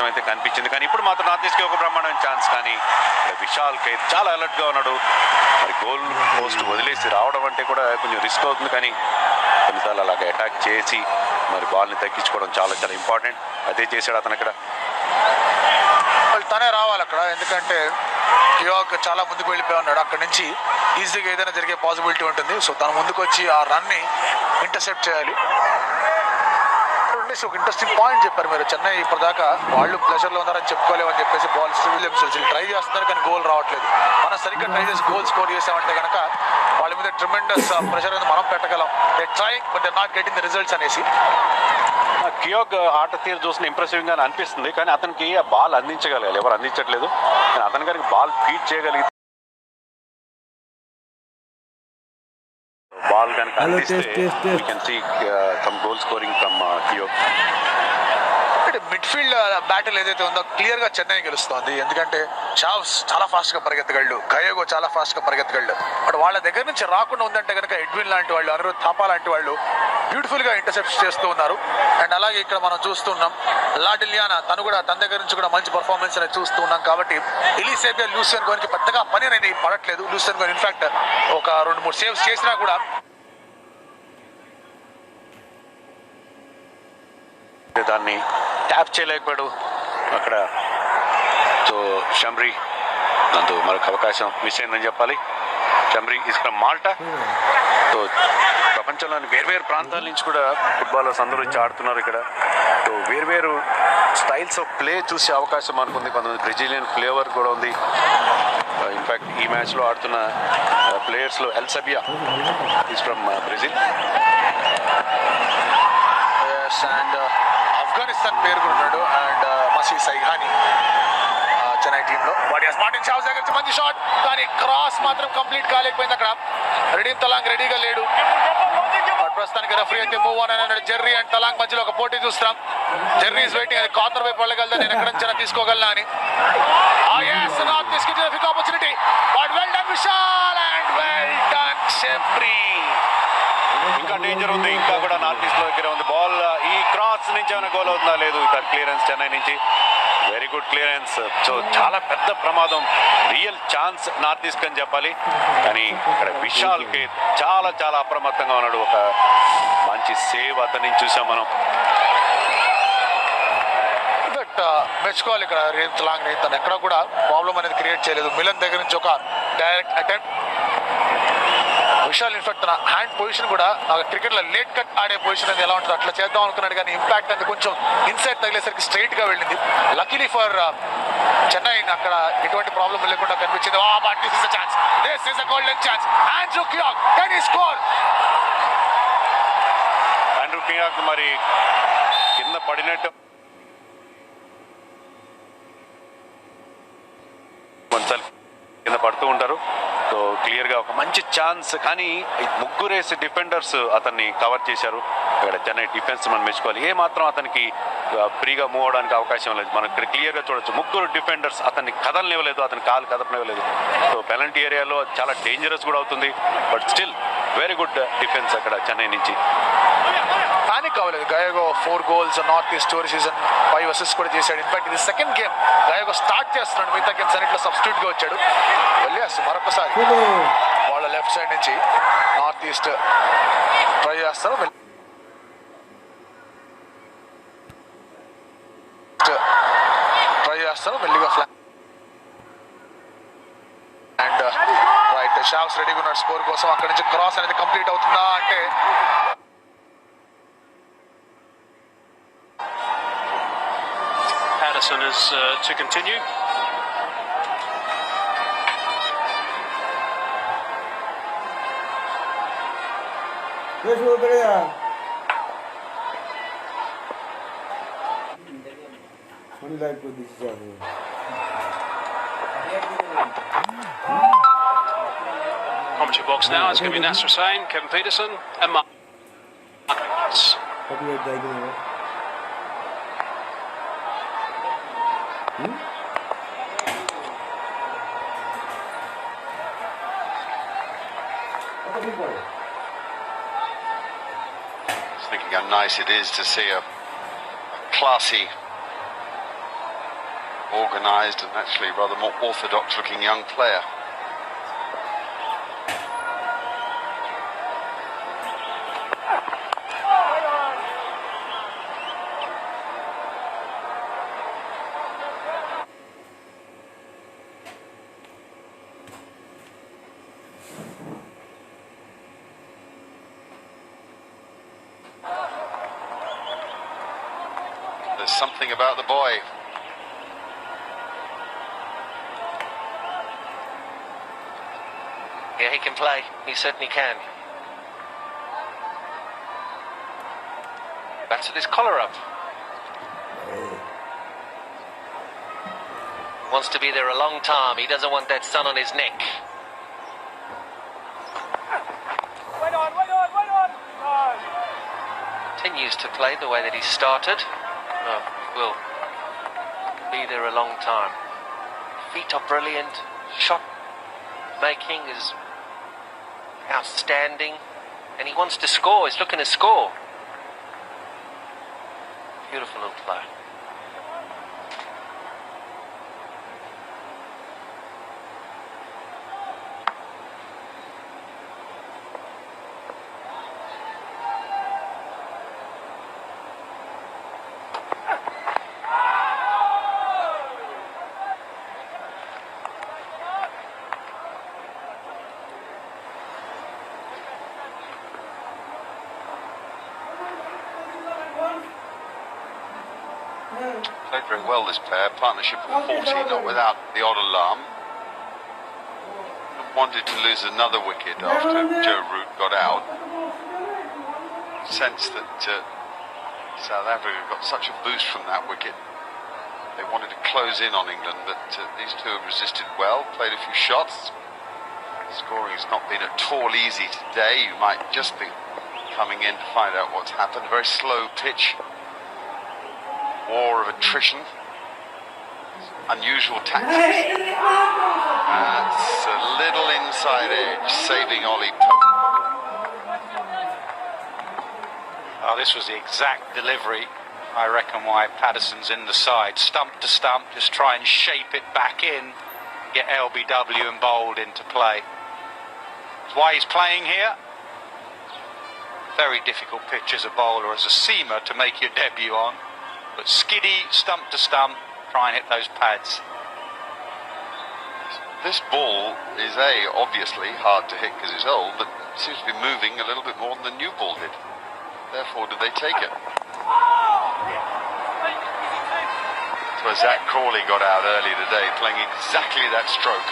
అయితే కనిపించింది. కానీ ఇప్పుడు మాత్రం నార్త్ ఈస్ట్కి ఒక బ్రహ్మాండమైన ఛాన్స్. కానీ విశాల్ ఖైర్ చాలా అలర్ట్గా ఉన్నాడు. మరి గోల్ పోస్ట్ వదిలేసి రావడం అంటే కూడా కొంచెం రిస్క్ అవుతుంది. కానీ కొన్నిసార్లు అలాగే అటాక్ చేసి మరి బాల్ని తగ్గించుకోవడం చాలా చాలా ఇంపార్టెంట్. అదే చేశాడు అతను అక్కడ. తనే రావాలి అక్కడ, ఎందుకంటే కియాక్ చాలా ముందుకు వెళ్ళిపోయి ఉన్నాడు. అక్కడ నుంచి ఈజీగా ఏదైనా జరిగే పాసిబిలిటీ ఉంటుంది. సో తను ముందుకు వచ్చి ఆ రన్ని ఇంటర్సెప్ట్ చేయాలి. ఒక ఇంట్రెస్టింగ్ పాయింట్ చెప్పారు మీరు. చెన్నై ఇప్పటిదాకా వాళ్ళు ప్రెషర్లో ఉన్నారని చెప్పుకోలేమని చెప్పేసి బాల్ ట్రై చేస్తున్నారు, కానీ గోల్ రావట్లేదు. మనం సరిగ్గా ట్రై చేసి గోల్ స్కోర్ చేసామంటే కనుక వాళ్ళ మీద ట్రిమెండస్ ప్రెషర్ అనేది మనం పెట్టగలం. They trying but they not getting the results అనేసి. కియాక్ ఆట తీరు చూసిన ఇంప్రెసివ్ గా అనిపిస్తుంది. కానీ అతనికి ఆ బాల్ అందించగలగాలి, ఎవరు అందించట్లేదు. అతని గారికి బాల్ ఫీడ్ చేయగలిగితే బాల్ కనుక అందిస్తే we can see some goal scoring from Keogh. Midfield battle ఏదైతే ఉందో క్లియర్ గా చెన్నై గెలుస్తోంది. ఎందుకంటే చావ్స్ చాలా ఫాస్ట్ గా పరిగెత్తగలడు, గయోగో చాలా ఫాస్ట్ గా పరిగెత్తగలడు. బట్ వాళ్ళ దగ్గర నుంచి రాకుండా ఉందంటే కనుక ఎడ్విన్ లాంటి వాళ్ళు, అనిరుద్ థాపా లాంటి వాళ్ళు బ్యూటిఫుల్ గా ఇంటర్సెప్ట్ చేస్తూ ఉన్నారు. అండ్ అలాగే ఇక్కడ మనం చూస్తున్నాం లాడిలియానా, తను కూడా తన దగ్గర నుంచి కూడా మంచి పర్ఫార్మెన్స్ అనేది చూస్తూ ఉన్నాం. కాబట్టి ఎలిసేబియర్ లూసియన్ గోన్కి పెద్దగా పని అనేది పడట్లేదు. లూసియన్ గోన్ ఇన్ఫాక్ట్ ఒక 2-3 సేవ్స్ చేసినా కూడా దాన్ని ట్యాప్ చేయలేకపోయాడు అక్కడ. సో షమ్రీ దాంతో మరొక అవకాశం మిస్ అయిందని చెప్పాలి. షమ్రీ ఇస్ ఫ్రమ్ మాల్టా. సో ప్రపంచంలోని వేర్వేరు ప్రాంతాల నుంచి కూడా ఫుట్బాలర్స్ అందరూ వచ్చి ఆడుతున్నారు ఇక్కడ. సో వేర్వేరు స్టైల్స్ ఆఫ్ ప్లే చూసే అవకాశం అనుకుంది. కొంతమంది బ్రెజిలియన్ ఫ్లేవర్ కూడా ఉంది. ఇన్ఫాక్ట్ ఈ మ్యాచ్లో ఆడుతున్న ప్లేయర్స్లో Eli Sabia is from Brazil. And Afghanistan పేరు కూడా ఉన్నాడు. అండ్ మసీ సైఘాని చెన్నై టీంలో. మార్టిన్ చావ్స్ దగ్గర నుంచి మంచి షాట్, కానీ క్రాస్ మాత్రం కంప్లీట్ కాలేకపోయింది. అక్కడ రెడీ తలాంగ్ రెడీగా లేడు. ప్రస్తుతానికి రెఫరీ అయితే మూవ్ ఆన్ అన్నాడు. జెర్రీ అండ్ తలాంగ్ మధ్యలో ఒక పోటీ చూస్తాం. జెర్రీ ఇస్ వెయిటింగ్, అది కార్నర్ వైపు వెళ్ళగలదా, నేను ఎక్కడ నుంచి తీసుకోగలనా అని. Opportunity but well done Vishal and well done Schembri. ఇంకా డేంజర్ ఉంది, ఇంకా కూడా నార్త్ ఈస్ట్ లో దగ్గర ఉంది బాల్. ఈ క్రాస్ నుంచి ఏమైనా గోల్ అవుతుందా? లేదు. ఇక్కడ క్లియరెన్స్ చెన్నై నుంచి, వెరీ గుడ్ క్లియరెన్స్. సో చాలా పెద్ద ప్రమాదం, రియల్ ఛాన్స్ నార్త్ ఈస్ట్ అని చెప్పాలి. కానీ ఇక్కడ విశాల్ కి చాలా చాలా అప్రమత్తంగా ఉన్నాడు. ఒక మంచి సేవ్ అతని నుంచి చూసాం మనం. మెచ్చుకోవాలి ఇక్కడ రేవంత్ లాంగ్ ని. తను ఎక్కడ కూడా ప్రాబ్లం అనేది క్రియేట్ చేయలేదు. మిలన్ దగ్గర నుంచి ఒక డైరెక్ట్ అటెంప్ట్. విశాల్ ఇన్ఫాక్ట్ తన హ్యాండ్ పొజిషన్ కూడా క్రికెట్ లో లేట్ కట్ ఆడే పొజిషన్ అనేది ఎలా ఉంటుంది అట్లా చేద్దాం అనుకున్నాడు. కానీ ఇంపాక్ట్ అనేది కొంచెం ఇన్సైడ్ తగిలేసరికి స్ట్రైట్ గా వెళ్ళింది. లక్కీలీ ఫర్ చెన్నై అక్కడ ఎటువంటి ప్రాబ్లం లేకుండా కనిపించింది. This is the chance, this is the golden chance. Andrew Keogh can he score? Andrew Keogh మరి కింద పడినట్టు కొన్నిసార్లు కింద పడుతూ ఉంటారు. సో క్లియర్ గా ఒక మంచి ఛాన్స్. కానీ ముగ్గురేసి డిఫెండర్స్ అతన్ని కవర్ చేశారు. ఇక్కడ చెన్నై డిఫెన్స్ మనం మెచ్చుకోవాలి. ఏ మాత్రం అతనికి ఫ్రీగా మూవ్ అవడానికి అవకాశం లేదు. మనం ఇక్కడ క్లియర్ గా చూడొచ్చు. ముగ్గురు డిఫెండర్స్ అతన్ని కదలనివ్వలేదు, అతని కాలు కదపనివ్వలేదు. సో పెనల్టీ ఏరియాలో చాలా డేంజరస్ కూడా అవుతుంది. But still very good defence అక్కడ చెన్నై నుంచి. పానిక్ అవ్వలేదు. గయోగో 4 goals north east story season 5 assist కూడా చేశాడు. ఇన్ఫాక్ట్ ఇది సెకండ్ గేమ్ గయోగో స్టార్ట్ చేస్తున్నాడు. మిగతా గేమ్స్ అన్నింటిలో సబ్స్టిట్యూట్ గా వచ్చాడు. వెళ్ళేసి మరొకసారి వాళ్ళ లెఫ్ట్ సైడ్ నుంచి నార్త్ ఈస్ట్ ట్రై చేస్తారు. మెల్లిగా ఫ్లాంక్ అండ్ రైట్ షావ్స్ రెడీగా ఉన్నాడు స్కోర్ కోసం. అక్కడి నుంచి క్రాస్ అనేది కంప్లీట్ అవుతుందా అంటే Patterson is to continue. Commentary box now. It's going to be Nasser Hussain, Kevin Peterson, and Mark. thinking how nice it is to see a classy, organised and actually rather more orthodox looking young player. There's something about the boy. Yeah, he can play. He certainly can. Bats with his collar up. Wants to be there a long time. He doesn't want that sun on his neck. Wait on. Continues to play the way that he started. Will be there a long time. Feet are brilliant. Shot making is outstanding. And he wants to score. He's looking to score. Beautiful little play. Played very well, this pair. Partnership of 40, not without the odd alarm. Wanted to lose another wicket after Joe Root got out. Sense that South Africa got such a boost from that wicket. They wanted to close in on England, but these two have resisted well, played a few shots. Scoring has not been at all easy today. You might just be coming in to find out what's happened. Very slow pitch. War of attrition. Unusual tactics. That's a little inside edge, saving Ollie. Oh, this was the exact delivery, I reckon, why Patterson's in the side. Stump to stump, just try and shape it back in, get LBW and bowled into play. That's why he's playing here. Very difficult pitch as a bowler, as a seamer, to make your debut on. But skiddy, stump to stump, try and hit those pads. This ball is obviously hard to hit because it's old, but seems to be moving a little bit more than the new ball did. Therefore, do they take it? That's where Zach Crawley got out early today, playing exactly that stroke.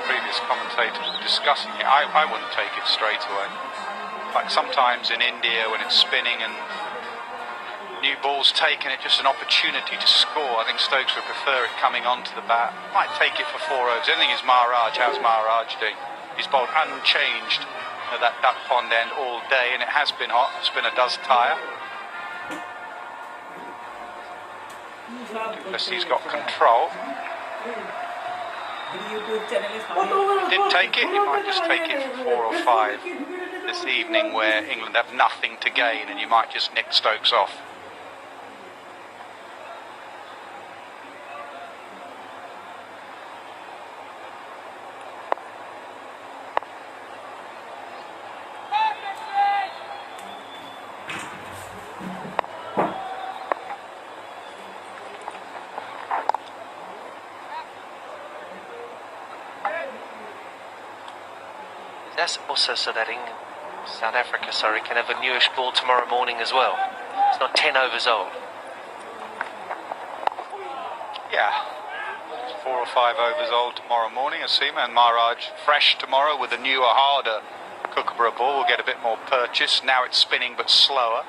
Previous commentators were discussing it. I wouldn't take it straight away. Like sometimes in India when it's spinning and new ball's taken, it's just an opportunity to score. I think Stokes would prefer it coming onto the bat. Might take it for 4 overs. The only thing is Maharaj. How's Maharaj doing? He's bowled unchanged at that duck pond end all day, and it has been hot. Spinner does tire. Unless he's got control. He did take it. He might just take it for 4 or 5 this evening, where England have nothing to gain, and you might just nick Stokes off. That's also so that South Africa, can have a newish ball tomorrow morning as well. It's not 10 overs old. Yeah, 4 or 5 overs old tomorrow morning, Asima, and Maharaj fresh tomorrow with a newer, harder Kookaburra ball. Will get a bit more purchase. Now it's spinning but slower.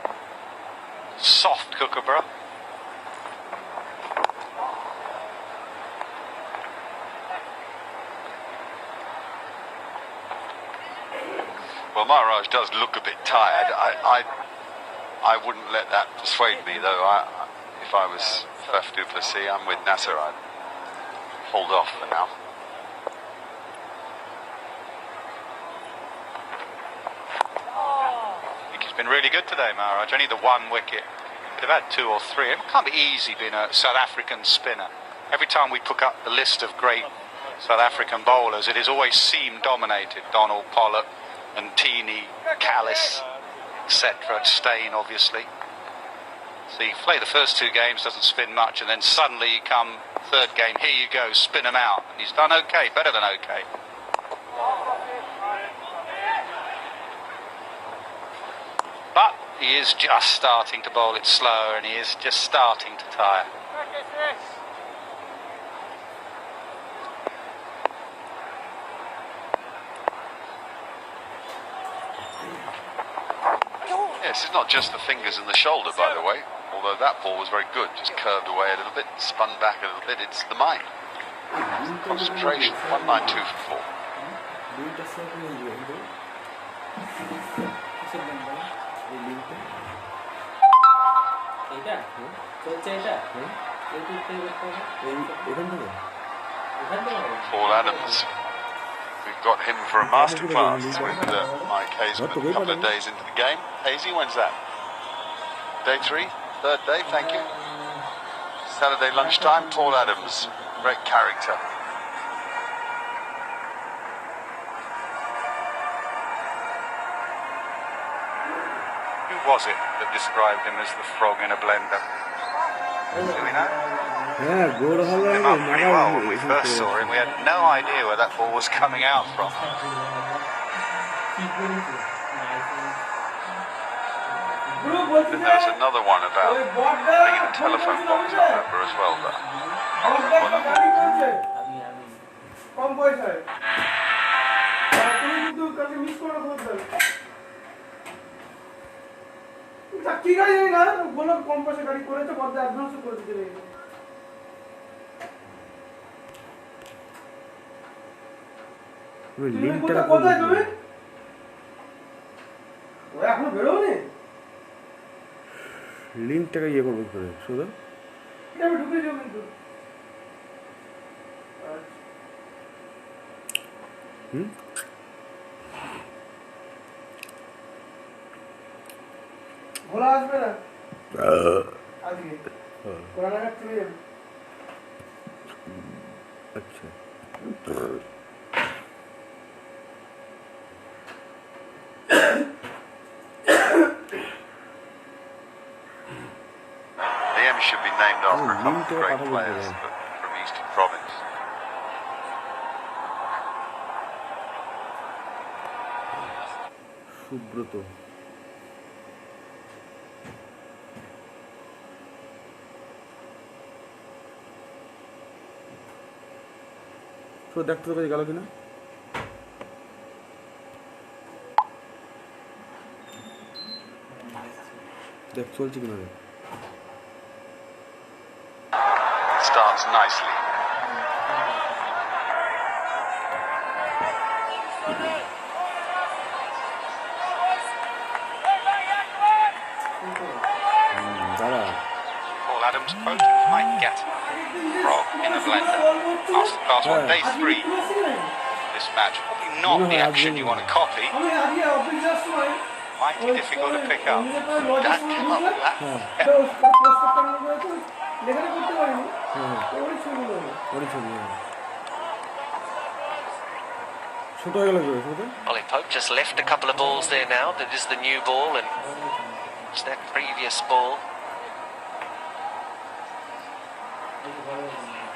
Soft Kookaburra. Well, Maharaj does look a bit tired. I wouldn't let that persuade me, though. If if I was Faf du Plessis. I'm with Nasser. I'd hold off for now. I think he's been really good today, Maharaj. Only the one wicket. Could have had 2 or 3. It can't be easy being a South African spinner. Every time we put up the list of great South African bowlers, it is always seam dominated. Donald, Pollock, Ntini, Callis, etc. Steyn, obviously. So you play the first 2 games, doesn't spin much, and then suddenly you come third game, here you go, spin him out. And he's done okay, better than okay. But he is just starting to bowl it slower, and he is just starting to tire. Yes, it's not just the fingers and the shoulder, by the way. Although that ball was very good, just curved away a little bit, spun back a little bit. It's the mind. It's the concentration. 192 for 4. Paul Adams. We've got him for a masterclass with Mike Hazeman a couple of days into the game. Hazy, when's that? Day 3? Third day, thank you. Saturday lunchtime, Paul Adams. Great character. Who was it that described him as the frog in a blender? Do we know? Yeah, good. Him up pretty well when we first saw him. We had no idea where that ball was coming out from. Then there was another one about being in a telephone box, I remember as well, but I can't remember what that was. কি গাড়ি জানি না বলো কম পয়সা গাড়ি করেছে বড় advance করে দিতে হবে ওই লিংকটা কোথায় যাবে ও এখনো বেরোনি লিংকটাকে ইয়ে করব করে শুধু এটা আমি ঢুকে যাবো কিন্তু ভোলা আসবে না আজকে কোরআন চলে যাবে আচ্ছা The M should be named after a couple of great players from Eastern Province. Subrata তো দেখতে তো গেল কিনা দেখ চলছে কিনা দেখ Starts nicely. Paul Adams quoted might get frog in a blender. Masterclass on day 3. This match probably not the action you want to copy. আমি আগে অফিসের সময় Mighty difficult to pick up. That came up with that. লেখাটা করতে পারিনি ওই ছবি ওরে ছবি ছোট হয়ে গেল ছোট Ollie Pope just left a couple of balls there now. That is the new ball and it's that previous ball.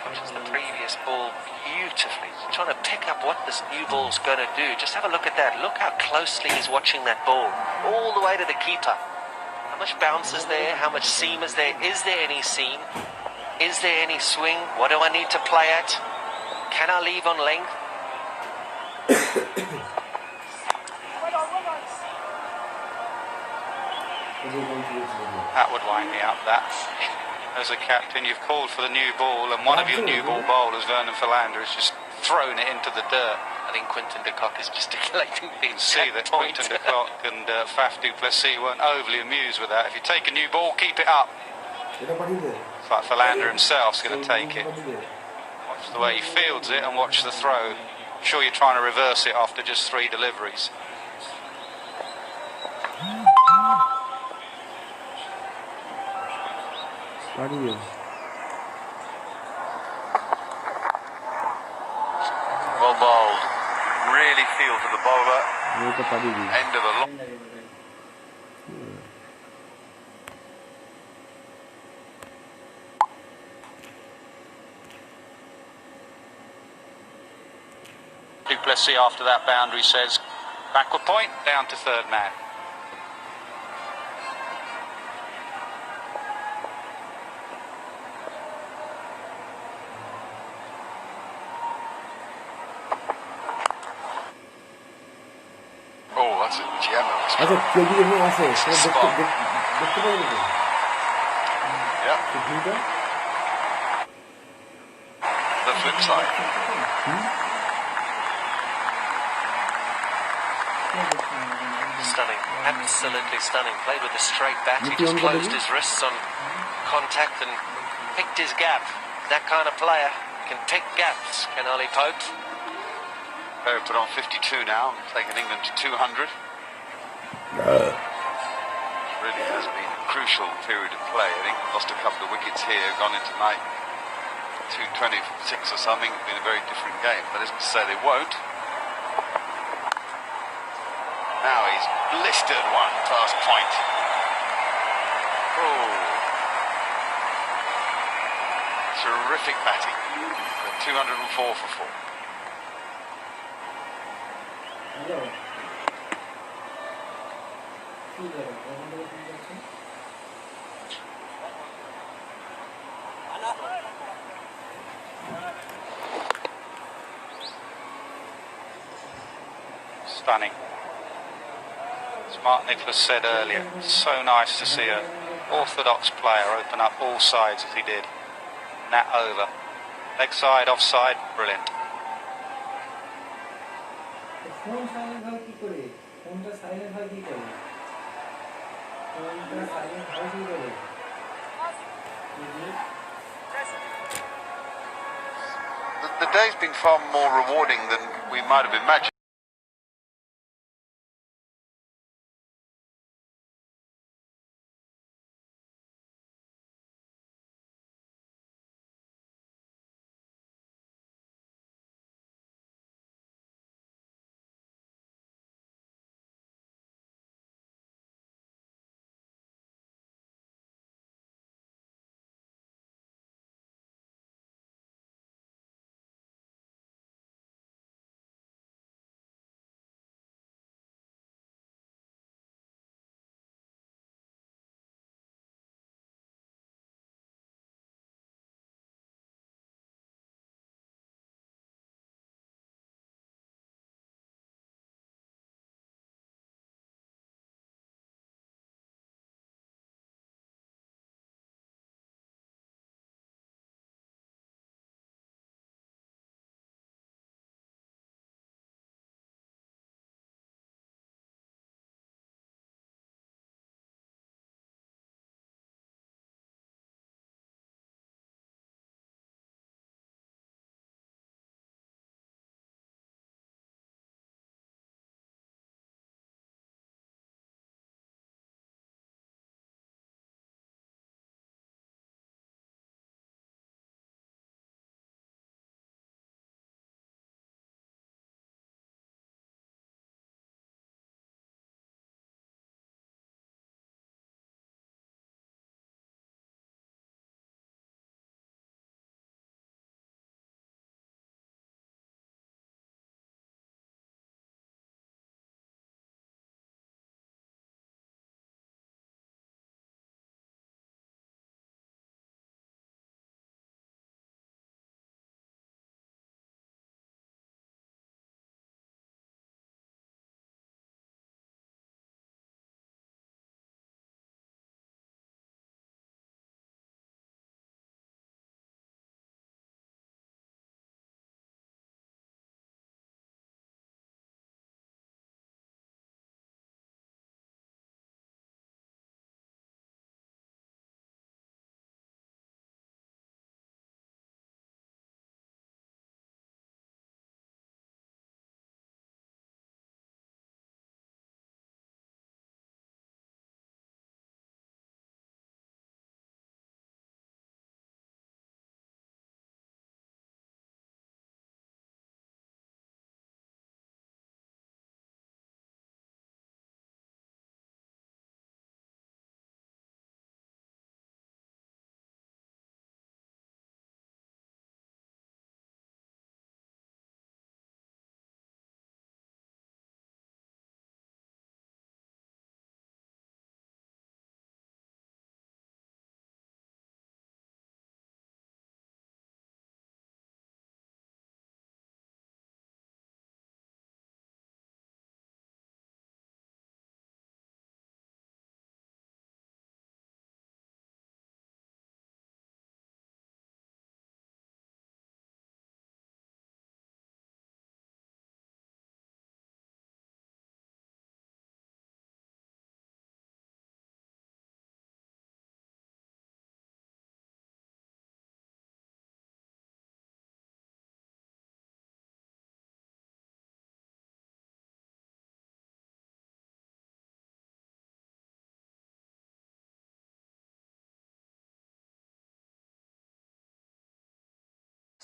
Watches the previous ball beautifully. He's trying to pick up what this new ball's going to do. Just have a look at that. Look how closely he's watching that ball. All the way to the keeper. How much bounce is there? How much seam is there? Is there any seam? Is there any swing? What do I need to play at? Can I leave on length? That would wind me up, that. As a captain, you've called for the new ball, and one of your new ball bowlers, Vernon Philander, has just thrown it into the dirt. I think Quinton de Kock is gesticulating the See that exact point. Quinton de Kock and Faf du Plessis weren't overly amused with that. If you take a new ball, keep it up. এটা পাঠিয়ে দে It's like Philander himself's going to take it. পাঠিয়ে দে Watch the way he fields it and watch the throw. I'm sure you're trying to reverse it after just 3 deliveries. পাঠিয়ে দে Well bowled. Really feel for the bowler. এটা পাঠিয়ে দিই End of a long. Duplessis after that boundary says, backward point, down to third man. Oh, that's a gem of a আচ্ছা কেউ যদি এখানে আসে সেটা দেখতে Spot. দেখতে পারবে তো Yeah, এই ভিউটা the flip side. Stunning, absolutely stunning. Played with a straight bat. He just closed his wrists on contact and picked his gap. That kind of player can pick gaps, can Ollie Pope? They're put on 52 now, taking England to 200. Really has been a crucial period of play. I think lost a couple of wickets here, gone into night 226 or something. It's been a very different game. That isn't to say they won't. Now he's blistered one past point. Oh. Terrific batting. 204 for 4. Hello কি করে ওখান থেকে phone করছেন Stunning. As Mark Nicholas said earlier, so nice to see an orthodox player open up all sides as he did. And that over. Leg side, offside, brilliant. Phone silent হয় কি করে ফোনটা silent হয় কি করে ফোনটা silent হয় কি করে The day's been far more rewarding than we might have imagined.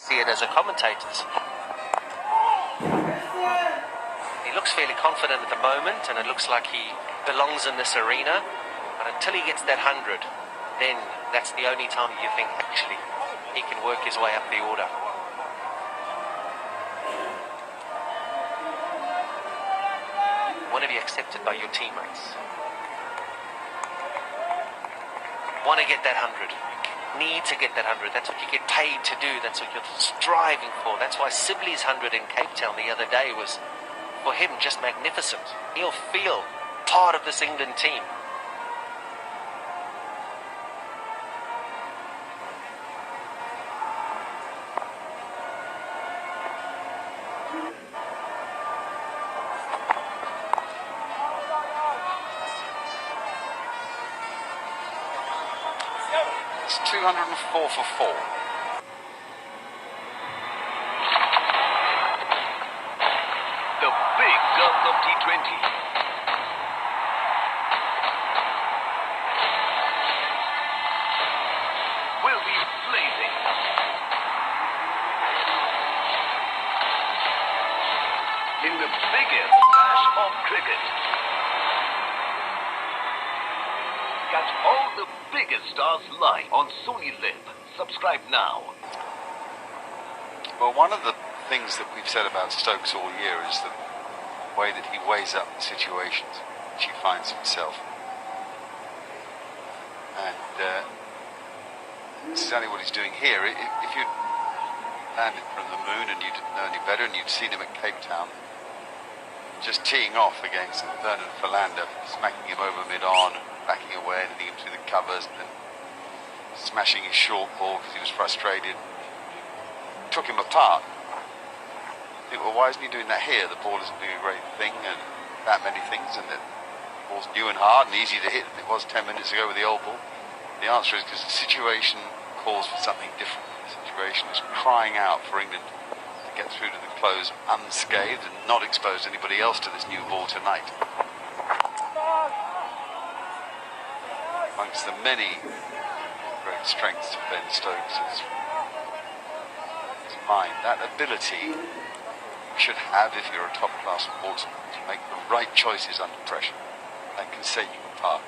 see it as a commentator's. He looks fairly confident at the moment, and it looks like he belongs in this arena. But until he gets that 100, then that's the only time you think actually he can work his way up the order. Want to be accepted by your teammates. Want to get that 100. Need to get that 100. That's what you get paid to do. That's what you're striving for. That's why Sibley's 100 in Cape Town the other day was, for him, just magnificent. He'll feel part of this England team. It's 204 for 4. The big guns of T20. Will be blazing. In the biggest dash of cricket. Catch all the biggest stars live on Sony Live. Subscribe now. Well, one of the things that we've said about Stokes all year is the way that he weighs up the situations which he finds himself. And this is exactly what he's doing here. If you'd landed from the moon and you didn't know any better and you'd seen him at Cape Town, just teeing off against Vernon Philander, smacking him over mid-on, backing away and hitting him through the covers, and then smashing his short ball because he was frustrated, took him apart. I think, well, why isn't he doing that here? The ball isn't doing a great thing, and that many things, and the ball's new and hard and easy to hit than it was 10 minutes ago with the old ball. The answer is because the situation calls for something different. The situation is crying out for England to get through to the close unscathed and not expose anybody else to this new ball tonight. Amongst the many great strengths of Ben Stokes is his mind, that ability you should have if you're a top-class sportsman to make the right choices under pressure. That can set you apart.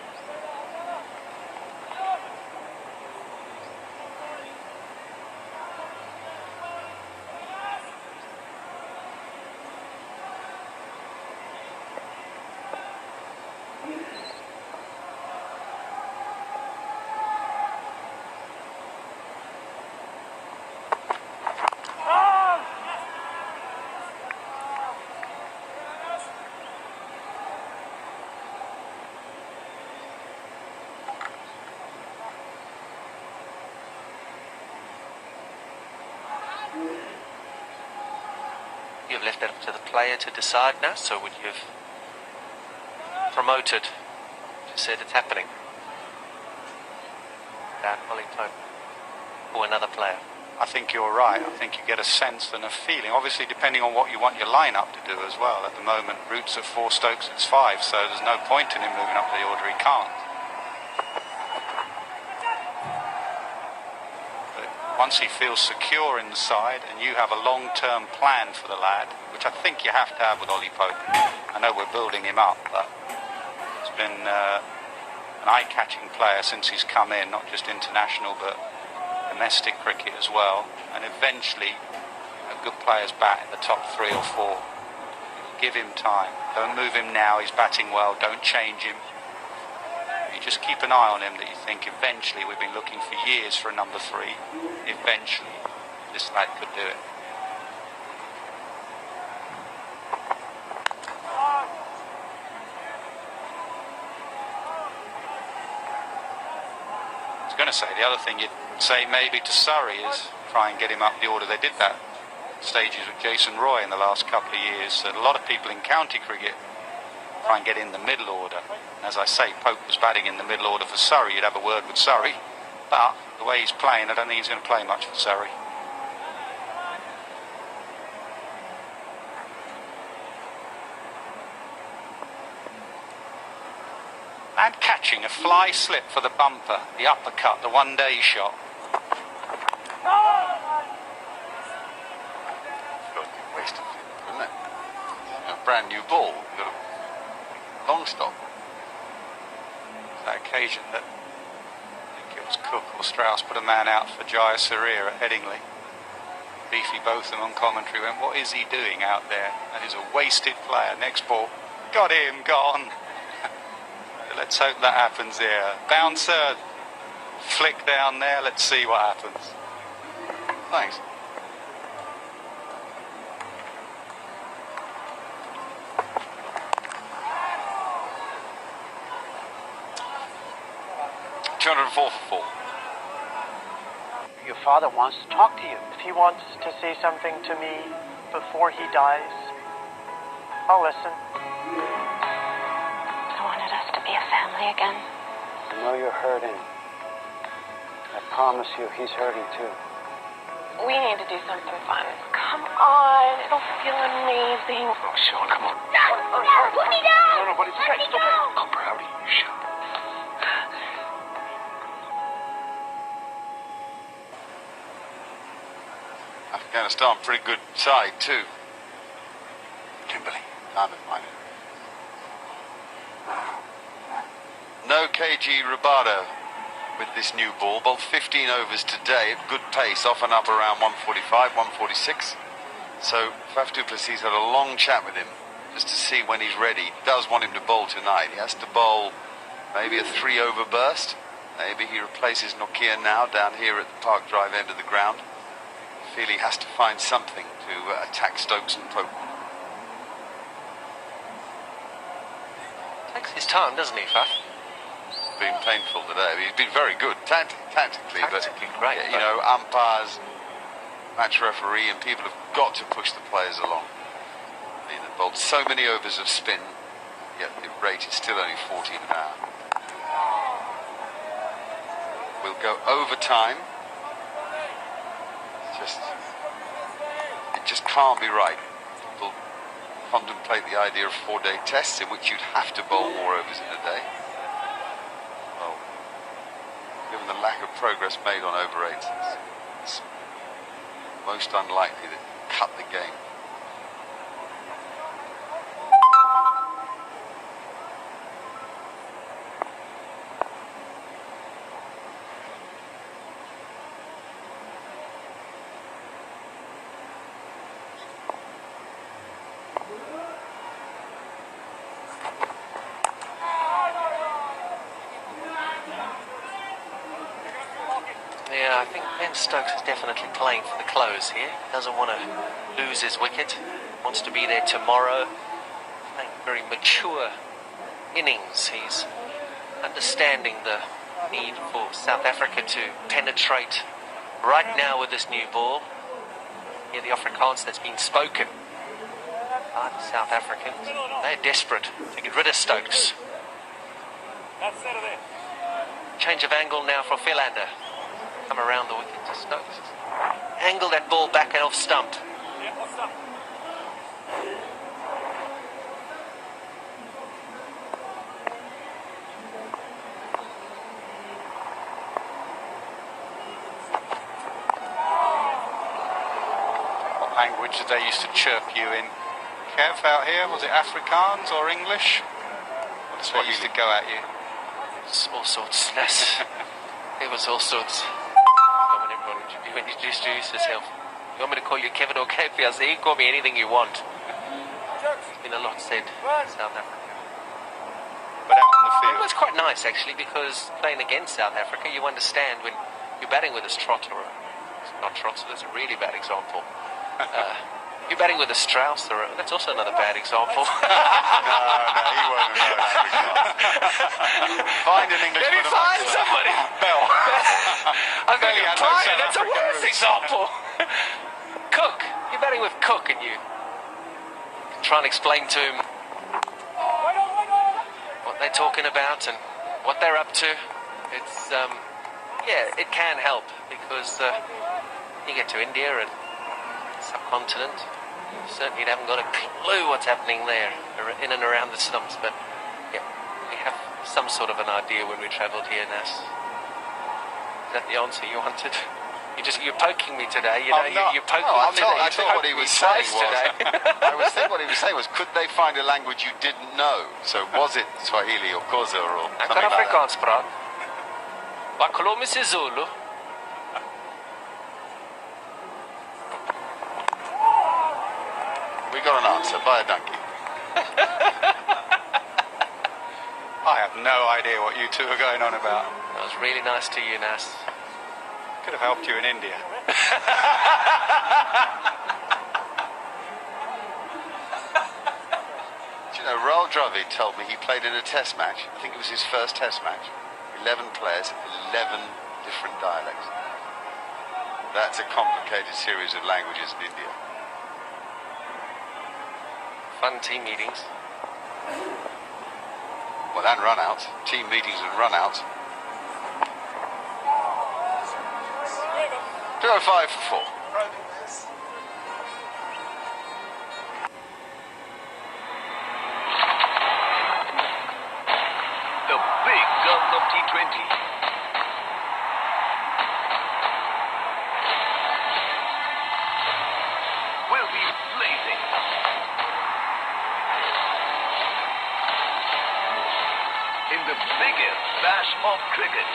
You've left that up to the player to decide now, so when you've promoted to said it's happening, that Ollie Pope or another player. I think you're right. I think you get a sense and a feeling, obviously depending on what you want your lineup to do as well. At the moment, Root's at 4, Stokes at 5, so there's no point in him moving up the order. He can't. But once he feels secure in the side and you have a long-term plan for the lad, which I think you have to have with Ollie Pope. I know we're building him up, but he's been an eye-catching player since he's come in, not just international, but domestic cricket as well, and eventually a good player's bat in the top 3 or 4. Give him time. Don't move him now. He's batting well. Don't change him. You just keep an eye on him that you think eventually, we've been looking for years for a number 3. Eventually, this lad could do it. I was going to say, the other thing you'd say maybe to Surrey is try and get him up the order. They did that stages with Jason Roy in the last couple of years. So a lot of people in county cricket try and get in the middle order. As I say, Pope was batting in the middle order for Surrey. You'd have a word with Surrey, but the way he's playing, I don't think he's going to play much for Surrey. And catching a fly slip for the bumper, the uppercut, the one-day shot. brand new ball. You've got a long stop. That occasion that I think it was Cook or Strauss put a man out for Jaya Sarir at Headingley. Beefy Botham on commentary went, what is he doing out there? That is a wasted player. Next ball, got him, gone. Let's hope that happens here. Bouncer, flick down there, let's see what happens. Thanks. $204 for 4. Your father wants to talk to you. If he wants to say something to me before he dies, I'll listen. I wanted us to be a family again. I know you're hurting. I promise you, he's hurting too. We need to do something fun. Come on, it'll feel amazing. Oh, Sean, come on. No, put me down! No, but it's Let me go! Cooper, Howdy, you shout. Afghanistan, pretty good side too. Kimberley, diamond miner. No KG Rubato with this new ball. Bowled 15 overs today at good pace, off and up around 145, 146. So Faf du Plessis had a long chat with him just to see when he's ready. He does want him to bowl tonight. He has to bowl maybe a 3-over burst. Maybe he replaces Nokia now down here at the Park Drive end of the ground. I feel he has to find something to attack Stokes and Pope. Takes his time, doesn't he, Faf? Been painful today. He's been very good tactically, but great, you know, umpires, match referee, and people have got to push the players along. I mean, they've bowled so many overs of spin, yet the rate is still only 14 an hour. We'll go overtime. It just can't be right. People contemplate the idea of 4-day tests in which you'd have to bowl more overs in a day. Well, given the lack of progress made on over 8s, it's most unlikely that you cut the game. Yeah, I think Ben Stokes is definitely playing for the close here. Doesn't want to lose his wicket. Wants to be there tomorrow. Playing very mature innings. He's understanding the need for South Africa to penetrate right now with this new ball. Hear the Afrikaans that's been spoken by the South Africans. They're desperate to get rid of Stokes. Change of angle now for Philander. Come around the wicket to Stokes. Angle that ball back and off stump. What language did they used to chirp you in? Kev out here, was it Afrikaans or English? What did they used to go at you? It's all sorts. It was all sorts. When you introduce yourself, you want me to call you Kevin or Kev? I say, you call me anything you want. There's been a lot said in South Africa. But out on the field. Well, it's quite nice, actually, because playing against South Africa, you understand when you're batting with a Strauss, or not Strauss, that's a really bad example. You're batting with a Strauss, or that's also another bad example. No, he won't know Afrikaans. Find an Englishman. Let me find somebody. Bell. I'm going to had try no it. That's a South worse African example. Cook. You're batting with Cook, and you try and explain to him what they're talking about and what they're up to. It's yeah, it can help because you get to India and subcontinent. You certainly haven't got a clue what's happening there in and around the stumps, but yeah, we have some sort of an idea when we travelled here, Nas. Is that the answer you wanted? You're poking me today. You know, I'm not. you're poking No, me today. I thought what he was saying was. I was thinking what he was saying was, could they find a language you didn't know? So was it Swahili or Xhosa or Ek something kan like that? Afrikaans praat. Maar geloof my Zulu. We got an answer. Buy a donkey. I have no idea what you two are going on about. That was really nice to you, Nas. Could have helped you in India. Do you know, Rahul Dravid told me he played in a test match. I think it was his first test match. 11 players, 11 different dialects. That's a complicated series of languages in India. Fun team meetings. Well, and run-outs. Team meetings and run-outs. 205 for 4. The big gun of T20. Will be blazing. In the biggest bash of cricket.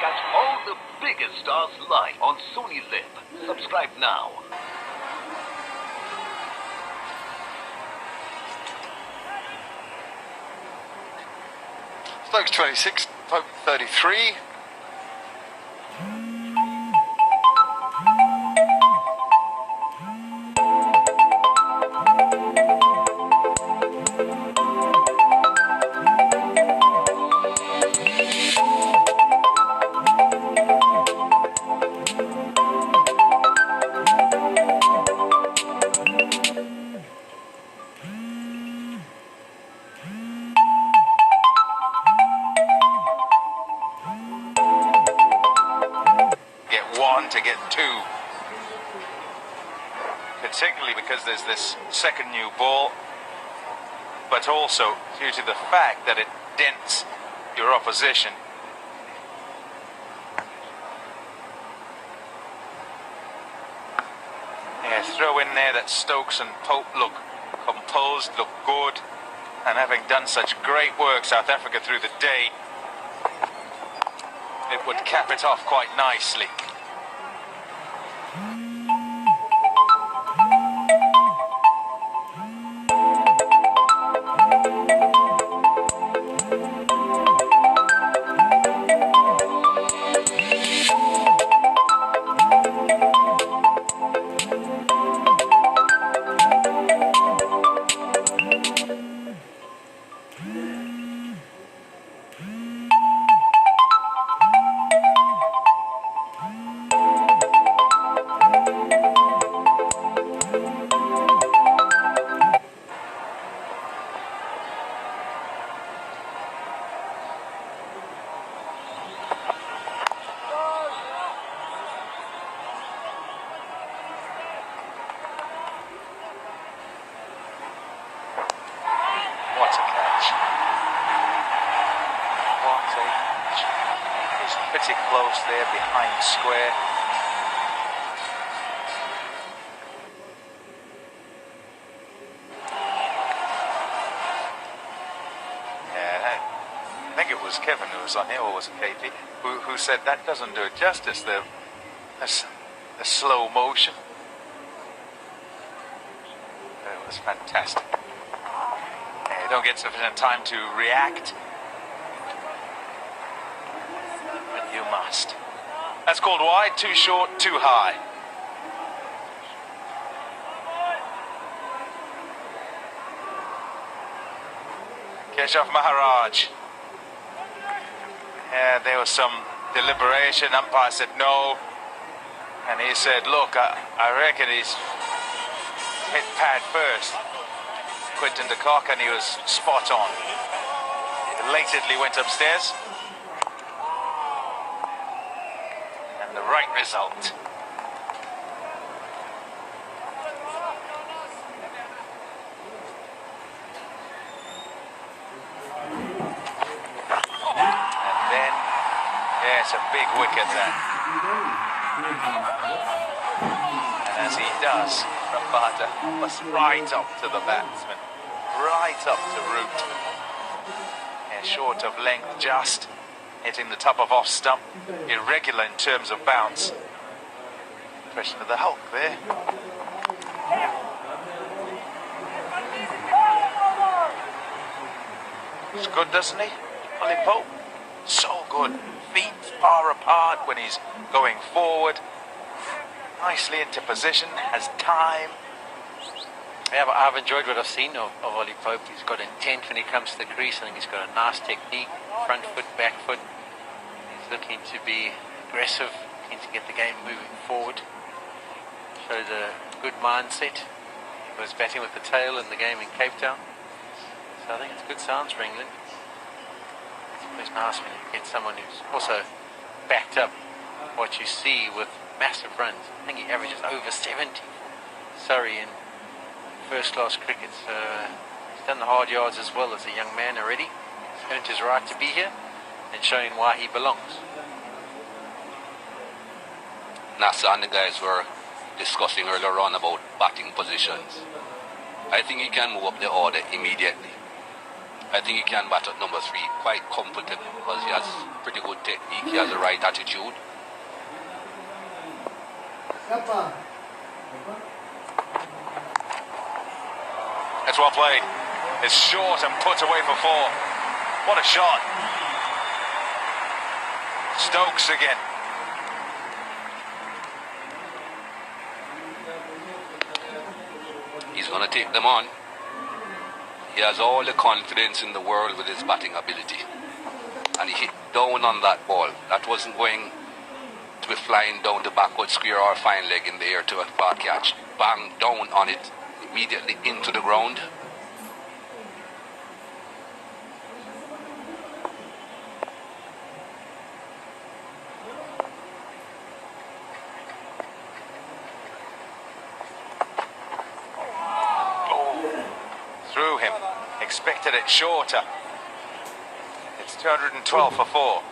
Catch all the biggest stars live on Sony Live. Subscribe now. Stokes 26, Pope 33. To get 2, particularly because there's this second new ball, but also due to the fact that it dents your opposition. Yeah, throw in there that Stokes and Pope look composed, look good, and having done such great work South Africa through the day, it would cap it off quite nicely. What a catch. What a catch. He's pretty close there behind square. Yeah, I think it was Kevin who was on here, or was it KP, who said that doesn't do it justice, the slow motion. It was fantastic. You don't get sufficient time to react, but you must. That's called wide, too short, too high. Keshav Maharaj. Yeah, there was some deliberation. Umpire said no, and he said, "Look, I reckon he's hit pad first." Quinton de Kock, and he was spot on. He belatedly went upstairs. And the right result. And then, yes, That's a big wicket then. And as he does, Rabada was right up to the batsman, right up to root. Yeah, short of length just, hitting the top of off stump, irregular in terms of bounce. Impression of the Hulk there. He's good, doesn't he? Ollie Pope. So good. Feet far apart when he's going forward. Nicely into position, has time. Yeah, but I've enjoyed what I've seen of Ollie Pope. He's got intent when he comes to the crease. I think he's got a nice technique, front foot, back foot. He's looking to be aggressive, looking to get the game moving forward. Shows a good mindset. He was batting with the tail in the game in Cape Town. So I think it's good signs for England. It's always nice when you get someone who's also backed up what you see with massive runs. I think he averages over 70 for Surrey in first class cricket. So he's done the hard yards as well as a young man already. He's earned his right to be here and showing why he belongs. NASA and the guys were discussing earlier on about batting positions. I think he can move up the order immediately. I think he can bat at number 3 quite comfortably because he has pretty good technique, he has the right attitude. It's well played. It's short and put away for 4. What a shot. Stokes again. He's going to take them on. He has all the confidence in the world with his batting ability. And he hit down on that ball. That wasn't going to be flying down the backward square or fine leg in the air to a far catch. Bang, down on it, immediately into the ground. Through him. Expected it shorter. It's 212 for 4.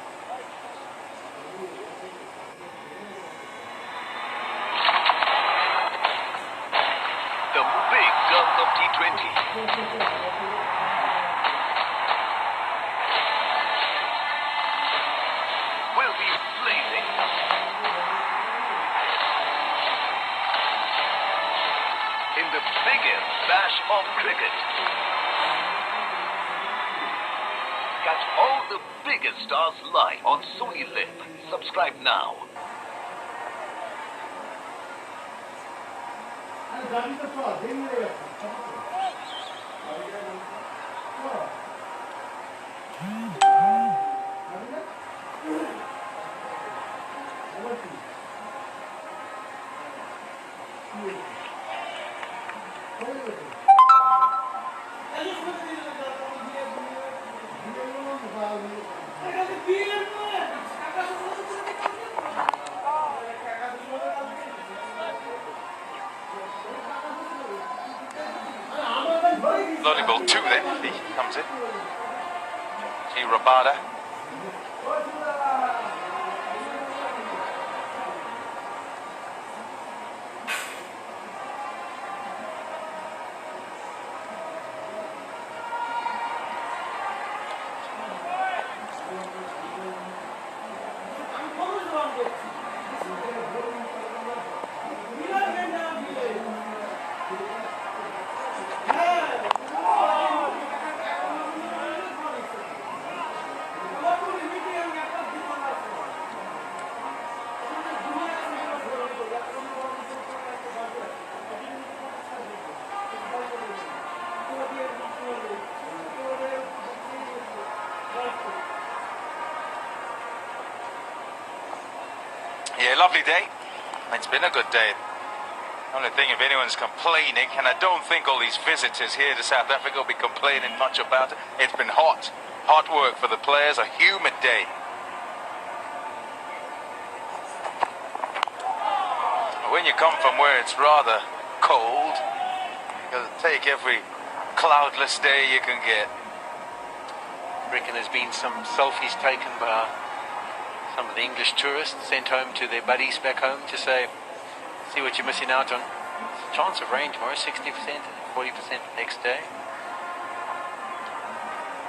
The big guns of T20. Will be blazing. In the biggest bash of cricket. Catch all the biggest stars live on Sony Lip. Subscribe now. Lonely ball 2 then. He comes in. G. Rabada. Yeah, lovely day. It's been a good day. Only thing, if anyone's complaining, and I don't think all these visitors here to South Africa will be complaining much about it, it's been hot. Hot work for the players, a humid day. When you come from where it's rather cold, you gotta take every cloudless day you can get. I reckon there's been some selfies taken by some of the English tourists sent home to their buddies back home to say, see what you're missing out on. Chance of rain tomorrow, 60% and 40% next day.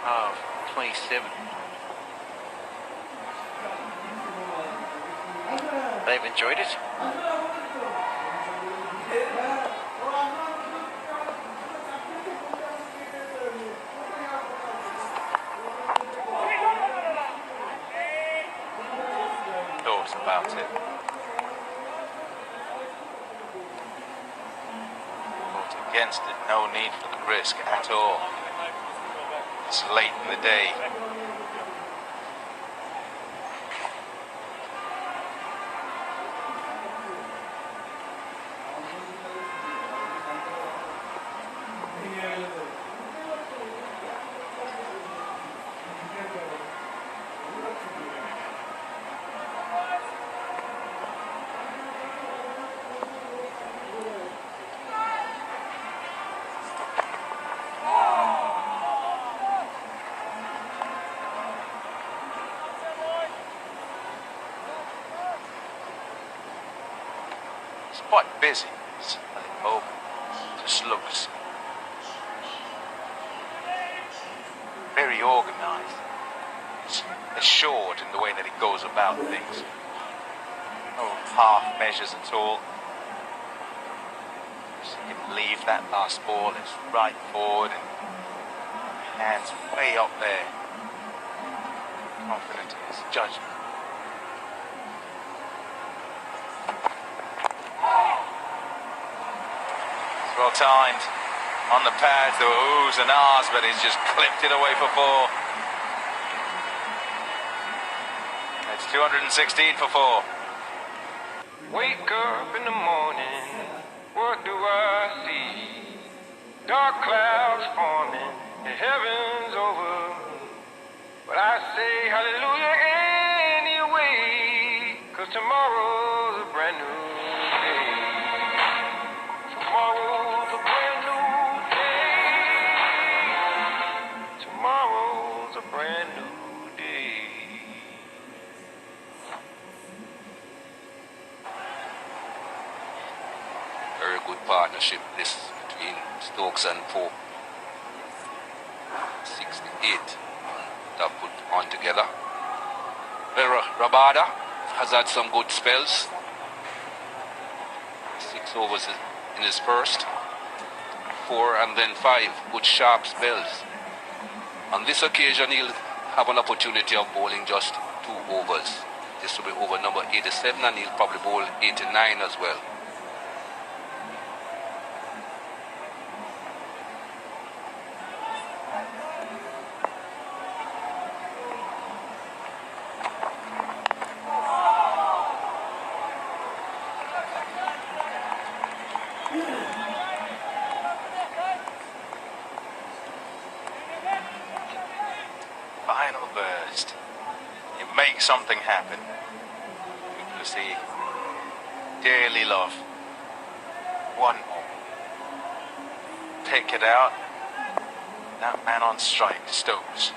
Oh, 27. They've enjoyed it. Thoughts about it. Thought against it. No need for the risk at all. It's late in the day. It's quite busy. It's open. Just looks very organised. It's assured in the way that he goes about things. No half measures at all. See him leave that last ball. It's right forward and hands way up there. Confident in his judgment. Well timed. On the pads, there were oohs and ahs, but he's just clipped it away for 4. It's 216 for 4. Wake up in the morning, what do I see? Dark clouds forming, the heavens over me. But I say hallelujah anyway, 'cause tomorrow's a brand new day. Tomorrow's a brand new day. Tomorrow's a brand new day. Very good partnership this between Stokes and Pope. 68 that put on together. Pero Rabada has had some good spells. 6 overs in his first. 4 and then 5 good sharp spells. On this occasion he'll have an opportunity of bowling just 2 overs. This will be over number 87 and he'll probably bowl 89 as well. Final burst. You make something happen. People see dearly love. 1 more. Pick it out. That man on strike, Stokes.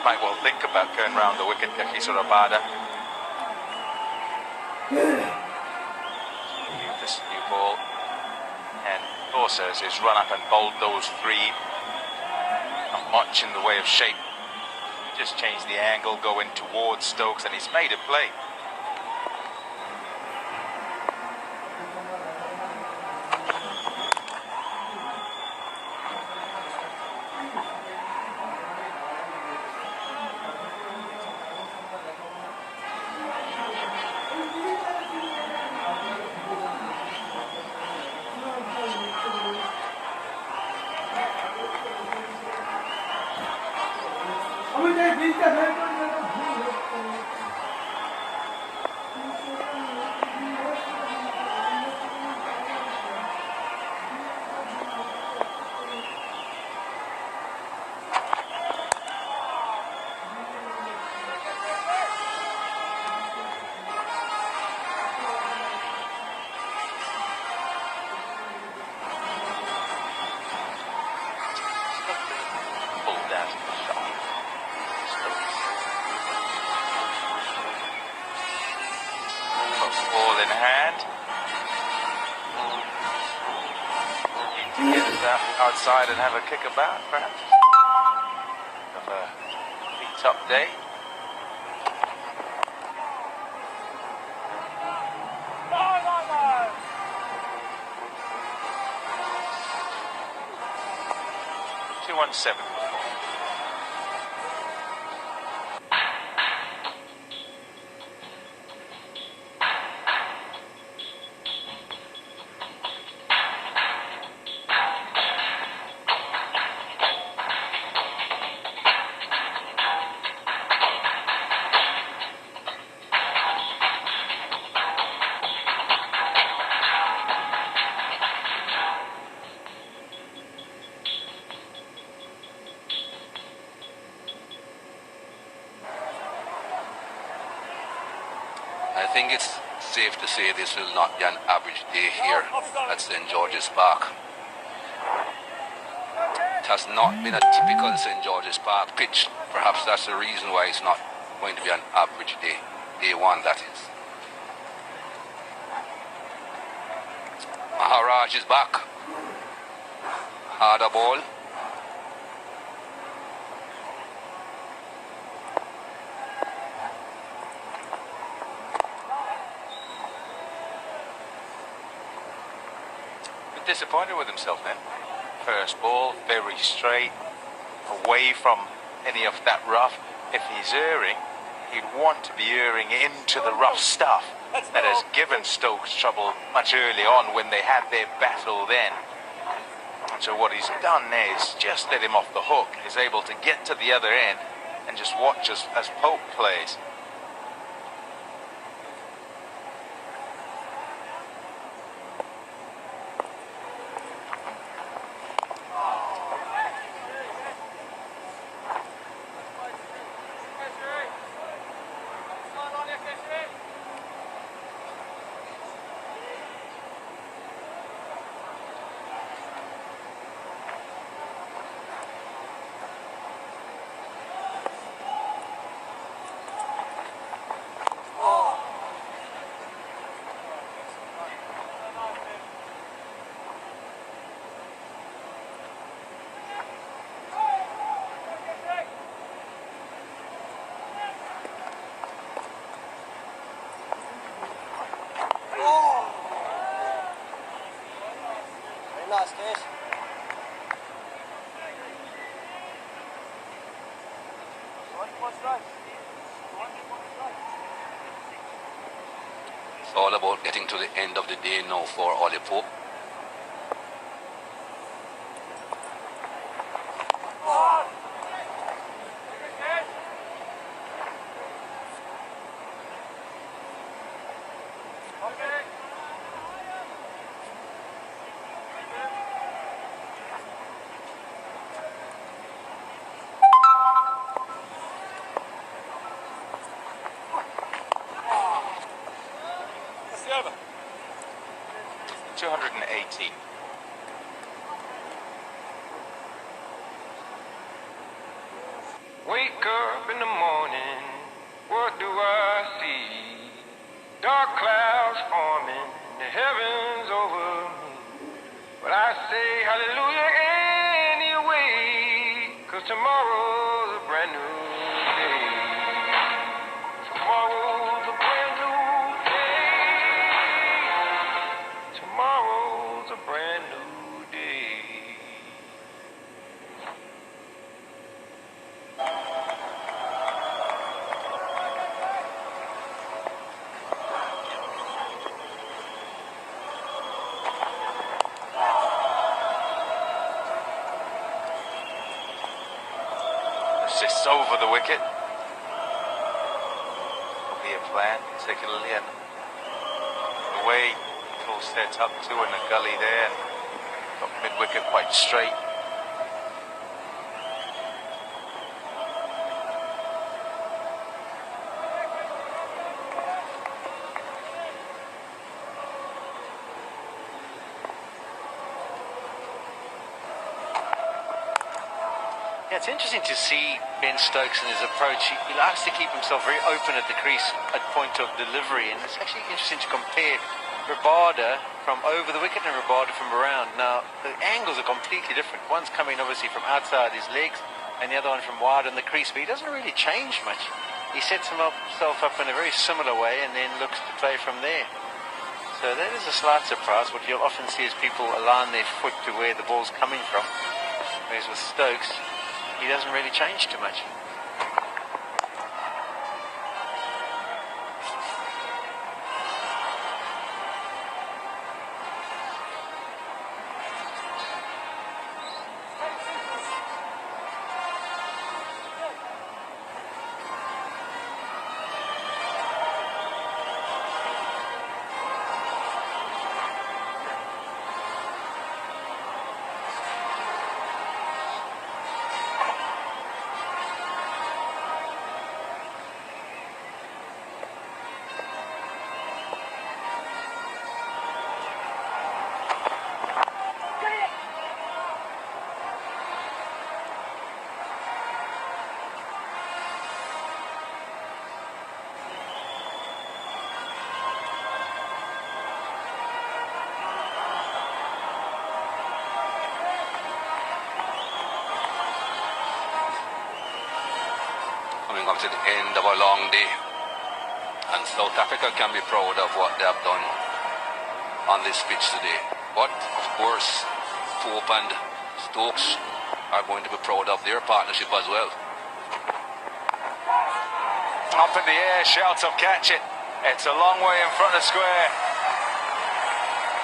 Might well think about going round the wicket, Kagiso Rabada. This new ball. And also as he's run up and bowled those 3. Not much in the way of shape. Just changed the angle, going towards Stokes, and he's made a play. to get us outside and have a kick about, perhaps. Of a heat-up day. No. 217. I think it's safe to say this will not be an average day here at St. George's Park. It has not been a typical St. George's Park pitch. Perhaps that's the reason why it's not going to be an average day. Day one, that is. Maharaj is back. Harder ball. Disappointed with himself then. First ball, very straight, away from any of that rough. If he's erring, he'd want to be erring into the rough stuff that has given Stokes trouble much early on when they had their battle then. So what he's done there is just let him off the hook. He's able to get to the other end and just watch as Pope plays. It's all about getting to the end of the day now for Ollie Pope. Over. 218. Wake up in the morning, what do I see? Dark clouds forming, the heavens over me. But I say hallelujah anyway, 'cause tomorrow's a brand new day. Tomorrow's a brand new day. Tomorrow's a brand new day. Assists over the wicket. Will be a plan, particularly and the way it all set up to in the gully there. Got mid-wicket quite straight. Yeah, it's interesting to see Ben Stokes and his approach. He likes to keep himself very open at the crease at point of delivery, and it's actually interesting to compare Rabada from over the wicket and Rabada from around. Now, the angles are completely different. One's coming obviously from outside his legs and the other one from wide on the crease, but he doesn't really change much. He sets himself up in a very similar way and then looks to play from there. So that is a slight surprise. What you'll often see is people align their foot to where the ball's coming from. Whereas with Stokes, he doesn't really change too much. Coming up to the end of a long day, and South Africa can be proud of what they have done on this pitch today. But of course, Pope and Stokes are going to be proud of their partnership as well. Up in the air, shouts of catch it. It's a long way in front of square,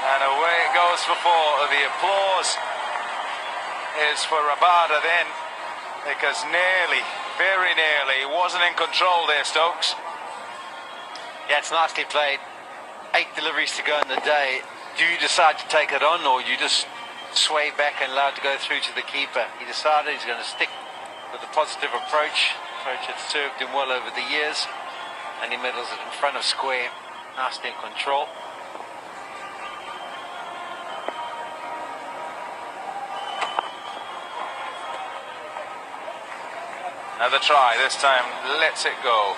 and away it goes for four. The applause is for Rabada then, because nearly, very nearly, wasn't in control there, Stokes. Yeah, it's nicely played. 8 deliveries to go in the day. Do you decide to take it on, or you just sway back and allow it to go through to the keeper? He decided he's going to stick with the positive approach that's served him well over the years, and he middles it in front of square, nicely in control. Another try, this time lets it go.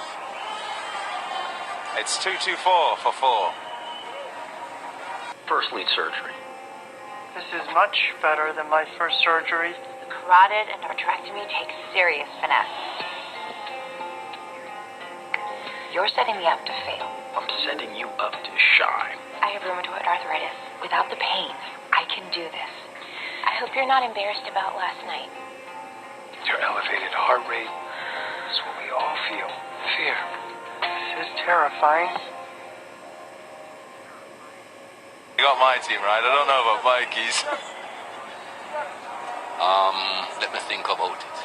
It's 2-2-4 for four. First lead surgery. This is much better than my first surgery. The carotid endarterectomy takes serious finesse. You're setting me up to fail. I'm setting you up to shine. I have rheumatoid arthritis. Without the pain, I can do this. I hope you're not embarrassed about last night. Your elevated heart rate is what we all feel. Fear. This is terrifying. You got my team right. I don't know about Mikey's. Let me think about it.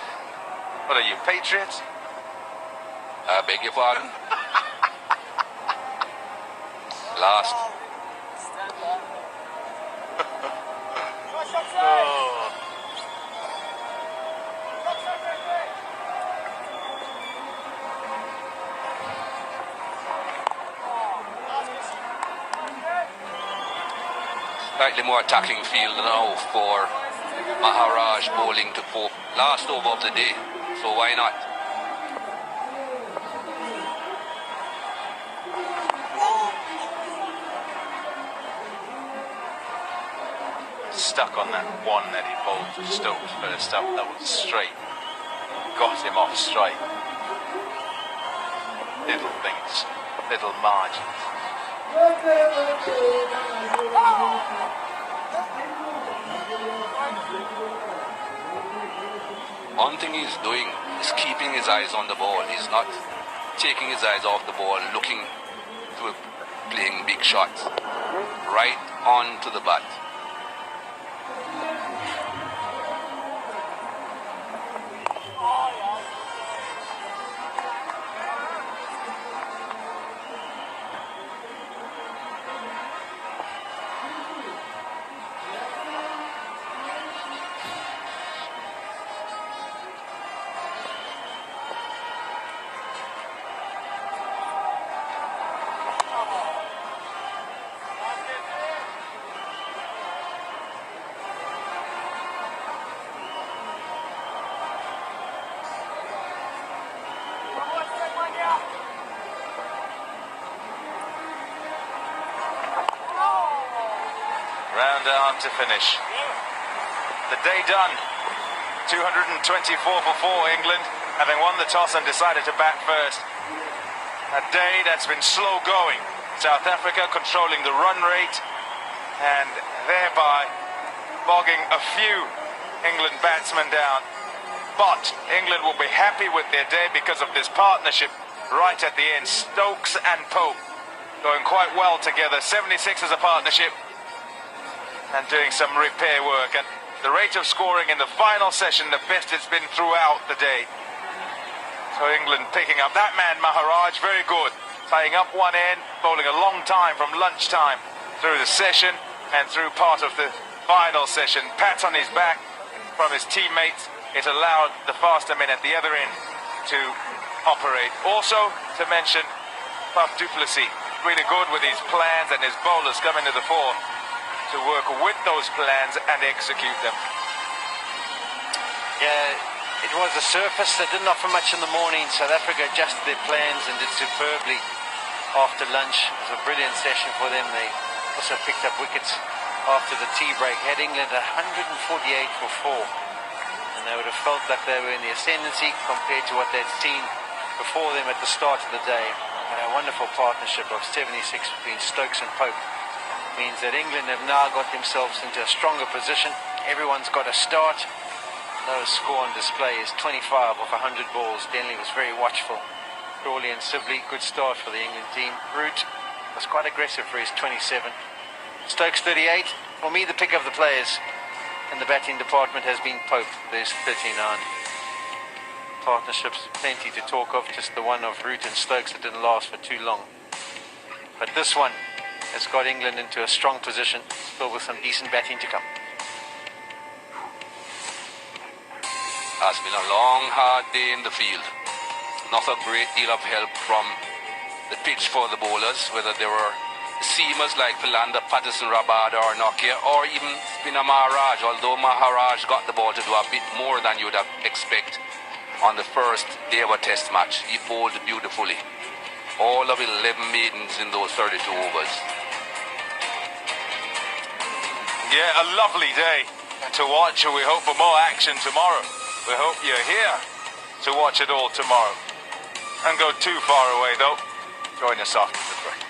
What are you, Patriots? I beg your pardon? Last. Oh. Slightly more attacking field now for Maharaj bowling to Pope. Last over of the day, so why not? Stuck on that one that he bowled to Stokes first up. That was straight. Got him off straight. Little things, little margins. One thing he's doing is keeping his eyes on the ball. He's not taking his eyes off the ball, looking to playing big shots. Right on to the bat. come to finish. The day done. 224 for 4 England, having won the toss and decided to bat first. A day that's been slow going. South Africa controlling the run rate and thereby bogging a few England batsmen down. But England will be happy with their day because of this partnership right at the end. Stokes and Pope going quite well together. 76 as a partnership and doing some repair work. And the rate of scoring in the final session, the best it's been throughout the day. So England picking up that man, Maharaj, very good. Tying up one end, bowling a long time from lunchtime through the session and through part of the final session. Pats on his back from his teammates. It allowed the faster men at the other end to operate. Also to mention Puff du Plessis, really good with his plans and his bowlers coming to the fore to work with those plans and execute them. Yeah, it was a surface that didn't offer much in the morning. South Africa adjusted their plans and did superbly after lunch. It was a brilliant session for them. They also picked up wickets after the tea break. Had England 148 for 4. And they would have felt that they were in the ascendancy compared to what they'd seen before them at the start of the day. A wonderful partnership of 76 between Stokes and Pope means that England have now got themselves into a stronger position. Everyone's got a start. Lowest score on display is 25 off 100 balls. Denley was very watchful. Crawley and Sibley, good start for the England team. Root was quite aggressive for his 27. Stokes 38. For me, the pick of the players in the batting department has been Pope. There's 39. Partnerships, plenty to talk of. Just the one of Root and Stokes that didn't last for too long. But this one has got England into a strong position, still with some decent batting to come. Has been a long, hard day in the field. Not a great deal of help from the pitch for the bowlers, whether they were seamers like Philander, Patterson, Rabada or Nokia, or even spinner Maharaj, although Maharaj got the ball to do a bit more than you would have expect on the first day of a test match. He bowled beautifully. All of 11 maidens in those 32 overs. Yeah, a lovely day to watch, and we hope for more action tomorrow. We hope you're here to watch it all tomorrow. Don't go too far away though. Join us after the break.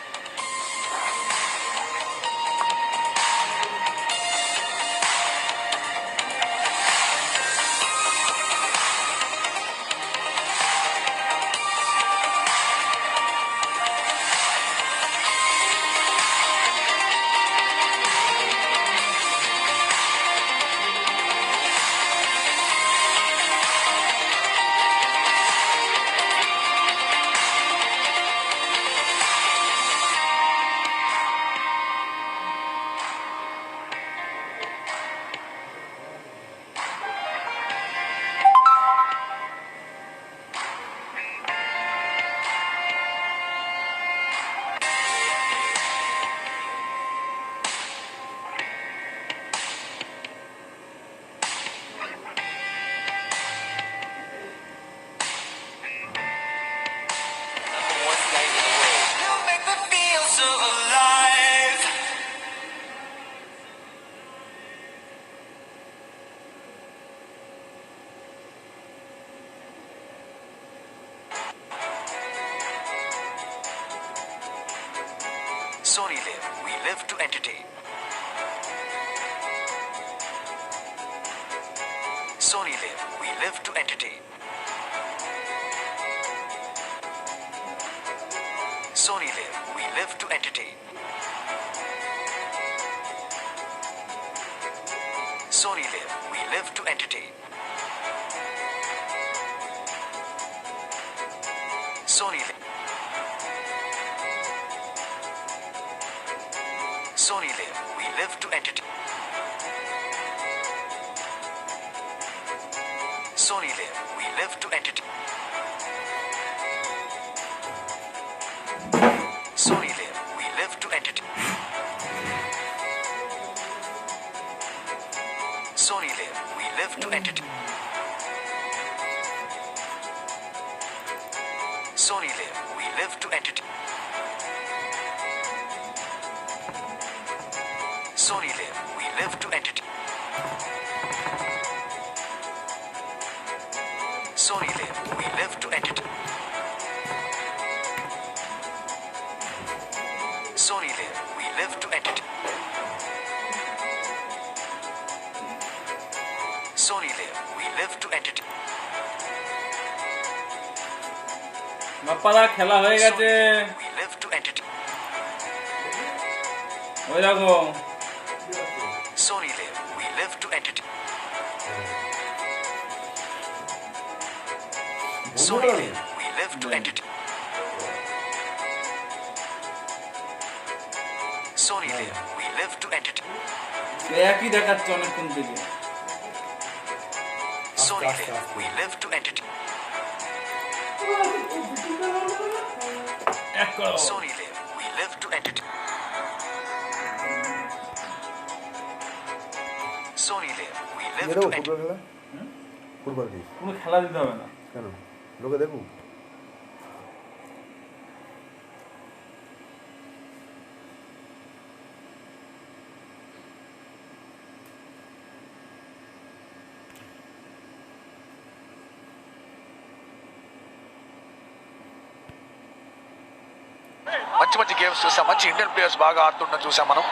Sony Live, we live to entertain. Sony Live, we live to entertain. Sony Live, we live to entertain. Sony Live, we live to entertain. Sony Live. Sony Live, we live to entertain. Sony Live, we live to entertain. Sony Live, we live to entertain. Sony Live, we live to entertain. Sony Live, we live to entertain. Sony Live, we live to entertain. Sony Live, we live to entertain. Sony Live, we live to entertain. Sony Live, we live to entertain. বাপ্পাদা খেলা হয়ে গেছে We live to entertain. ওই দেখো Sony Live, we live to entertain. Sony Live, we live to entertain. Sony Live, we live to entertain. একই দেখাচ্ছে অনেকক্ষণ থেকে Sony Live, we live to entertain. Sony Live, we live to entertain. Sony Live, we live to entertain. Football কি কোনো খেলা দিতে হবে না কেন লোকে দেখুন మంచి మంచి గేమ్స్ చూసాం, మంచి ఇండియన్ ప్లేయర్స్ బాగా ఆడుతుండడం చూసాం మనం.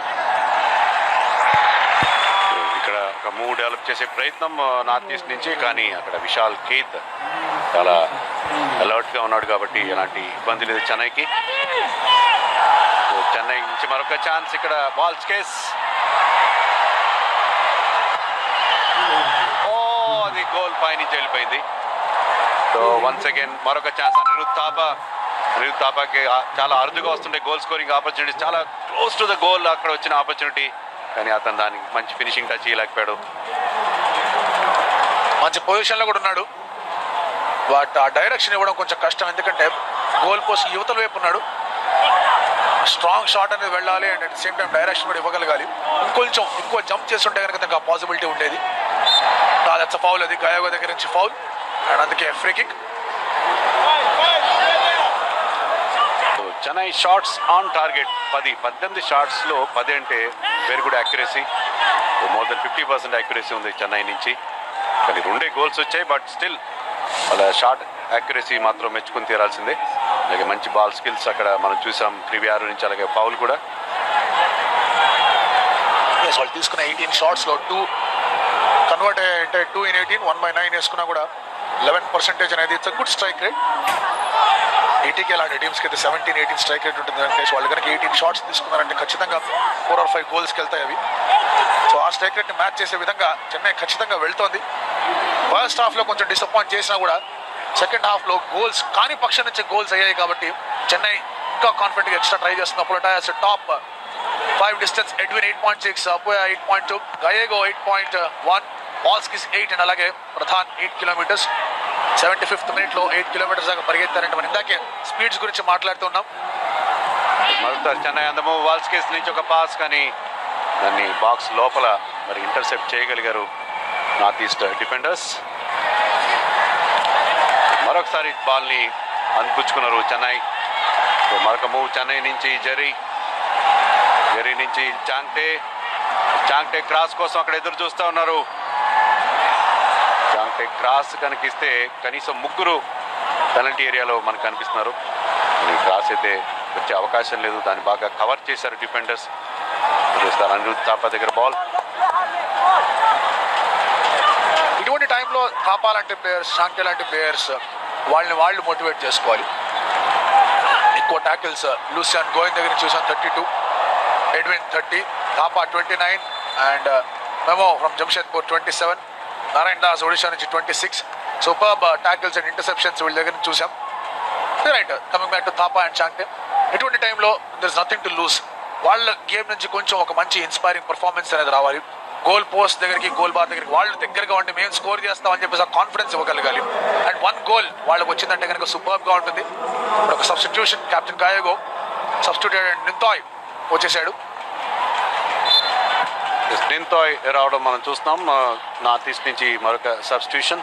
ఇక్కడ ఒక మూవ్ డెవలప్ చేసే ప్రయత్నం నార్త్ ఈస్ట్ నుంచి, కానీ అక్కడ విశాల్ కేత్ చాలా అలర్ట్ గా ఉన్నాడు కాబట్టి ఎలాంటి ఇబ్బంది లేదు చెన్నైకి. చెన్నై నుంచి మరొక ఛాన్స్, ఇక్కడ బాల్స్ కేస్. అది గోల్ పై నుంచి వెళ్ళిపోయింది. సో వన్స్ అగైన్ మరొక ఛాన్స్. అనిరుద్ థాపాకి చాలా అరుదుగా వస్తుండే గోల్ స్కోరింగ్ ఆపర్చునిటీ, చాలా క్లోజ్ టు ద గోల్ అక్కడ వచ్చిన ఆపర్చునిటీ, కానీ అతను దానికి మంచి ఫినిషింగ్ టచ్ ఇవ్వలేకపోయాడు. మంచి పొజిషన్ లో కూడా ఉన్నాడు, బట్ ఆ డైరెక్షన్ ఇవ్వడం కొంచెం కష్టం, ఎందుకంటే గోల్ పోస్ట్ యువతల వైపు ఉన్నాడు. స్ట్రాంగ్ షాట్ అనేది వెళ్ళాలి and at same time direction కూడా ఇవ్వగలగాలి. కొంచెం ఎక్కువ జంప్ చేస్తుంటే కనుక దానికి ఆ పాసిబిలిటీ ఉండేది. దట్స్ ఫౌల్, అది గయాగో దగ్గర నుంచి ఫౌల్ అండ్ అందుకే free kick. Chennai shots on target 18 షాట్స్లో 10 అంటే very good accuracy. More than 50% accuracy ఉంది చెన్నై నుంచి. కానీ 2 గోల్స్ వచ్చాయి, బట్ స్టిల్ వాళ్ళ షాట్ యాక్యురసీ మాత్రం మెచ్చుకుని తీరాల్సిందే. అలాగే మంచి బాల్ స్కిల్స్ అక్కడ మనం చూసాం క్రివియారు నుంచి. అలాగే ఫౌల్ కూడా. వాళ్ళు తీసుకున్న 18 షాట్స్లో 2 కన్వర్ట్ అంటే 2 in 18, 1/9 వేసుకున్నా కూడా 11% అనేది ఇట్స్ గుడ్ స్ట్రైక్ రేట్. ఏటీకే లాంటి టీమ్స్కి అయితే 17-18 స్ట్రైక్ రేట్ ఉంటుంది. అంటే వాళ్ళు కనుక 18 షాట్స్ తీసుకున్నారంటే ఖచ్చితంగా 4 or 5 గోల్స్కి వెళ్తాయి అవి. సో ఆ స్ట్రైక్ రేట్ని మ్యాచ్ చేసే విధంగా చెన్నై ఖచ్చితంగా వెళ్తోంది. ఫస్ట్ హాఫ్లో కొంచెం డిసప్పాయింట్ చేసినా కూడా సెకండ్ హాఫ్లో గోల్స్ కాని పక్షం నుంచి గోల్స్ అయ్యాయి కాబట్టి చెన్నై ఇంకా కాన్ఫిడెంట్గా ఎక్స్ట్రా ట్రై చేస్తుంది. పొలటాయస్ టాప్ 5 డిస్టెన్స్, ఎడ్విన్ 8.6, అపోయా 8.2, గయేగో 8.1, బాల్స్కిస్ 8 అండ్ అలాగే ప్రధాన్ 8 kilometers. 75th minute లో 8 kilometers దాకా పరిగెత్తారంటే మనం ఇందాకే స్పీడ్స్ గురించి మాట్లాడుతున్నాం. మరొకసారి చెన్నై అందము వాల్స్ కేస్ నుంచి ఒక పాస్, కానీ దాన్ని బాక్స్ లోపల మరి ఇంటర్సెప్ట్ చేయగలిగారు నార్త్ ఈస్ట్ డిఫెండర్స్. మరొకసారి బాల్ని అందిపుచ్చుకున్నారు చెన్నై. మరొక మూవ్ చెన్నై నుంచి జెరీ నుంచి చాంగ్టే క్రాస్ కోసం అక్కడ ఎదురు చూస్తూ ఉన్నారు. చాంగ్టే క్రాస్ కనిపిస్తే కనీసం 3 పెనల్టీ ఏరియాలో మనకు కనిపిస్తున్నారు. క్రాస్ అయితే వచ్చే అవకాశం లేదు, దాన్ని బాగా కవర్ చేశారు డిఫెండర్స్. చేస్తారు అనిరుద్ థాపా దగ్గర బాల్. ఇటువంటి టైంలో థాపా లాంటి ప్లేయర్స్, చాంగ్టే లాంటి ప్లేయర్స్ వాళ్ళు మోటివేట్ చేసుకోవాలి. ఎక్కువ ట్యాకిల్స్ లూసియాన్ గోయింగ్ దగ్గర నుంచి చూసాం 32, Edwin 30, Thapa 29 and memo from Jamshedpur 27, Narayana Das Odisha నుంచి 26. సూపర్బ్ ట్యాకిల్స్ అండ్ ఇంటర్సెప్షన్స్ వీళ్ళ దగ్గర నుంచి చూసాం. Right, coming back to Thapa and Chhangte, ఇటువంటి టైంలో there is nothing to lose. వాళ్ళ గేమ్ నుంచి కొంచెం ఒక మంచి ఇన్స్పైరింగ్ పర్ఫార్మెన్స్ అనేది రావాలి. గోల్ పోస్ట్ దగ్గరికి, గోల్ బార్ దగ్గరికి వాళ్ళు దగ్గరగా ఉండి మేము స్కోర్ చేస్తామని చెప్పేసి కాన్ఫిడెన్స్ ఇవ్వగలగాలి. అండ్ 1 goal వాళ్ళకి వచ్చిందంటే కనుక సూపర్గా ఉంటుంది. ఇప్పుడు ఒక సబ్స్టిట్యూషన్, కెప్టెన్ గాయగో సబ్స్టిట్యూటెడ్ నింతాయ్ వచ్చేసాడు. నింతాయ్ రావడం మనం చూస్తున్నాం నార్త్ ఈస్ట్ నుంచి. మరొక సబ్స్టిట్యూషన్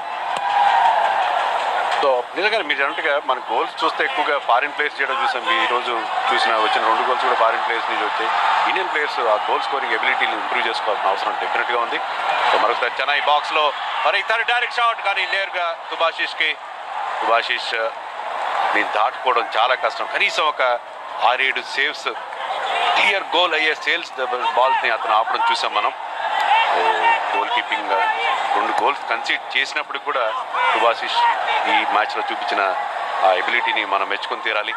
సో నిజంగా మీరు అన్నట్టుగా మన గోల్స్ చూస్తే ఎక్కువగా ఫారిన్ ప్లేయర్స్ చేయడం చూసాం. ఈ రోజు వచ్చిన 2 గోల్స్ కూడా ఫారిన్ ప్లేయర్స్ నుంచి వచ్చాయి. ఇండియన్ ప్లేయర్స్ ఆ గోల్ స్కోరింగ్ ఎబిలిటీని ఇంప్రూవ్ చేసుకోవాల్సిన అవసరం డెఫినెట్గా ఉంది. సో మరొకసారి చెన్నై బాక్స్లో మరి తన డైరెక్ట్ షాట్, కానీ నేరుగా సుభాషిష్కి ని దాటుకోవడం చాలా కష్టం. కనీసం ఒక 6-7 సేవ్స్, క్లియర్ గోల్ అయ్యే సేల్స్ బాల్ని అతను ఆపడం చూసాం మనం. గోల్ కీపింగ్ 2 గోల్స్ కన్సీడ్ చేసినప్పుడు కూడా సుభాషిష్ ఈ మ్యాచ్లో చూపించిన ఆ ఎబిలిటీని మనం మెచ్చుకొని తీరాలి.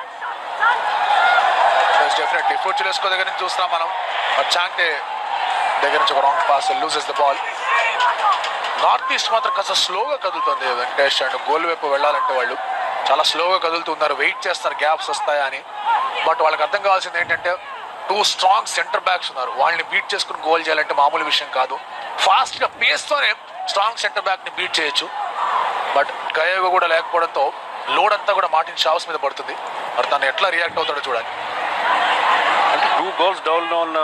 డెఫినెట్లీ ఫోర్చులెస్కో దగ్గర నుంచి చూస్తున్నాం మనం. చాంటే దగ్గర నుంచి ఒక wrong pass, loses the ball. North east మాత్రం కాస్త స్లోగా కదులుతుంది వెంకటేష్. అండ్ గోల్ వైపు వెళ్ళాలంటే వాళ్ళు చాలా స్లోగా కదులుతున్నారు, వెయిట్ చేస్తారు గ్యాప్స్ వస్తాయా అని. బట్ వాళ్ళకి అర్థం కావాల్సింది ఏంటంటే 2 స్ట్రాంగ్ సెంటర్ బ్యాక్స్ ఉన్నారు. వాళ్ళని బీట్ చేసుకుని గోల్ చేయాలంటే మామూలు విషయం కాదు. ఫాస్ట్గా పేస్తోనే స్ట్రాంగ్ సెంటర్ బ్యాక్ని బీట్ చేయొచ్చు. బట్ గయోగో కూడా లేకపోవడంతో లోడ్ అంతా కూడా మార్టిన్ షావ్స్ మీద పడుతుంది. మరి తను ఎట్లా రియాక్ట్ అవుతాడో చూడాలి. అంటే 2 గోల్స్ డౌన్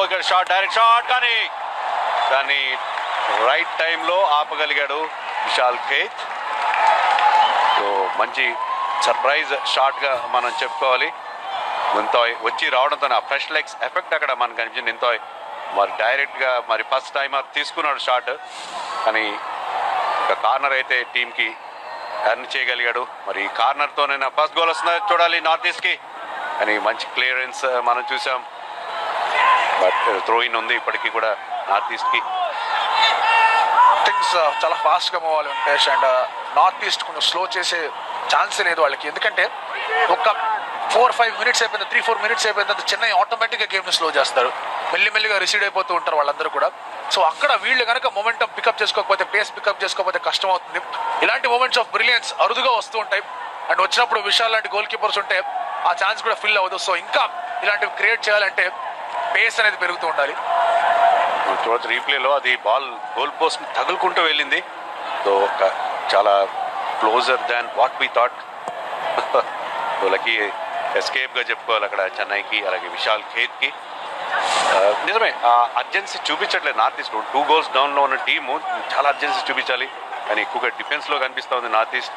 ఇక్కడ షాట్, డైరెక్ట్ షాట్, కానీ దాన్ని రైట్ టైంలో ఆపగలిగాడు విశాల్ ఖేత్. సో మంచి సర్ప్రైజ్ షాట్గా మనం చెప్పుకోవాలి. నింతాయ్ వచ్చి రావడంతో ఆ ఫ్రెష్ లెగ్స్ ఎఫెక్ట్ అక్కడ మనకు కనిపించింది. నింతాయ్ మరి డైరెక్ట్గా మరి ఫస్ట్ టైమర్ తీసుకున్నాడు షాట్, కానీ ఒక కార్నర్ అయితే టీంకి ఎర్న్ చేయగలిగాడు. మరి కార్నర్తోనైనా ఫస్ట్ గోల్ వస్తుందా చూడాలి నార్త్ ఈస్ట్కి. కానీ మంచి క్లియరెన్స్ మనం చూసాం. బట్ త్రో ఇన్ ఉంది ఇప్పటికీ కూడా నార్త్ ఈస్ట్కి. థింగ్స్ చాలా ఫాస్ట్గా మూవ్ అవ్వాలి వెంకటేష్. అండ్ నార్త్ ఈస్ట్ కొంచెం స్లో చేసే ఛాన్సే లేదు వాళ్ళకి. ఎందుకంటే ఒక 4-5 మినిట్స్ అయిపోయింది, 3-4 మినిట్స్ అయిపోయిన తర్వాత చెన్నై ఆటోమేటిక్గా గేమ్ని స్లో చేస్తారు. మెల్లిమెల్లిగా రిసీడ్ అయిపోతూ ఉంటారు వాళ్ళందరూ కూడా. సో అక్కడ వీళ్ళు కనుక మొమెంటం పికప్ చేసుకోకపోతే, పేస్ పికప్ చేసుకోకపోతే కష్టం అవుతుంది. ఇలాంటి మూమెంట్స్ ఆఫ్ బ్రిలియన్స్ అరుదుగా వస్తూ ఉంటాయి. అండ్ వచ్చినప్పుడు విశాల్ లాంటి గోల్ కీపర్స్ ఉంటే ఆ ఛాన్స్ కూడా ఫిల్ అవ్వదు. సో ఇంకా ఇలాంటివి క్రియేట్ చేయాలంటే పేస్ అనేది పెరుగుతూ ఉండాలి. చూడొచ్చు రీప్లేలో అది బాల్ గోల్ పోస్ట్ తగులుకుంటూ వెళ్ళింది. సో ఒక చాలా closure than what we thought. వాళ్ళకి ఎస్కేప్గా చెప్పుకోవాలి అక్కడ చెన్నైకి, అలాగే విశాల్ ఖేత్కి. నిజమే అర్జెన్సీ చూపించట్లేదు నార్త్ ఈస్ట్. 2 గోల్స్ డౌన్లో ఉన్న టీము చాలా అర్జెన్సీ చూపించాలి, కానీ ఎక్కువగా డిఫెన్స్లో కనిపిస్తూ ఉంది నార్త్ ఈస్ట్.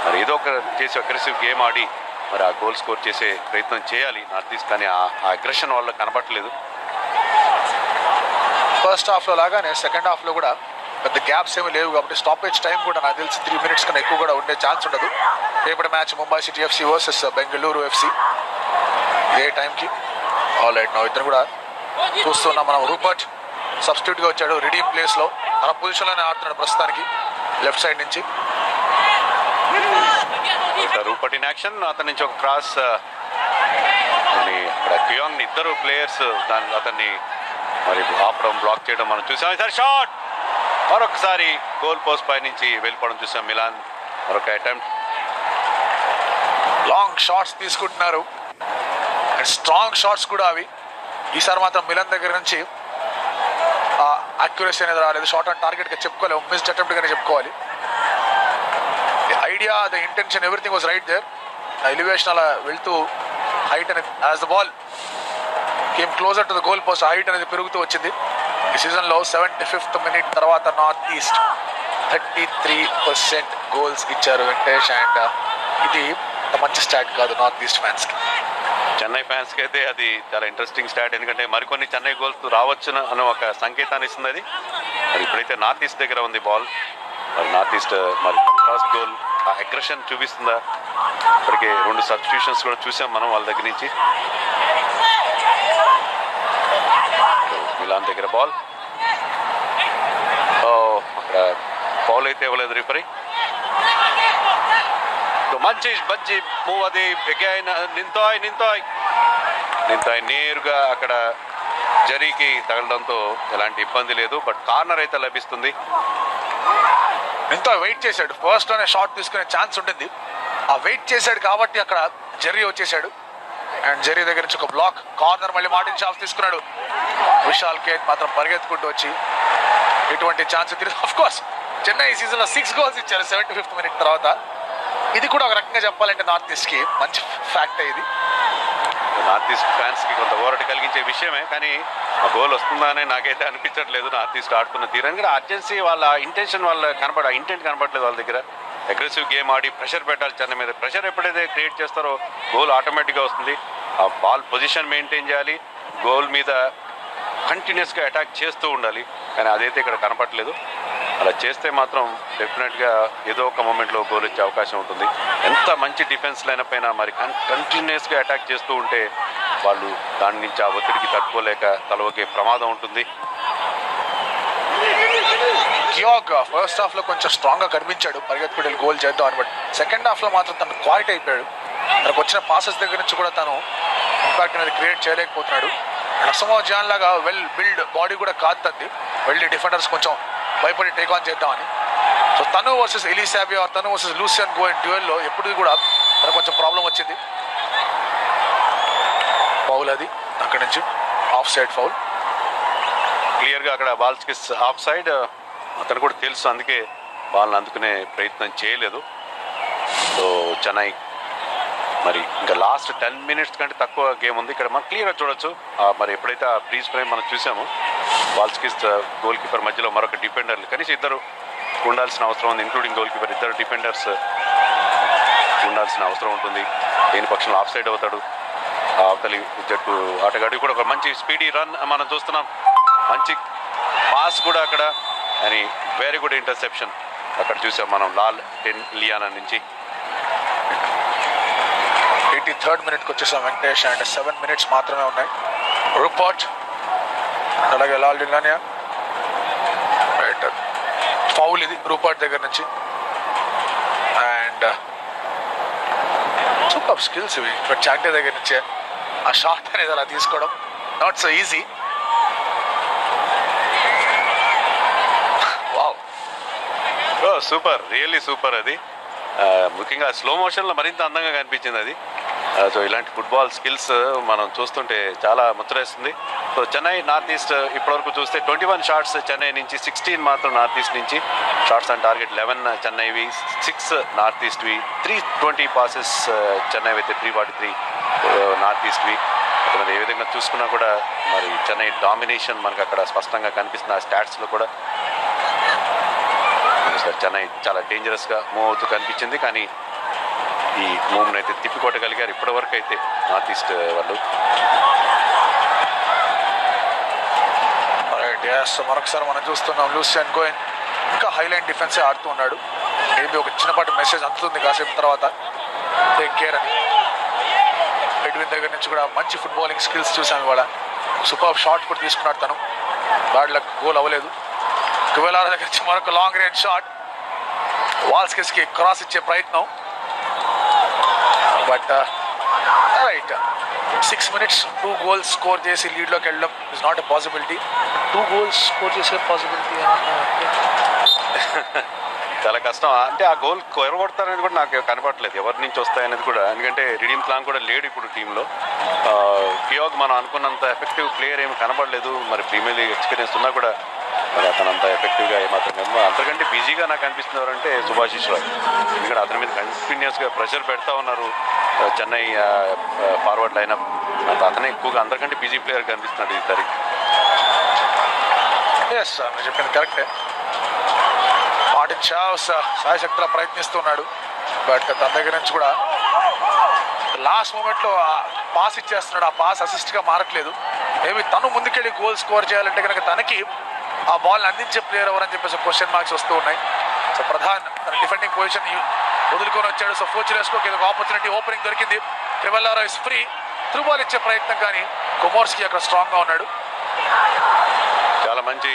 మరి ఏదో ఒక చేసి అగ్రెసివ్ గేమ్ ఆడి మరి ఆ గోల్ స్కోర్ చేసే ప్రయత్నం చేయాలి నార్త్ ఈస్ట్, కానీ ఆ అగ్రెషన్ వల్ల కనబట్టలేదు. ఫస్ట్ హాఫ్లో లాగానే సెకండ్ హాఫ్లో కూడా పెద్ద గ్యాప్స్ ఏమీ లేవు కాబట్టి స్టాపేజ్ టైం కూడా నాకు తెలిసి 3 మినిట్స్ కన్నా ఎక్కువ కూడా ఉండే ఛాన్స్ ఉండదు. రేపటి match Mumbai city FC versus Bengaluru FC ఇదే టైంకి. ఆల్ రైట్, ఇద్దరు కూడా చూస్తున్నాం మనం. రూపర్ట్ సబ్స్టిట్యూట్గా వచ్చాడు రిడీమ్ ప్లేస్లో, తన పొజిషన్లోనే ఆడుతున్నాడు ప్రస్తుతానికి లెఫ్ట్ సైడ్ నుంచి. రూపర్ట్ ఇన్ యాక్షన్, అతని నుంచి ఒక క్రాస్. అక్కడ క్యూయాంగ్ ఇద్దరు ప్లేయర్స్ దాన్ని అతన్ని మరి ఆపడం, బ్లాక్ చేయడం మనం చూసాం. ఈసారి షాట్ మరొకసారి గోల్ పోస్ట్ పై నుంచి వెళ్ళిపోవడం చూసాం. మిలాన్ మరొక అటెంప్ట్. లాంగ్ షాట్స్ తీసుకుంటున్నారు అండ్ స్ట్రాంగ్ షాట్స్ కూడా అవి. ఈసారి మాత్రం మిలాన్ దగ్గర నుంచి అక్యురసీ అనేది రాలేదు. షార్ట్ ఆన్ టార్గెట్గా చెప్పుకోలేము, మిస్డ్ అటెంప్ట్గానే చెప్పుకోవాలి. The idea, the intention, everything was right there. Elevation అలా వెళ్తూ హైట్ అనేది as the ball came closer to the goal post height అనేది పెరుగుతూ వచ్చింది. ఈ సీజన్లో 75th మినిట్ తర్వాత నార్త్ ఈస్ట్ 33% గోల్స్ ఇచ్చారు వెంకటేష్. అండ్ ఇది మంచి స్టాట్ కాదు నార్త్ ఈస్ట్ ఫ్యాన్స్కి. చెన్నై ఫ్యాన్స్కి అయితే అది చాలా ఇంట్రెస్టింగ్ స్టాట్, ఎందుకంటే మరికొన్ని చెన్నై గోల్స్ రావచ్చును అనే ఒక సంకేతాన్ని ఇస్తుంది అది. మరి ఇప్పుడైతే నార్త్ ఈస్ట్ దగ్గర ఉంది బాల్. మరి నార్త్ ఈస్ట్ మరి ఫస్ట్ గోల్ ఆ అగ్రెషన్ చూపిస్తుందా? ఇప్పటికే 2 సబ్స్టిట్యూషన్స్ కూడా చూసాం మనం వాళ్ళ దగ్గర నుంచి. మిలాన్ దగ్గర బాల్, అక్కడ ఫౌల్ అయితే ఇవ్వలేదు రిఫరీ. మంచి మంచి మూవ్ అది. అగైన్ నింతాయ్ నేరుగా అక్కడ జరీకి తగలడంతో ఎలాంటి ఇబ్బంది లేదు. బట్ కార్నర్ అయితే లభిస్తుంది. నింతాయ్ వెయిట్ చేశాడు, ఫస్ట్ లోనే షాట్ తీసుకునే ఛాన్స్ ఉంటుంది. ఆ వెయిట్ చేశాడు కాబట్టి అక్కడ జరీ వచ్చేసాడు. అండ్ జరీ దగ్గర నుంచి ఒక బ్లాక్, కార్నర్ మళ్ళీ మార్టిన్ షాఫ్ తీసుకున్నాడు. విశాల్ ఖేత్ మాత్రం పరిగెత్తుకుంటూ వచ్చి ఎటువంటి ఛాన్స్ తిరిగి. ఆఫ్ కోర్స్ చెన్నై ఈ సీజన్లో 6 గోల్స్ ఇచ్చారు 75th మినిట్ తర్వాత. ఇది కూడా ఒక రకంగా చెప్పాలంటే నార్త్ ఈస్ట్కి మంచి ఫ్యాక్ట్. ఇది నార్త్ ఈస్ట్ ఫ్యాన్స్కి కొంత ఓరటి కలిగించే విషయమే, కానీ ఆ గోల్ వస్తుందా అని నాకైతే అనిపించట్లేదు. నార్త్ ఈస్ట్ ఆడుతున్న తీరని కూడా అర్జెన్సీ వాళ్ళ ఇంటెన్షన్ వాళ్ళ ఇంటెంట్ కనపడలేదు వాళ్ళ దగ్గర. అగ్రెసివ్ గేమ్ ఆడి ప్రెషర్ పెట్టాలి చెన్నై మీద. ప్రెషర్ ఎప్పుడైతే క్రియేట్ చేస్తారో గోల్ ఆటోమేటిక్గా వస్తుంది. ఆ బాల్ పొజిషన్ మెయింటైన్ చేయాలి, గోల్ మీద కంటిన్యూస్గా అటాక్ చేస్తూ ఉండాలి. కానీ అదైతే ఇక్కడ కనపడలేదు. అలా చేస్తే మాత్రం డెఫినెట్గా ఏదో ఒక మూమెంట్లో గోల్ వచ్చే అవకాశం ఉంటుంది. ఎంత మంచి డిఫెన్స్ లైనప్ అయినా మరి కంటిన్యూస్గా అటాక్ చేస్తూ ఉంటే వాళ్ళు దాని నుంచి ఆ ఒత్తిడికి తట్టుకోలేక తలవకే ప్రమాదం ఉంటుంది. కియాగ్ ఫస్ట్ హాఫ్ లో కొంచెం స్ట్రాంగ్ గా కనిపించాడు, పరిగెత్తుకుంటూ గోల్ చేద్దాం అని. బట్ సెకండ్ హాఫ్ లో మాత్రం తను క్వాలిటీ అయిపోయాడు. తనకు వచ్చిన పాసెస్ దగ్గర నుంచి కూడా తను ఇంపాక్ట్ అనేది క్రియేట్ చేయలేకపోతున్నాడు. అండ్ అసమో జాన్ లాగా వెల్ బిల్డ్ బాడీ కూడా కాదు తంది, వెళ్ళి డిఫెండర్స్ కొంచెం భయపడి టేక్ ఆన్ చేద్దామని. సో తను వర్సెస్ ఎలిసాబియా, తను వర్సెస్ లూసియన్ గోయన్ డ్యూయల్లో ఎప్పుడు కూడా తనకు కొంచెం ప్రాబ్లం వచ్చింది. ఫౌల్ అది అక్కడి నుంచి ఆఫ్ సైడ్ ఫౌల్. క్లియర్గా అక్కడ బాల్స్కి ఆఫ్ సైడ్ అతను కూడా తెలుసు, అందుకే బాల్ని అందుకునే ప్రయత్నం చేయలేదు. సో చెన్నై మరి ఇంకా లాస్ట్ 10 minutes కంటే తక్కువ గేమ్ ఉంది. ఇక్కడ మనం క్లియర్గా చూడొచ్చు. మరి ఎప్పుడైతే ఆ ఫ్రీజ్ ఫ్రేమ్ మనం చూసామో బాల్స్కి గోల్ కీపర్ మధ్యలో మరొక డిఫెండర్లు కనీసం ఇద్దరు ఉండాల్సిన అవసరం ఉంది, ఇంక్లూడింగ్ గోల్ కీపర్. ఇద్దరు డిఫెండర్స్ ఉండాల్సిన అవసరం ఉంటుంది. దేని పక్షంలో ఆఫ్ సైడ్ అవుతాడు అవతలి జట్టు ఆటగాడి. కూడా ఒక మంచి స్పీడీ రన్ మనం చూస్తున్నాం, మంచి పాస్ కూడా అక్కడ, అని వెరీ గుడ్ ఇంటర్సెప్షన్ అక్కడ చూసాం మనం లాల్ లియానా నుంచి. 83rd minute వచ్చేసాం వెంకటేష్. అండ్ 7 minutes మాత్రమే ఉన్నాయి. రూపర్ట్ అలాగే లాల్ లియానా రైట్ ఫౌల్ ఇది రూపర్ట్ దగ్గర నుంచి. అండ్ సూపర్ స్కిల్స్ ఇవి బట్ చాంటే దగ్గర నుంచే ఆ షాట్ అనేది అలా తీసుకోవడం not so easy. Wow, super, really super. అది ముఖ్యంగా స్లో మోషన్లో మరింత అందంగా కనిపించింది అది. సో ఇలాంటి ఫుట్బాల్ స్కిల్స్ మనం చూస్తుంటే చాలా ముచ్చటేస్తుంది. సో చెన్నై నార్త్ ఈస్ట్ ఇప్పటివరకు చూస్తే 21 షాట్స్ చెన్నై నుంచి, 16 మాత్రం నార్త్ ఈస్ట్ నుంచి. షాట్స్ అండ్ టార్గెట్ 11 చెన్నైవి, 6 నార్త్ ఈస్ట్వి. 320 పాసెస్ చెన్నై అయితే 343 నార్త్ ఈస్ట్వి. మరి ఏ విధంగా చూసుకున్నా కూడా మరి చెన్నై డామినేషన్ మనకు అక్కడ స్పష్టంగా కనిపిస్తుంది. ఆ స్టాట్స్లో కూడా చెన్నై చాలా డేంజరస్గా మూవ్ అవుతూ కనిపించింది. కానీ ఈ మూవ్ని అయితే తిప్పికొట్టగలిగారు ఇప్పటివరకు అయితే నార్త్ ఈస్ట్ వాళ్ళు. మరొకసారి మనం చూస్తున్నాం లూసియన్ గోయన్ ఇంకా హైలైన్ డిఫెన్సే ఆడుతూ ఉన్నాడు. మేబీ ఒక చిన్నపాటి మెసేజ్ అందుతుంది కాసేపు తర్వాత, టేక్ కేర్ అని. ఎడ్విన్ దగ్గర నుంచి కూడా మంచి ఫుట్బాలింగ్ స్కిల్స్ చూసాం ఇవాళ. సూపర్ షాట్ కూడా తీసుకున్నాడు తను, బ్యాడ్ లక్ గోల్ అవ్వలేదు. 12 దగ్గర నుంచి మరొక లాంగ్ రేంజ్ షాట్, వాల్స్కిస్కి క్రాస్ ఇచ్చే ప్రయత్నం. But right 6 minutes 2 goals score చేసి లీడ్లోకి వెళ్ళడం is not a possibility. 2 goals score చేసే పాసిబిలిటీ చాలా కష్టం. అంటే ఆ గోల్ ఎవరు కొడతారనేది కూడా నాకు కనపడలేదు, ఎవరి నుంచి వస్తాయనేది కూడా. ఎందుకంటే రిడీమ్ ప్లాన్ కూడా లేడు ఇప్పుడు టీంలో. కియాగ్ మనం అనుకున్నంత ఎఫెక్టివ్ ప్లేయర్ ఏమి కనపడలేదు. మరి ప్రీమియర్ లీగ్ ఎక్స్పీరియన్స్ ఉన్నా కూడా మరి అతను అంత ఎఫెక్టివ్గా ఏమాత్రం అంతకంటే బిజీగా నాకు అనిపిస్తుంది ఎవరంటే సుభాషిష్ రాయ్. ఎందుకంటే అతని మీద కంటిన్యూస్గా ప్రెషర్ పెడతా ఉన్నారు చెన్నై ఫార్వర్డ్ లైనప్. అతనే ఎక్కువగా అందరికంటే బిజీ ప్లేయర్ కనిపిస్తున్నాడు ఈ తారీఖు. ఎస్ సార్, మీరు చెప్పింది కరెక్టే. మార్టిన్ చావ్స్ సాయశక్తిలో ప్రయత్నిస్తున్నాడు. బట్ తన దగ్గర నుంచి కూడా లాస్ట్ మూమెంట్లో పాస్ ఇచ్చేస్తున్నాడు. ఆ పాస్ అసిస్ట్గా మారట్లేదు. మేబీ తను ముందుకెళ్ళి గోల్ స్కోర్ చేయాలంటే కనుక తనకి ఆ బాల్ని అందించే ప్లేయర్ ఎవరని చెప్పేసి క్వశ్చన్ మార్క్స్ వస్తూ ఉన్నాయి. సో ప్రధాన్ తన డిఫెండింగ్ పొజిషన్ వదులుకొని వచ్చాడు. సో ఫోర్చునెస్కోకి ఒక ఆపర్చునిటీ ఓపెనింగ్ దొరికింది. ట్రివెల్లారో ఇస్ ఫ్రీ. త్రూ బాల్ ఇచ్చే ప్రయత్నం, కానీ కొమోర్స్కి అక్కడ స్ట్రాంగ్గా ఉన్నాడు. చాలా మంచి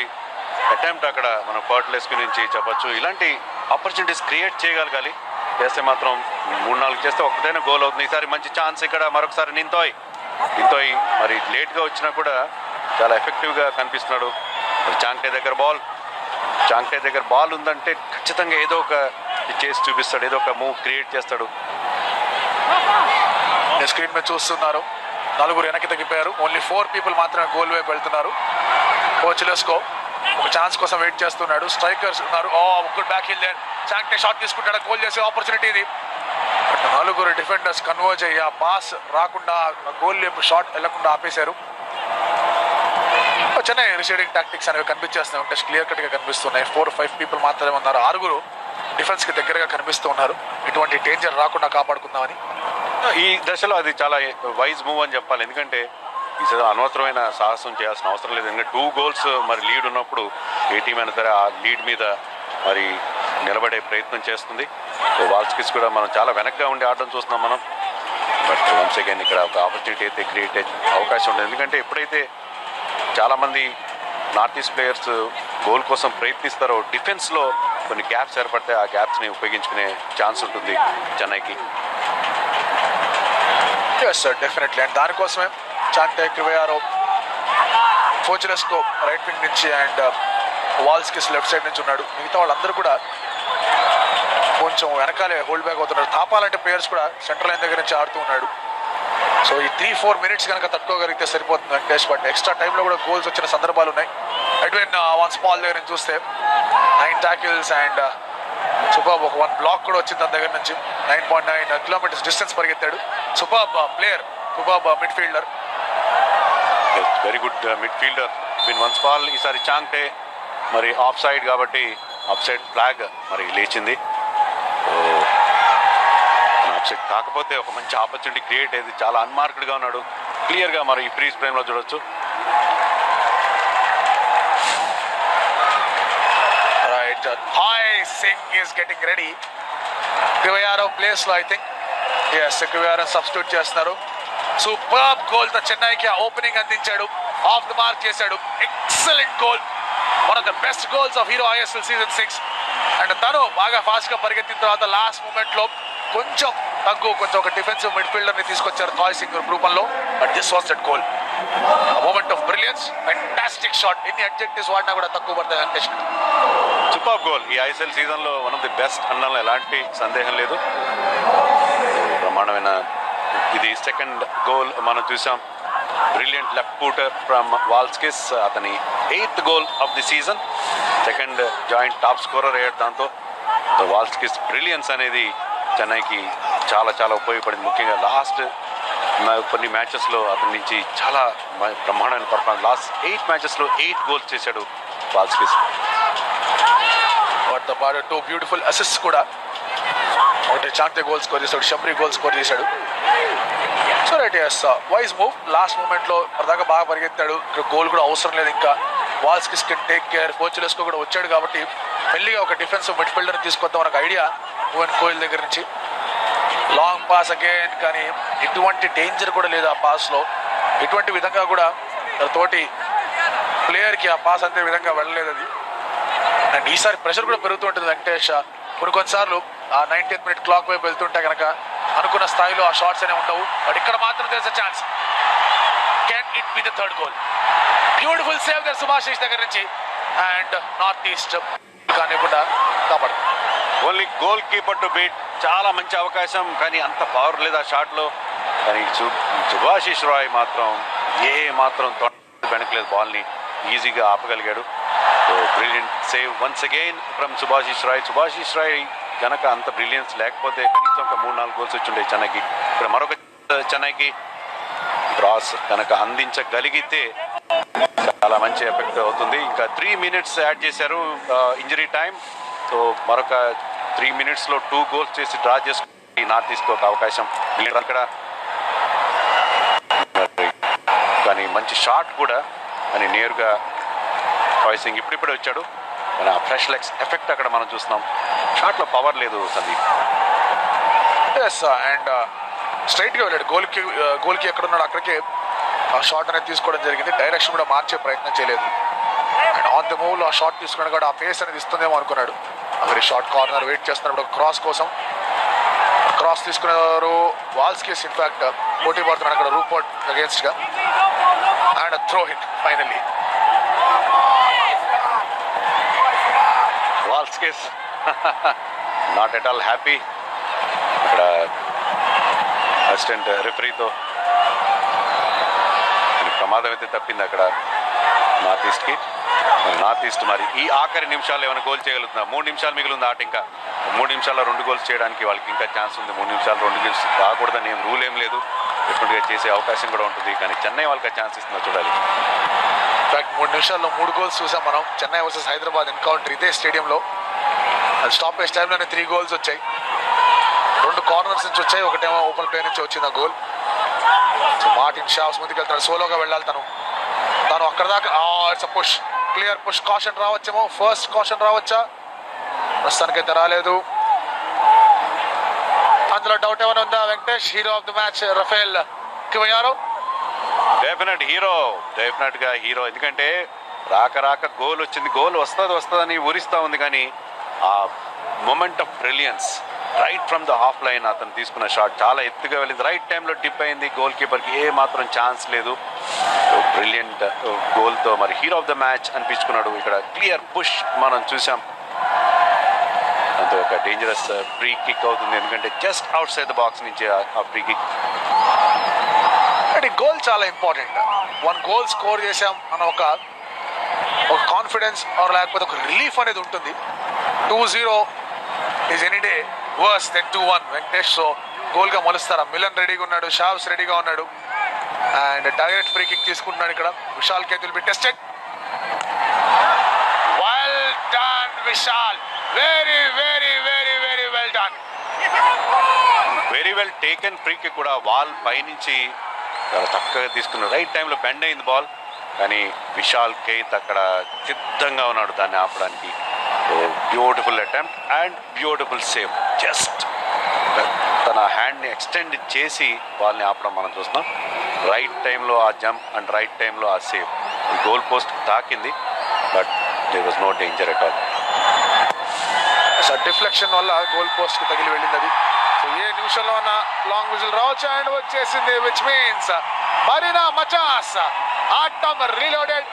అటెంప్ట్ అక్కడ మనం పర్ట్లెస్కి నుంచి చెప్పచ్చు. ఇలాంటి ఆపర్చునిటీస్ క్రియేట్ చేయగలగాలి. చేస్తే మాత్రం 3-4 చేస్తే ఒకటైనా గోల్ అవుతుంది. ఈసారి మంచి ఛాన్స్ ఇక్కడ మరొకసారి నింతోయ్ మరి లేట్గా వచ్చినా కూడా చాలా ఎఫెక్టివ్గా కనిపిస్తున్నాడు. చాంగ్టే దగ్గర బాల్ ఉందంటే ఖచ్చితంగా ఏదో ఒక చేసి చూపిస్తాడు, ఏదో ఒక మూవ్ క్రియేట్ చేస్తాడు. స్క్రీన్ మీద చూస్తున్నారు, 4 వెనక్కి తగ్గిపోయారు. ఓన్లీ 4 people మాత్రమే గోల్ వైపు వెళ్తున్నారు. కోచ్లెస్కో ఒక ఛాన్స్ కోసం వెయిట్ చేస్తున్నాడు. స్ట్రైకర్స్ ఉన్నారు. Good back heel there. Chhangte shot తీసుకుంటాడు, గోల్ చేసే ఆపర్చునిటీ ఇది. 4 డిఫెండర్స్ కన్వర్జ్ అయ్యి ఆ పాస్ రాకుండా, గోల్ వైపు షాట్ వెళ్లకుండా ఆపేశారు. చెన్నై రిసీడింగ్ టాక్టిక్స్ అనేవి కనిపించేస్తున్నాయి, టెస్ట్ క్లియర్ కట్గా కనిపిస్తున్నాయి. 4-5 people మాత్రమే ఉన్నారు. 6 డిఫెన్స్ కి దగ్గరగా కనిపిస్తూ ఉన్నారు. ఎటువంటి డేంజర్ రాకుండా కాపాడుకుందామని. ఈ దశలో అది చాలా వైజ్ మూవ్ అని చెప్పాలి. ఎందుకంటే ఈ అనవసరమైన సాహసం చేయాల్సిన అవసరం లేదు. ఎందుకంటే 2 goals మరి లీడ్ ఉన్నప్పుడు ఏ టీం అయినా సరే ఆ లీడ్ మీద మరి నిలబడే ప్రయత్నం చేస్తుంది. సో వాల్స్కిస్ కూడా మనం చాలా వెనక్గా ఉండి ఆడడం చూస్తున్నాం మనం. బట్ వన్స్ అగైన్ ఇక్కడ ఒక ఆపర్చునిటీ అయితే క్రియేట్ అయ్యే అవకాశం ఉంటుంది. ఎందుకంటే ఎప్పుడైతే చాలామంది నార్త్ ఈస్ట్ ప్లేయర్స్ గోల్ కోసం ప్రయత్నిస్తారో డిఫెన్స్లో కొన్ని గ్యాప్స్ ఏర్పడితే ఆ గ్యాప్స్ని ఉపయోగించుకునే ఛాన్స్ ఉంటుంది చెన్నైకి. Sir definitely. అండ్ దానికోసమే చాంటే క్రివేయారో ఫోర్చునెస్కో రైట్ వింగ్ నుంచి అండ్ వాల్స్కిస్ లెఫ్ట్ సైడ్ నుంచి ఉన్నాడు. మిగతా వాళ్ళందరూ కూడా కొంచెం వెనకాలే హోల్డ్ బ్యాక్ అవుతున్నారు. తాపాలంటే ప్లేయర్స్ కూడా సెంట్రల్ లైన్ దగ్గర నుంచి ఆడుతూ ఉన్నాడు. సో ఈ 3-4 minutes కనుక తట్టుకోగలిగితే సరిపోతుంది వెంకటేష్. బట్ ఎక్స్ట్రా టైంలో కూడా గోల్స్ వచ్చిన సందర్భాలు ఉన్నాయి. ఎడ్విన్ వన్ స్మాల్ దగ్గర నుంచి చూస్తే 9 tackles అండ్ సూపర్బ్ ఒక 1 block కూడా వచ్చింది తన దగ్గర నుంచి. 9.9 kilometers డిస్టెన్స్ పరిగెత్తాడు. Superb player, superb mid fielder, very good mid fielder. One small. ఈసారి చాంగ్టే మరి ఆఫ్ సైడ్ కాబట్టి ఆఫ్ సైడ్ ఫ్లాగ్ మరి లేచింది. ఆఫ్ సైడ్ కాకపోతే ఒక మంచి ఆపర్చునిటీ క్రియేట్ అయ్యేది. చాలా అన్మార్క్డ్గా ఉన్నాడు. క్లియర్గా మరి ఈ ఫ్రీజ్ ఫ్రేమ్లో చూడొచ్చు. Right. Thoi Singh is getting ready. Crivellaro place లో ఐ థింక్ క్రివేయారో సబ్స్టిట్యూట్ చేస్తున్నారు. సూపర్బ్ గోల్ తో చెన్నైకి ఓపెనింగ్ అందించాడు. ఆఫ్ ది మార్క్ చేశాడు. Excellent goal. One of the best goals of Hero ISL season 6. And తను బాగా ఫాస్ట్ గా పరిగెత్తిన తర్వాత లాస్ట్ మూమెంట్ లో కొంచెం ఒక డిఫెన్సివ్ మిడ్ ఫీల్డర్ ని తీసుకొచ్చారు థాయ్ సింగ్ రూపంలో. But this was that goal. Moment of brilliance, fantastic shot. ఎన్ని అడ్జెక్టివ్స్ వాడినా కూడా తక్కువ పడతాయి వెంకటేష్. Super goal. ఈ ISL సీజన్లో వన్ ఆఫ్ ది బెస్ట్ అన్నలో ఎలాంటి సందేహం లేదు. బ్రహ్మాండమైన ఇది సెకండ్ గోల్ మనం చూసాం. Brilliant left footer from Valskis. అతని 8th goal of the season. Second joint top scorer అయ్యాడు దాంతో. వాల్స్కిస్ బ్రిలియన్స్ అనేది చెన్నైకి చాలా చాలా ఉపయోగపడింది. ముఖ్యంగా లాస్ట్ కొన్ని మ్యాచెస్లో అతని నుంచి చాలా బ్రహ్మాండమైన పర్ఫార్మెన్స్. లాస్ట్ 8 matchesలో 8 goals చేశాడు వాల్స్కిస్. వాటితో పాటు 2 beautiful assists కూడా. ఒకటి చాంటే గోల్ స్కోర్ చేశాడు, షంబ్రీ గోల్ స్కోర్ చేశాడు. So right wise move. Last moment లో దాకా బాగా పరిగెత్తాడు. ఇక్కడ గోల్ కూడా అవసరం లేదు. ఇంకా వాల్స్కిస్ కెన్ టేక్ కేర్. ఫోర్చునెస్కో కూడా వచ్చాడు కాబట్టి మెల్లిగా ఒక డిఫెన్సివ్ మిడ్ ఫీల్డర్ తీసుకొద్దాం ఒక ఐడియా భువన్ కోహ్లీ దగ్గర నుంచి. లాంగ్ పాస్ అగైన్, కానీ ఎటువంటి డేంజర్ కూడా లేదు ఆ పాస్ లో. ఎటువంటి విధంగా కూడా తోటి ప్లేయర్ కి ఆ పాస్ అంతే విధంగా వెళ్ళలేదు అది. అండ్ ఈసారి ప్రెషర్ కూడా పెరుగుతూ ఉంటుంది వెంకటేష్. కొన్నిసార్లు ఆ 90th minute క్లాక్ వైపు వెళ్తుంటే కనుక అనుకున్న స్థాయిలో ఆ షాట్స్ అనేవి ఉండవు. బట్ ఇక్కడ మాత్రం there is a chance. Can it be the third goal? Beautiful save there Subhasish దగ్గర నుంచి. అండ్ నార్త్ ఈస్ట్ కానివ్వకుండా కాపాడు. Only goalkeeper to beat. చాలా మంచి అవకాశం, కానీ అంత పవర్ లేదు ఆ షాట్లో. కానీ సుభాషిష్ రాయ్ మాత్రం వెనకలేదు. బాల్ని ఈజీగా ఆపగలిగాడు. So brilliant save once again from Subhasish Roy. కనుక అంత బ్రిలియన్స్ లేకపోతే కనీసం ఒక 3-4 goals వచ్చి ఉండే చెన్నైకి. ఇక్కడ మరొక చెన్నైకి క్రాస్ కనుక అందించగలిగితే చాలా మంచి ఎఫెక్ట్ అవుతుంది. ఇంకా 3 minutes యాడ్ చేశారు ఇంజరీ టైం. సో మరొక 3 minutesలో 2 goals చేసి డ్రా చేసుకుని నార్త్ ఈస్ట్ ఒక అవకాశం అక్కడ. కానీ మంచి షాట్ కూడా అని నేరుగా థాయ్ సింగ్ ఇప్పుడిప్పుడే వచ్చాడు. కానీ ఆ ఫ్రెష్ లెగ్స్ ఎఫెక్ట్ అక్కడ మనం చూస్తున్నాం. షాట్లో పవర్ లేదు సందీప్. అండ్ స్ట్రైట్ గా వెళ్ళాడు గోల్కి ఎక్కడున్నాడు అక్కడికే ఆ షాట్ అనేది తీసుకోవడం జరిగింది. డైరెక్షన్ కూడా మార్చే ప్రయత్నం చేయలేదు. అండ్ ఆన్ ద మూవ్ లో ఆ షాట్ తీసుకున్నాడు కూడా ఆ ఫేస్ అనేది ఇస్తుందేమో అనుకున్నాడు. అక్కడ షార్ట్ కార్నర్ వెయిట్ చేస్తున్నాడు క్రాస్ కోసం. క్రాస్ తీసుకునేవారు వాల్స్కిస్. ఇన్ఫాక్ట్ పోటీ పడుతున్నాడు అక్కడ రూపోర్ట్ అగేన్స్ట్ గా. And throw hit finally. Valskis not at all happy. ఇక్కడ అసిస్టెంట్ రెఫరీతో ప్రమాదం అయితే తప్పింది అక్కడ నార్త్ ఈస్ట్కి. నార్త్ ఈస్ట్ మరి ఈ ఆఖరి నిమిషాల్లో ఏమైనా గోల్ చేయగలుగుతున్నా. 3 నిమిషాలు మిగిలింది ఆట. ఇంకా 3 నిమిషాల్లో 2 goals చేయడానికి వాళ్ళకి ఇంకా ఛాన్స్ ఉంది. 3 నిమిషాలు 2 goals రాకూడదని ఏం రూల్ ఏం లేదు. డెఫినెట్గా చేసే అవకాశం కూడా ఉంటుంది. కానీ చెన్నై వాళ్ళకి ఆ ఛాన్స్ ఇస్తుందో చూడాలి. ఇన్ఫాక్ట్ 3 నిమిషాల్లో 3 goals చూసాం మనం. చెన్నై వర్సెస్ హైదరాబాద్ ఎన్కౌంటర్ ఇదే స్టేడియంలో. అది స్టాపేజ్ టైంలోనే 3 goals వచ్చాయి. 2 కార్నర్స్ నుంచి వచ్చాయి, ఒకటేమో ఓపెన్ ప్లే నుంచి వచ్చింది ఆ గోల్. సో మార్టిన్ షావ్స్ ముందుకు వెళ్తాడు, సోలోగా వెళ్ళాలి తను అక్కడ దాకా. It's push, clear push. Caution రావచ్చేమో, ఫస్ట్ కాషన్ రావచ్చా? ప్రస్తుతానికైతే రాలేదు. అందులో డౌట్ ఏమైనా ఉందా Venkatesh? Hero of the match Rafael Crivellaro definite గా హీరో. ఎందుకంటే రాక గోల్ వచ్చింది, గోల్ వస్తుందని ఊరిస్తా ఉంది, కానీ ఆ moment of brilliance right from the half line అతను తీసుకున్న షాట్ చాలా ఎత్తుగా వెళ్ళింది, రైట్ టైంలో డిప్ అయింది, గోల్ కీపర్కి ఏ మాత్రం ఛాన్స్ లేదు. బ్రిలియంట్ గోల్తో మరి హీరో ఆఫ్ ద మ్యాచ్ అనిపించుకున్నాడు. ఇక్కడ క్లియర్ పుష్ మనం చూసాం, అంతే ఒక డేంజరస్ ఫ్రీ కిక్ అవుతుంది, ఎందుకంటే just out side the box నుంచి ఆ ఫ్రీ కిక్. అంటే గోల్ చాలా ఇంపార్టెంట్. 1 goal స్కోర్ చేసాం అన్న ఒక కాన్ఫిడెన్స్ లేకపోతే ఒక రిలీఫ్ అనేది ఉంటుంది. 2-0 is any day worse than 2-1 Venkatesh. So గోల్గా మలుస్తారా? మిలన్ రెడీగా ఉన్నాడు, షావ్స్ రెడీగా ఉన్నాడు, అండ్ డైరెక్ట్ ఫ్రీ కిక్ తీసుకుంటున్నాడు ఇక్కడ. Vishal kth will be tested. Well done Vishal, very very very very well done. Very well taken free kick కూడా వాల్ పైనుంచి చాలా చక్కగా తీసుకున్నాడు. రైట్ టైంలో బెండ్ అయింది బాల్, కానీ విశాల్ కేత్ అక్కడ సిద్ధంగా ఉన్నాడు దాన్ని ఆపడానికి. Beautiful attempt and beautiful save. Just తన హ్యాండ్ని ఎక్స్టెండ్ చేసి బాల్ని ఆపడం మనం చూస్తున్నాం. రైట్ టైంలో ఆ జంప్ అండ్ రైట్ టైంలో ఆ సేవ్. గోల్ పోస్ట్ తాకింది, but there was no danger at all. Deflection వల్ల గోల్ పోస్ట్ కి తగిలి వెళ్ళింది అది. సో ఏ నిమిషంలో ఉన్న లాంగ్ విజిల్ రావచ్చు, అండ్ వచ్చేసింది, which means Marina Machans atom reloaded.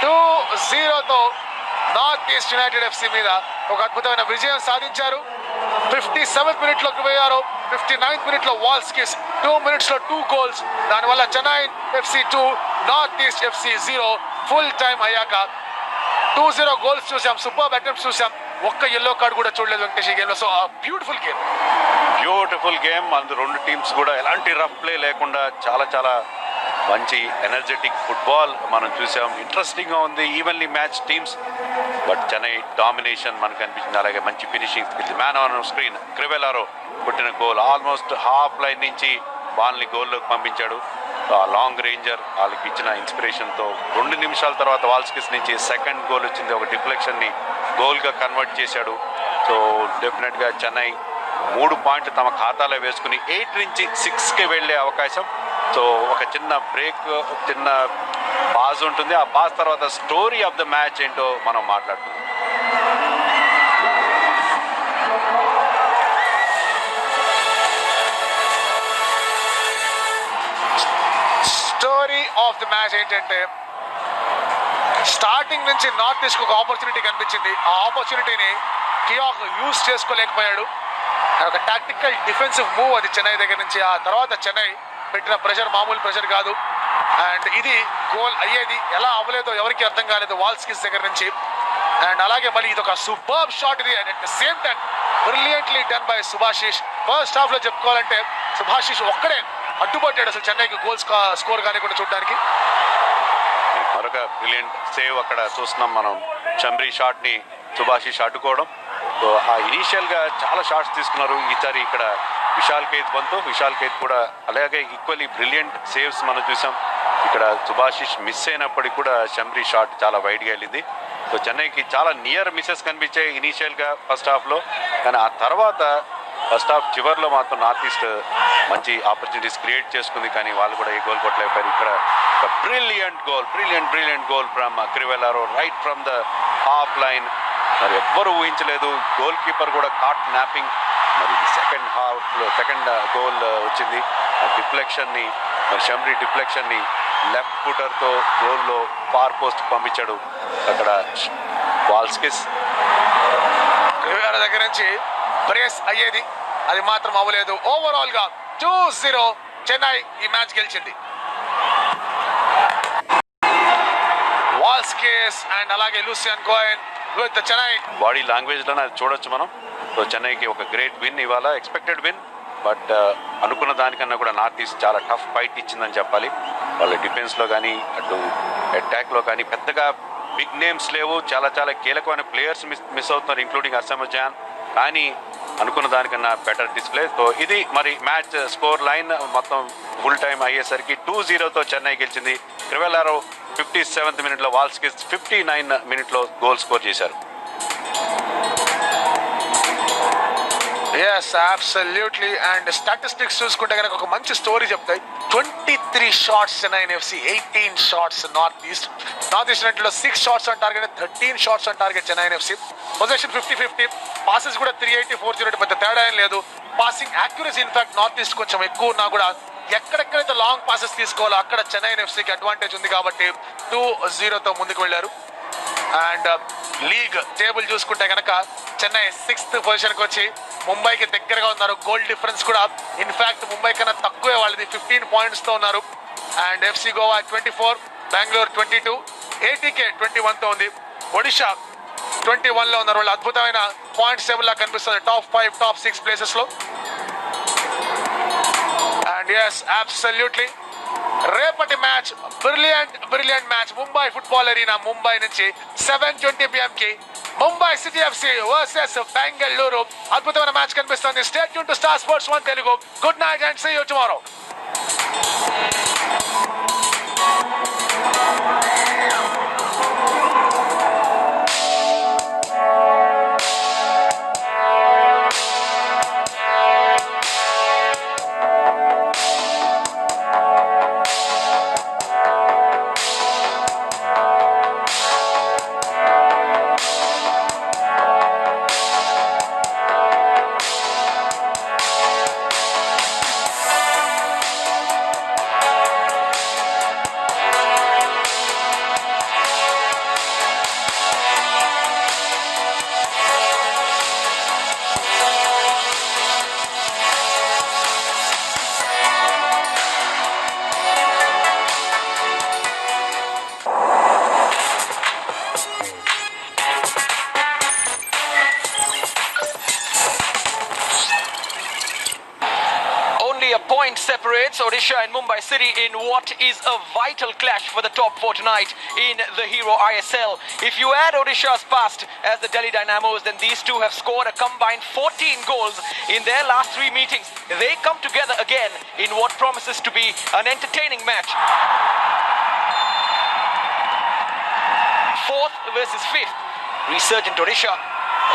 2-0తో నార్త్ ఈస్ట్ యునైటెడ్ ఎఫ్సి మీద ఒక అద్భుతమైన విజయం సాధించారు. 57th మినిట్లోకి పోయారు, 59th మినిట్లో వాల్స్కిస్, 2 minutesలో 2 goals. దానివల్ల Chennai FC 2 north east FC 0. Full time అయ్యాక 2-0 గోల్స్ చూసాం, సూపర్ అటెంప్ట్స్ చూసాం, ఒక్క ఎల్లో కార్డు కూడా చూడలేదు వెంకటేష్ ఈ గేమ్లో. So beautiful game. అందు 2 టీమ్స్ కూడా ఎలాంటి రఫ్ ప్లే లేకుండా చాలా మంచి ఎనర్జెటిక్ ఫుట్బాల్ మనం చూసాం. ఇంట్రెస్టింగ్గా ఉంది, evenly match teams, but Chennai domination మనకు అనిపించింది. అలాగే మంచి finishing skills. Man on screen Crivellaro కొట్టిన గోల్, ఆల్మోస్ట్ హాఫ్ లైన్ నుంచి బాల్ని గోల్లోకి పంపించాడు. లాంగ్ రేంజర్ వాళ్ళకి ఇచ్చిన ఇన్స్పిరేషన్తో 2 నిమిషాల తర్వాత వాల్స్కిస్ నుంచి సెకండ్ గోల్ వచ్చింది. ఒక డిఫ్లెక్షన్ని గోల్గా కన్వర్ట్ చేశాడు. సో డెఫినెట్గా చెన్నై 3 పాయింట్లు తమ ఖాతాలో వేసుకుని 8 నుంచి 6కి వెళ్ళే అవకాశం. సో ఒక చిన్న బ్రేక్, చిన్న పాజ్ ఉంటుంది. ఆ పాజ్ తర్వాత స్టోరీ ఆఫ్ ద మ్యాచ్ ఏంటో మనం మాట్లాడుతున్నాం. స్టోరీ ఆఫ్ ది మ్యాచ్ ఏంటంటే, స్టార్టింగ్ నుంచి నార్త్ ఈస్ట్ ఒక ఆపర్చునిటీ కనిపించింది. ఆ ఆపర్చునిటీని కియాక్ యూజ్ చేసుకోలేకపోయాడు. ఒక టాక్టికల్ డిఫెన్సివ్ మూవ్ అది చెన్నై దగ్గర నుంచి. ఆ తర్వాత చెన్నై పెట్టిన ప్రెషర్ మామూలు ప్రెషర్ కాదు, అండ్ ఇది గోల్ అయ్యేది. ఎలా అవ్వలేదో ఎవరికి అర్థం కాలేదు వాల్స్కిస్ దగ్గర నుంచి. అండ్ అలాగే మళ్ళీ ఇది ఒక సూపర్ షాట్ ఇది, and at the same time brilliantly done by Subhasish. First half లో చెప్పుకోవాలంటే సుభాషిష్ ఒక్కడే అడ్డుపట్టాడు అసలు చెన్నైకి గోల్ స్కోర్ కానీ కూడా చూడడానికి. మరొక బ్రిలియంట్ సేవ్ అక్కడ చూస్తున్నాం మనం. చంబ్రీ షాట్ ని సుభాషిష్ అడ్డుకోవడం. సో ఆ ఇనీషియల్ గా చాలా షాట్స్ తీసుకున్నారు. ఈసారి ఇక్కడ విశాల్ కేత్ వంతు, విశాల్ కేత్ కూడా అలాగే ఈక్వల్లీ బ్రిలియంట్ సేవ్స్ మనం చూసాం. ఇక్కడ సుభాషిష్ మిస్ అయినప్పటికీ కూడా చంబ్రీ షాట్ చాలా వైడ్గా వెళ్ళింది. సో చెన్నైకి చాలా నియర్ మిస్సెస్ కనిపించాయి ఇనీషియల్గా ఫస్ట్ హాఫ్లో, కానీ ఆ తర్వాత ఫస్ట్ హాఫ్ చివరిలో మాత్రం నార్త్ ఈస్ట్ మంచి ఆపర్చునిటీస్ క్రియేట్ చేసుకుంది, కానీ వాళ్ళు కూడా ఏ గోల్ కొట్టలేకపోయారు. ఇక్కడ ఒక brilliant goal from Crivellaro right from the half line. మరి ఎవ్వరు ఊహించలేదు. గోల్ కీపర్ కూడా కాట్ నాపింగ్. మరి సెకండ్ హాఫ్లో సెకండ్ గోల్ వచ్చింది. ఆ డిఫ్లెక్షన్ని, మరి షమ్రీ డిఫ్లెక్షన్ని లెఫ్ట్ ఫుటర్తో గోల్లో ఫార్ పోస్ట్ పంపించాడు. అక్కడ వాల్స్కిస్ దగ్గర నుంచి బ్రేస్ అయ్యేది, అది మాత్రం అవ్వలేదు. ఓవరాల్ గా 2-0 చెన్నై ఈ మ్యాచ్ గెలిచింది. వాల్స్కిస్ అండ్ అలాగే Lucian Goian with Chennai. Body language లోనే అది చూడొచ్చు మనం. సో చెన్నైకి ఒక గ్రేట్ విన్ ఇవాళ, ఎక్స్పెక్టెడ్ విన్. బట్ అనుకున్న దానికన్నా కూడా నార్త్ ఈస్ట్ చాలా టఫ్ ఫైట్ ఇచ్చిందని చెప్పాలి. వాళ్ళ డిఫెన్స్లో కానీ అటు అటాక్లో కానీ పెద్దగా బిగ్ నేమ్స్ లేవు, చాలా చాలా కీలకమైన ప్లేయర్స్ మిస్ అవుతున్నారు, ఇంక్లూడింగ్ అసమజాన్. కానీ అనుకున్న దానికన్నా బెటర్ డిస్ప్లే. సో ఇది మరి మ్యాచ్ స్కోర్ లైన్ మొత్తం ఫుల్ టైం అయ్యేసరికి 2-0తో చెన్నై గెలిచింది. క్రివెల్లారో 57th మినిట్లో, వాల్స్కిస్ 59 మినిట్లో గోల్ స్కోర్ చేశారు. Yes absolutely. అండ్ స్టాటిస్టిక్స్ చూసుకుంటే కనుక ఒక మంచి స్టోరీ చెప్తాయి. 23 shots Chennai FC, 18 shots north east. North east నెట్లో 6 shots on target, 13 shots on target Chennai FC. Position 50-50, passes కూడా 380-408, పెద్ద తేడా ఏం లేదు. Passing accuracy in fact north east కొంచెం ఎక్కువ ఉన్నా కూడా ఎక్కడెక్కడైతే లాంగ్ పాసెస్ తీసుకోవాలో అక్కడ చెన్నై ఎఫ్సికి అడ్వాంటేజ్ ఉంది కాబట్టి 2-0తో ముందుకు వెళ్ళారు. అండ్ లీగ్ టేబుల్ చూసుకుంటే కనుక చెన్నై 6th పొజిషన్కి వచ్చి ముంబైకి దగ్గరగా ఉన్నారు. గోల్ డిఫరెన్స్ కూడా ఇన్ఫాక్ట్ ముంబై కన్నా తక్కువే, వాళ్ళది 15 పాయింట్స్తో ఉన్నారు. And FC Goa 24, Bengaluru 22, ATK 21తో ఉంది. ఒడిషా 21లో ఉన్నారు. వాళ్ళు అద్భుతమైన పాయింట్స్ టేబుల్ లా కనిపిస్తుంది, టాప్ 5, టాప్ 6 ప్లేసెస్లో. అండ్ ఎస్ అబ్సల్యూట్లీ రేపటి match brilliant match. Mumbai football arena, Mumbai నుంచి 7:20 PM కి Mumbai city FC versus Bengaluru. అద్భుతమైన మ్యాచ్ కనిపిస్తుంది. Stay tune to star sports 1 Telugu. Good night and see you tomorrow. Point separates Odisha and Mumbai City in what is a vital clash for the top 4 tonight in the Hero ISL. If you add Odisha's past as the Delhi Dynamos, then these two have scored a combined 14 goals in their last 3 meetings. They come together again in what promises to be an entertaining match. 4th versus 5th. Resurgent Odisha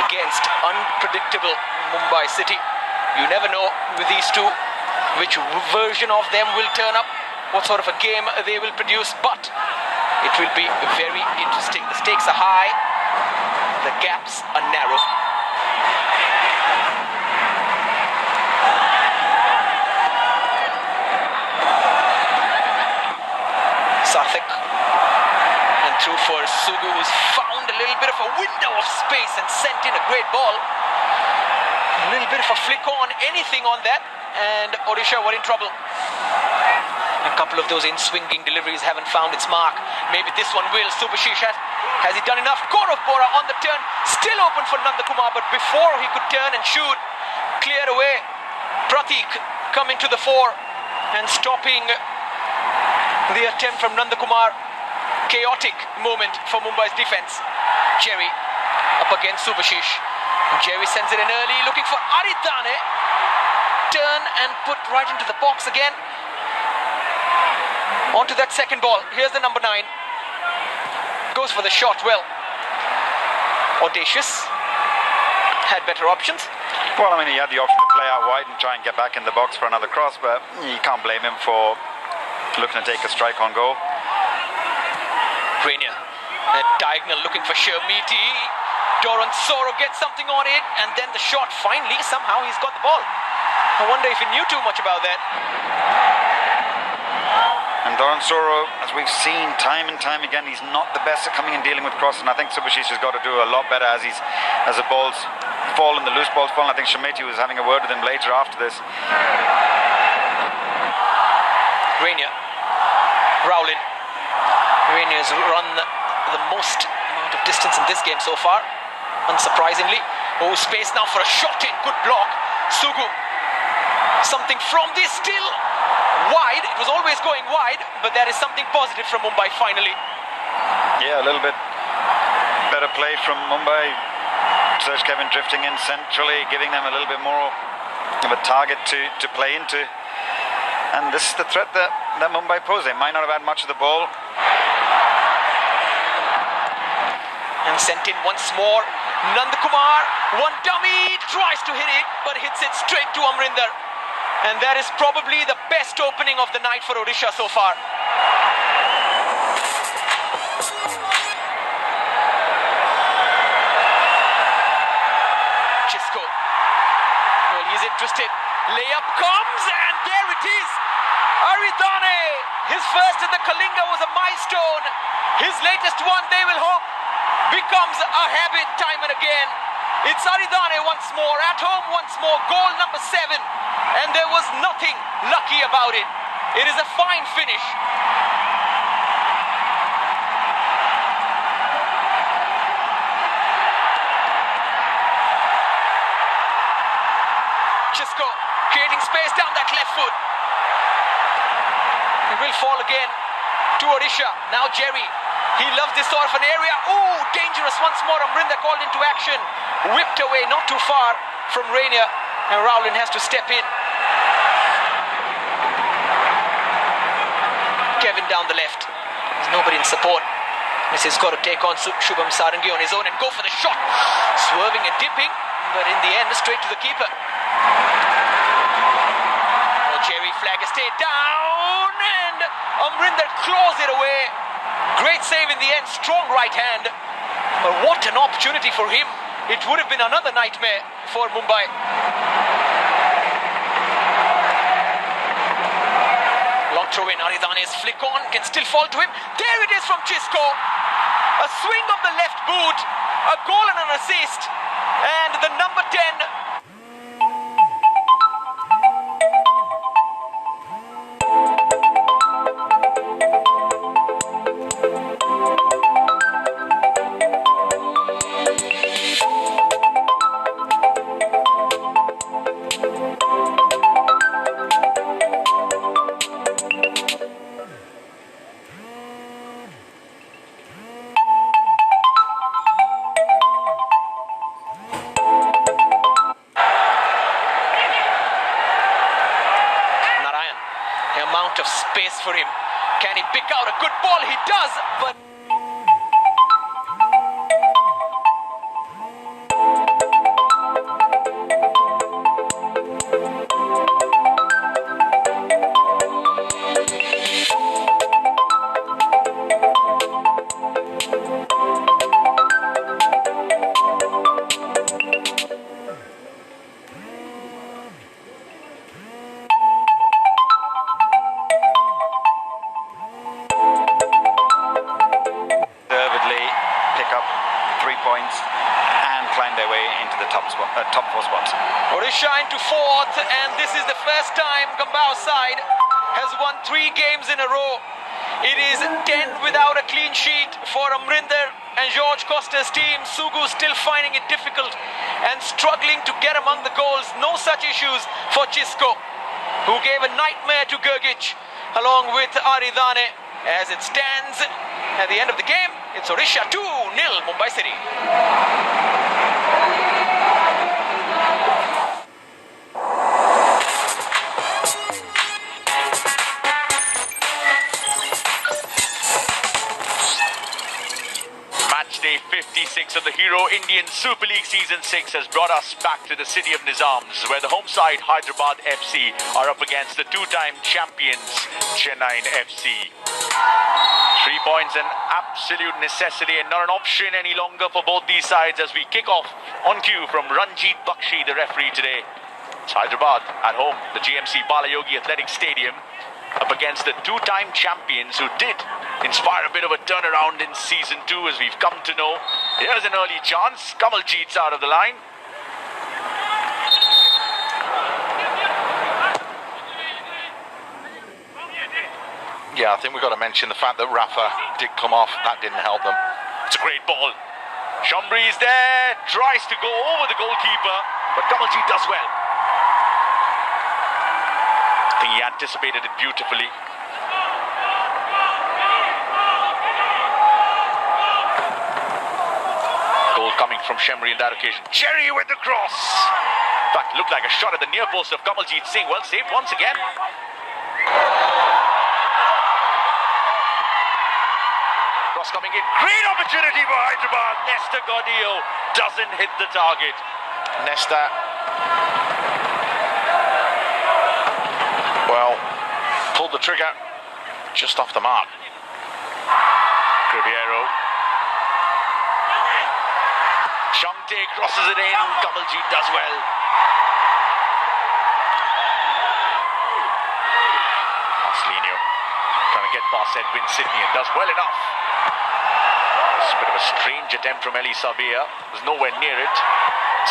against unpredictable Mumbai City. You never know with these two which version of them will turn up, what sort of a game they will produce, but it will be very interesting. The stakes are high, the gaps are narrow. Sathik, and through for Sugu, who's found a little bit of a window of space and sent in a great ball. A little bit of a flick on, anything on that, and Odisha were in trouble. A couple of those in-swinging deliveries haven't found its mark. Maybe this one will. Subhashish has he done enough? Gaurav Bora on the turn, still open for Nandakumar, but before he could turn and shoot, cleared away. Pratik coming to the fore and stopping the attempt from Nandakumar. Chaotic moment for Mumbai's defense. Jerry up against Subhashish. Jerry sends it in early, looking for Aridane. Turn and put right into the box again. On to that second ball. Here's the number 9. Goes for the shot well. Audacious. Had better options. Well, I mean, he had the option to play out wide and try and get back in the box for another cross, but you can't blame him for looking to take a strike on goal. Rainier. A diagonal looking for Shermiti. Doran Soro gets something on it, and then the shot. Finally, somehow he's got the ball. I wonder if he knew too much about that. And Doran Soro, as we've seen time and time again, he's not the best at coming and dealing with crosses, and I think Subhashish has got to do a lot better as the balls fall and the loose balls fall. And I think Shermiti was having a word with him later after this. Rainier. Rowlin. Rainier's run the most amount of distance in this game so far, unsurprisingly. Oh, space now for a shot in. Good block. Sugu. Something from this still. Wide. It was always going wide, but there is something positive from Mumbai finally. Yeah, a little bit better play from Mumbai. Serge Kevin drifting in centrally, giving them a little bit more of a target to play into. And this is the threat that Mumbai pose. They might not have had much of the ball. And sent in once more. Nandakumar, one dummy, tries to hit it, but hits it straight to Amrinder. And that is probably the best opening of the night for Odisha so far. Chisco. Well, he's interested. Layup comes, and there it is. Aridane, his first in the Kalinga was a milestone. His latest one, they will hope, becomes a habit time and again. It's Aridane once more, at home once more, goal number 7. And there was nothing lucky about it. It is a fine finish. Chisco creating space down that left foot. It will fall again to Odisha. Now Jerry. He loves this sort of an area. Oh, dangerous once more. Amrinder called into action. Whipped away, not too far from Rainier. And Rowland has to step in. Kevin down the left. There's nobody in support. This has got to take on Shubham Sarangi on his own and go for the shot. Swerving and dipping, but in the end, straight to the keeper. Oh, Jerry flag has stayed down, and Amrinder claws it away. Great save in the end, strong right hand. But what an opportunity for him. It would have been another nightmare for Mumbai. Long throw in, Aridane's flick on, can still fall to him. There it is from Chisco. A swing of the left boot, a goal and an assist. And the number 10... of space for him. Can he pick out a good ball? He does, but... top 4 spots. Odisha into 4th, and this is the first time Gambao side has won 3 games in a row. It is 10th without a clean sheet for Amrinder and George Costa's team. Sugu still finding it difficult and struggling to get among the goals. No such issues for Chisco, who gave a nightmare to Gergic along with Aridane. As it stands at the end of the game, it's Odisha 2-0 Mumbai City. Day 56 of the Hero Indian Super League Season 6 has brought us back to the city of Nizams, where the home side Hyderabad FC are up against the 2-time champions Chennai FC. 3 points an absolute necessity and not an option any longer for both these sides as we kick off on cue from Ranjit Bakshi, the referee today. It's Hyderabad at home, the GMC Balayogi Athletic Stadium, up against the 2-time champions who did inspire a bit of a turnaround in Season 2, as we've come to know. Here's an early chance. Kamaljeet's out of the line. Yeah, I think we've got to mention the fact that Rafa did come off. That didn't help them. It's a great ball. Chambri is there, tries to go over the goalkeeper, but Kamaljeet does well. I think he anticipated it beautifully. goal coming from Shemri in that occasion. Cherry with the cross. In fact, looked like a shot at the near post of Kamaljeet Singh. Well saved once again. Cross coming in. Great opportunity for Hyderabad. Nesta Gaudio doesn't hit the target. Nesta. Well, pulled the trigger just off the mark. Criviero. Shante crosses it in. Kamaljeet does well. Marcelino trying to get past Edwin Sydney and does well enough. It's a bit of a strange attempt from Eli Sabia. Was nowhere near it.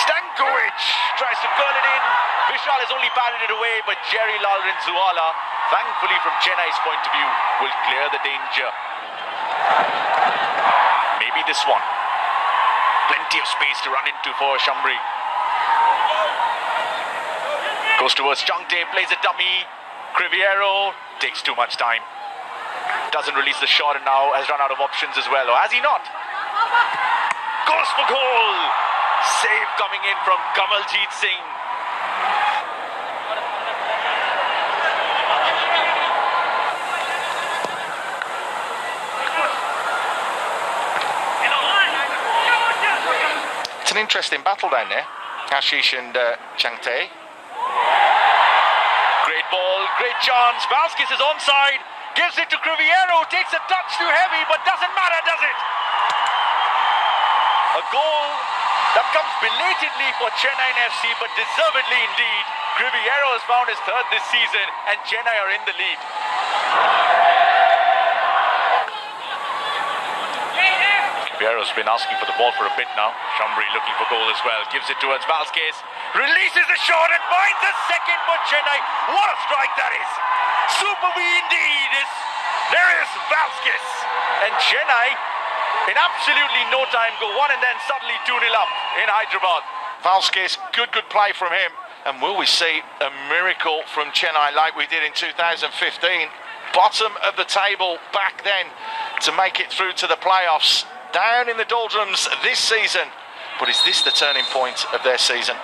Stankovic tries to curl it in. Vishal has only batted it away, but Jerry Lalrinzuala, thankfully from Chennai's point of view, will clear the danger. Maybe this one. Plenty of space to run into for Shambri. Goes towards Changte, plays a dummy. Criviero takes too much time. Doesn't release the shot and now has run out of options as well. Or has he not? Goes for goal. Save coming in from Kamaljeet Singh. It's an interesting battle down there. Ashish and Changte. Great ball, great chance. Valskis is onside. Gives it to Criviero. Takes a touch too heavy, but doesn't matter, does it? A goal that comes belatedly for Chennai FC, but deservedly indeed. Criviero has found his third this season, and Chennai are in the lead. Criviero's been asking for the ball for a bit now. Shambri looking for goal as well. Gives it towards Valskis. Releases the shot and finds a second for Chennai. What a strike that is! Super V indeed. There is Valskis. And Chennai, in absolutely no time, go one and then suddenly 2-0 up in Hyderabad. Valskis, good play from him. And will we see a miracle from Chennai like we did in 2015? Bottom of the table back then to make it through to the playoffs. Down in the doldrums this season. But is this the turning point of their season?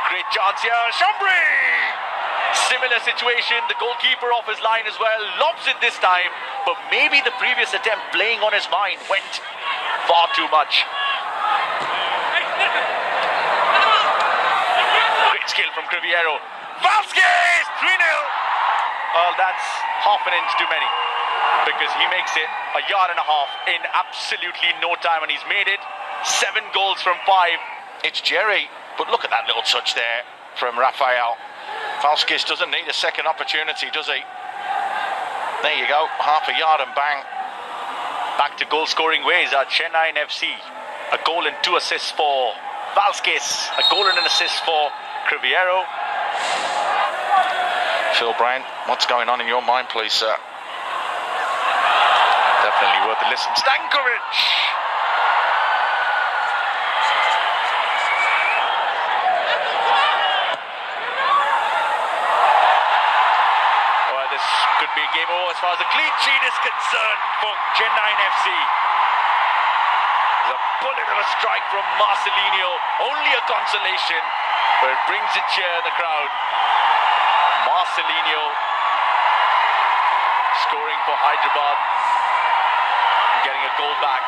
Great chance here, Shambri! Similar situation, the goalkeeper off his line as well, lobs it this time, but maybe the previous attempt playing on his mind went far too much. Great skill from Criviero. Vasquez! 3-0! Well, that's half an inch too many, because he makes it a yard and a half in absolutely no time, and he's made it 7 goals from 5. It's Jerry, but look at that little touch there from Rafael. Valskis doesn't need a second opportunity, does he? There you go, half a yard and bang. Back to goal-scoring ways are Chennai FC. A goal and 2 assists for Valskis. A goal and an assist for Criviero. Phil Brown, what's going on in your mind, please, sir? Definitely worth a listen. Stankovic! Well, this could be a game over as far as the clean sheet is concerned for Chennai FC. There's a bullet of a strike from Marcelino. Only a consolation, but it brings a cheer in the crowd. Marcelino scoring for Hyderabad and getting a goal back.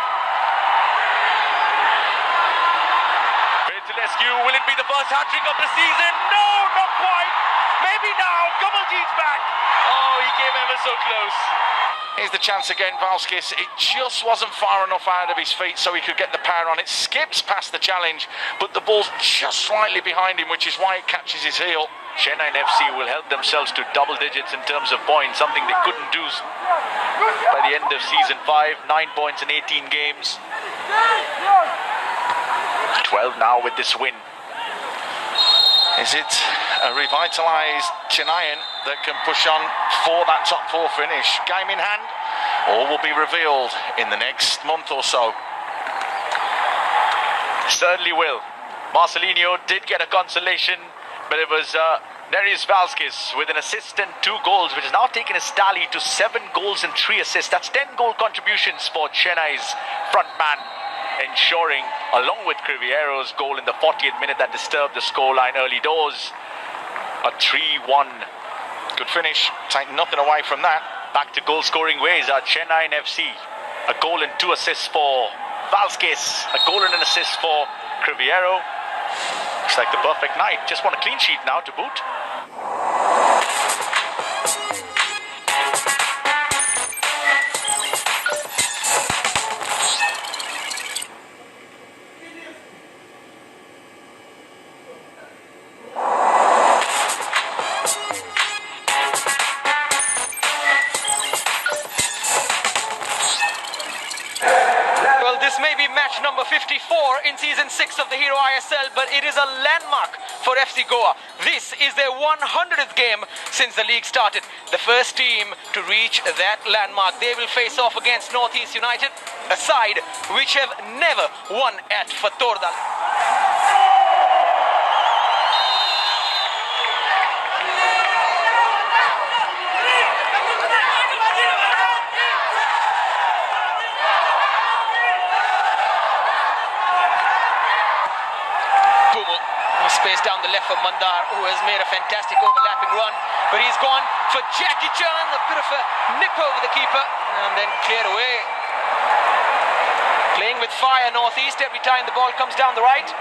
Petulescu, will it be the first hat-trick of the season? No, not quite. Maybe now. Kamaljeet's back. Oh, he came ever so close. Here's the chance again, Valskis. It just wasn't far enough out of his feet so he could get the power on it. Skips past the challenge, but the ball's just slightly behind him, which is why it catches his heel. Chennai FC will help themselves to double digits in terms of points, something they couldn't do by the end of season 5. 9 points in 18 games. 12 now with this win. Is it a revitalised Chennaian that can push on for that top 4 finish? Game in hand? All will be revealed in the next month or so. Certainly will. Marcelino did get a consolation, but it was There is Vasquez with an assist and 2 goals, which has now taken his tally to 7 goals and 3 assists. That's 10 goal contributions for Chennai's frontman, ensuring, along with Criviero's goal in the 40th minute that disturbed the scoreline early doors, a 3-1. Good finish, take nothing away from that. Back to goal-scoring ways are Chennai FC. A goal and 2 assists for Vasquez, a goal and an assist for Criviero. Looks like the perfect night. Just want a clean sheet now to boot. Number 54 in season 6 of the Hero ISL, but it is a landmark for FC Goa. This is their 100th game since the league started. The first team to reach that landmark. They will face off against Northeast United, a side which have never won at Fatorda. Space down the left for Mandar, who has made a fantastic overlapping run, but he's gone for Jackie Chan, a bit of a nip over the keeper, and then cleared away. Playing with fire Northeast every time the ball comes down the right.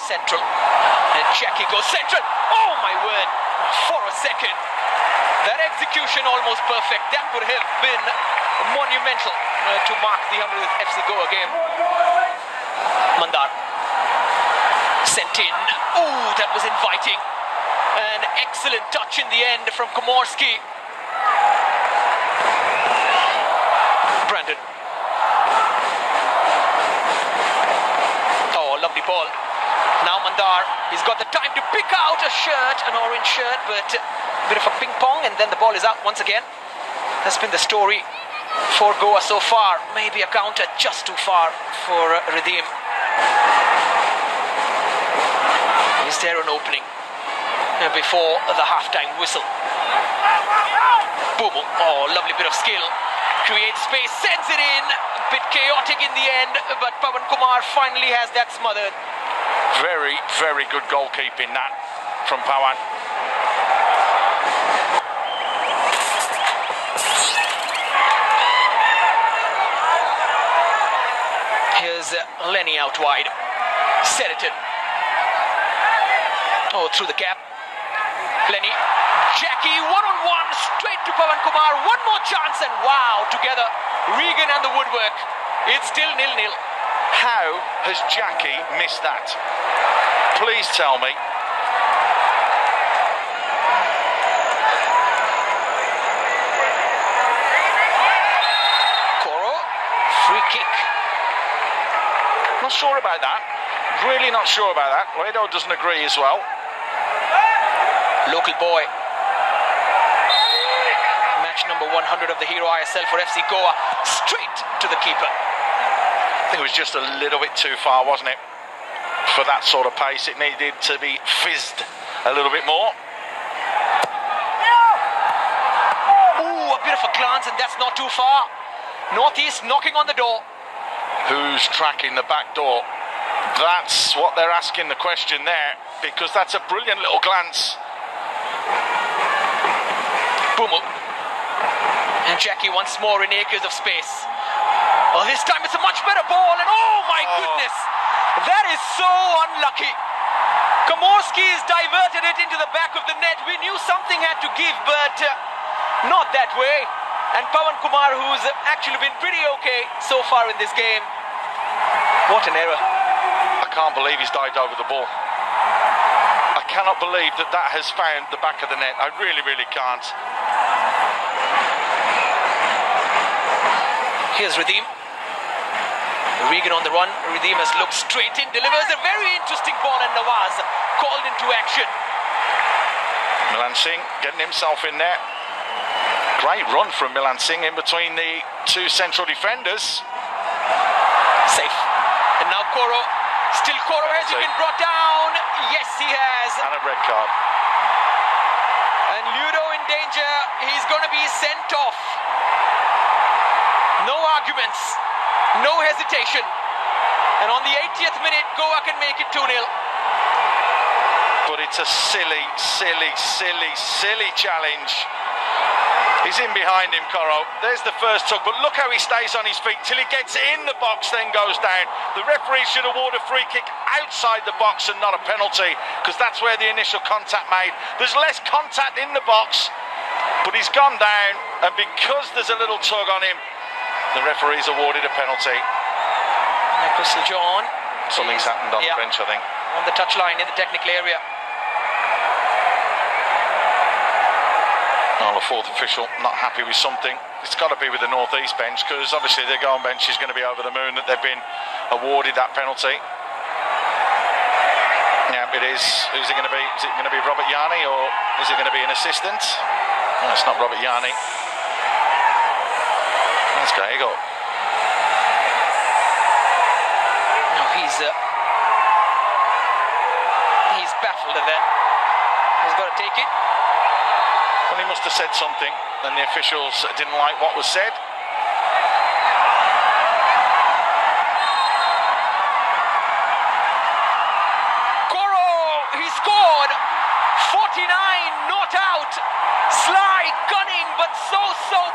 Central, and Jackie goes central. Oh my word, for a second. That execution almost perfect. That would have been monumental to mark the 100th FC Goa game. Mandar sent in. Ooh, that was inviting. An excellent touch in the end from Komorski. Brandon. Oh, lovely ball. Now Mandar, he's got the time to pick out a shirt, an orange shirt, but a bit of a ping pong, and then the ball is out once again. That's been the story for Goa so far. Maybe a counter just too far for Redeem. Is there an opening before the halftime whistle? Boom. Oh, lovely bit of skill. Creates space, sends it in. A bit chaotic in the end, but Pawan Kumar finally has that smothered. Very, very good goalkeeping that from Pawan. Here's Lenny out wide. Set it in. Oh, through the gap. Lenny. Jackie, one-on-one, straight to Pawan Kumar. One more chance, and wow, together. Regan and the woodwork. It's still 0-0. How has Jackie missed that? Please tell me. Koro, free kick. Not sure about that. Really not sure about that. Redo doesn't agree as well. Local boy. Match number 100 of the Hero ISL for FC Goa. Straight to the keeper. I think it was just a little bit too far, wasn't it? For that sort of pace, it needed to be fizzed a little bit more. Ooh, a bit of a glance, and that's not too far. Northeast knocking on the door. Who's tracking the back door? That's what they're asking the question there, because that's a brilliant little glance. Bumu. And Jackie once more in acres of space. Oh, this time it's a much better ball, and oh my goodness, that is so unlucky. Komorski has diverted it into the back of the net. We knew something had to give, but not that way. And Pawan Kumar, who's actually been pretty okay so far in this game. What an error. I can't believe he's dived over the ball. I cannot believe that that has found the back of the net. I really, really can't. Here's Redeem. Regan on the run. Redeem has looked straight in, delivers a very interesting ball, and Nawaz called into action. Milan Singh getting himself in there. Great run from Milan Singh in between the two central defenders. Safe. And now Koro. Still Koro, has he been brought down? Yes, he has. And a red card. And Ludo in danger. He's going to be sent off. No arguments. No hesitation. And on the 80th minute, Goa can make it 2-0. But it's a silly challenge. He's in behind him, Koro. There's the first tug, but look how he stays on his feet till he gets in the box, then goes down. The referee should award a free kick outside the box and not a penalty, because that's where the initial contact made. There's less contact in the box, but he's gone down, and because there's a little tug on him, the referee's awarded a penalty. Crystal John. Something's happened on the bench, I think. On the touchline in the technical area. Well, the fourth official not happy with something. It's got to be with the North East bench, because obviously the Goan bench is going to be over the moon that they've been awarded that penalty. Yeah, it is. Who's it going to be? Is it going to be Robert Yarni, or is it going to be an assistant? No, it's not Robert Yarni. That's Gallego. No, he's baffled at that. He's got to take it. Well, he must have said something, and the officials didn't like what was said. Koro, he scored. 49, not out. Sly, cunning, but so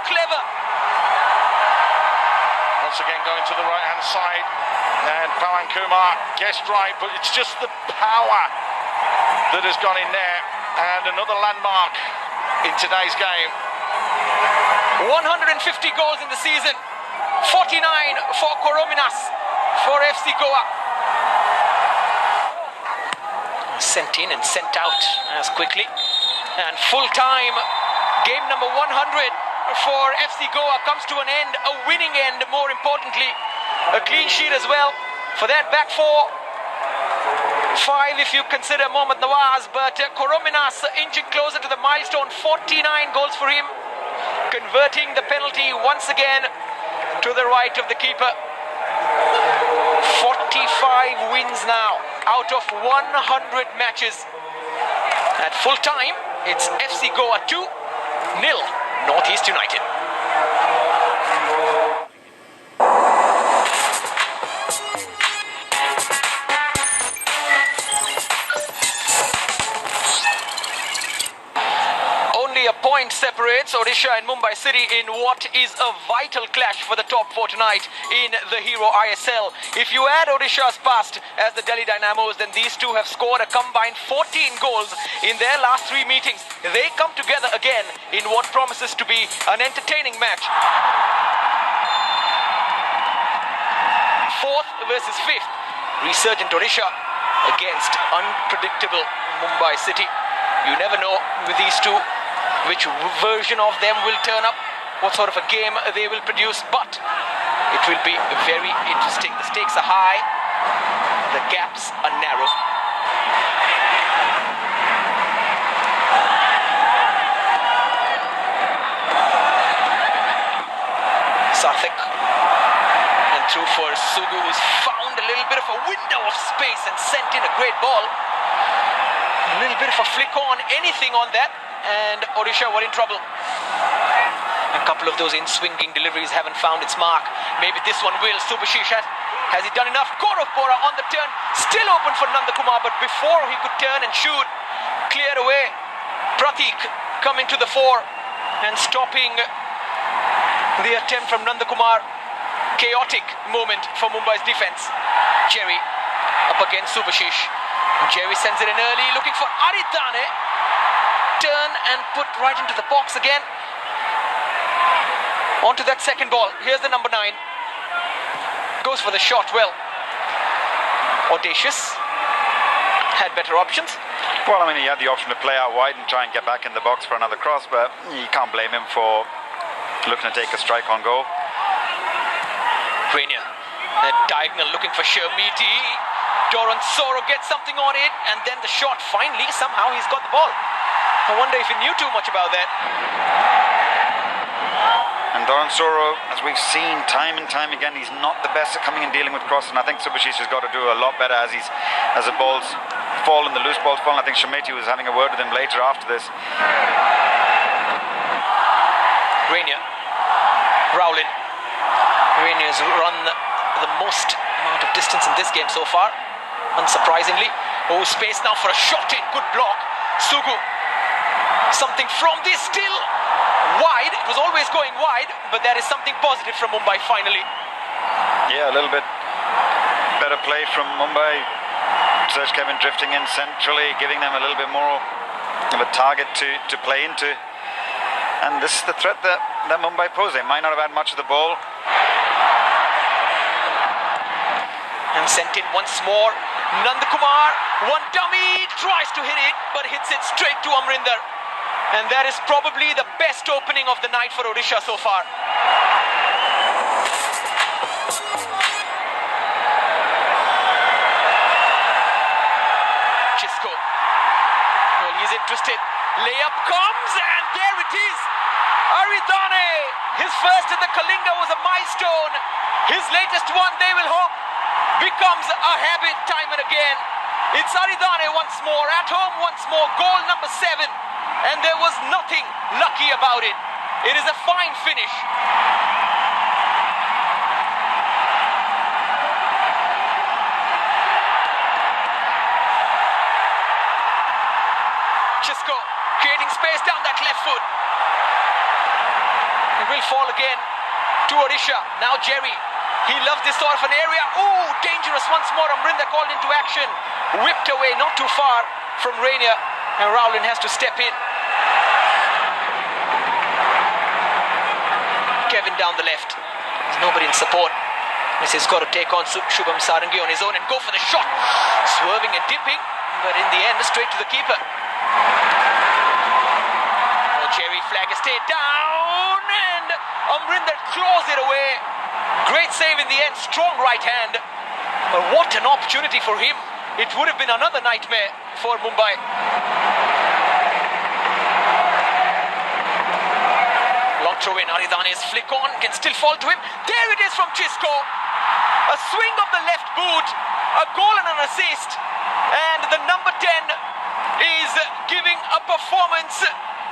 clever. Once again going to the right-hand side, and Pawan Kumar guessed right, but it's just the power that has gone in there, and another landmark in today's game. 150 goals in the season. 49 for Korominas for FC Goa. Sent in and sent out as quickly. And full time, game number 100 for FC Goa comes to an end. A winning end, more importantly. A clean sheet as well for that back four. 5 if you consider Mohammad Nawaz, but Korominas inching closer to the milestone. 49 goals for him, converting the penalty once again to the right of the keeper. 45 wins now out of 100 matches. At full time, it's FC Goa 2-0 Northeast United. A point separates Odisha and Mumbai City in what is a vital clash for the top 4 tonight in the Hero ISL. If you add Odisha's past as the Delhi Dynamos, then these two have scored a combined 14 goals in their last 3 meetings. They come together again in what promises to be an entertaining match. 4th versus 5th. Resurgent Odisha against unpredictable Mumbai City. You never know with these two which version of them will turn up, what sort of a game they will produce, but it will be very interesting. The stakes are high, the gaps are narrow. Sathik, and through for Sugu, who's found a little bit of a window of space and sent in a great ball. A little bit of a flick on, anything on that, and Odisha were in trouble. A couple of those in-swinging deliveries haven't found its mark. Maybe this one will. Subhashish has he done enough? Gorakhpura on the turn, still open for Nandakumar, but before he could turn and shoot, cleared away. Pratik coming to the fore and stopping the attempt from Nandakumar. Chaotic moment for Mumbai's defense. Jerry up against Subhashish. Jerry sends it in early, looking for Aritane. Turn and put right into the box again. Onto that second ball. Here's the number 9. Goes for the shot well. Audacious. Had better options. Well, I mean, he had the option to play out wide and try and get back in the box for another cross, but you can't blame him for looking to take a strike on goal. Rainier. A diagonal looking for Shermiti. Doran Soro gets something on it, and then the shot. Finally, somehow he's got the ball. I wonder if he knew too much about that. And Soro, as we've seen time and time again, he's not the best at coming and dealing with crosses. And I think Subhashish has got to do a lot better as the balls fall and the loose balls fall. And I think Shemeti was having a word with him later after this. Rainier. Rowlin. Rainier's run the most amount of distance in this game so far, unsurprisingly. Oh, space now for a shot in. Good block. Sugu. Something from this still. Wide. It was always going wide, but there is something positive from Mumbai finally. Yeah, a little bit better play from Mumbai. Serge Kevin drifting in centrally, giving them a little bit more of a target to play into. And this is the threat that Mumbai pose. They might not have had much of the ball. And sent in once more. Nandakumar, one dummy, tries to hit it, but hits it straight to Amrinder. And that is probably the best opening of the night for Odisha so far. Chisco. Well, he's interested. Layup comes, and there it is. Aridane. His first at the Kalinga was a milestone. His latest one, they will hope, becomes a habit time and again. It's Aridane once more, at home once more, goal number 7. And there was nothing lucky about it. It is a fine finish. Chisco creating space down that left foot. It will fall again to Odisha. Now Jerry. He loves this sort of an area. Oh, dangerous once more. Amrinder called into action. Whipped away, not too far from Rainier. And Rowlin has to step in. Kevin down the left. There's nobody in support. This has got to take on Shubham Sarangi on his own and go for the shot. Swerving and dipping, but in the end, straight to the keeper. Oh, Jerry flag has stayed down, and Amrinder claws it away. Great save in the end, strong right hand. But what an opportunity for him. It would have been another nightmare for Mumbai. Long throw in, Aridane's flick on, can still fall to him. There it is from Chisco. A swing of the left boot, a goal and an assist. And the number 10 is giving a performance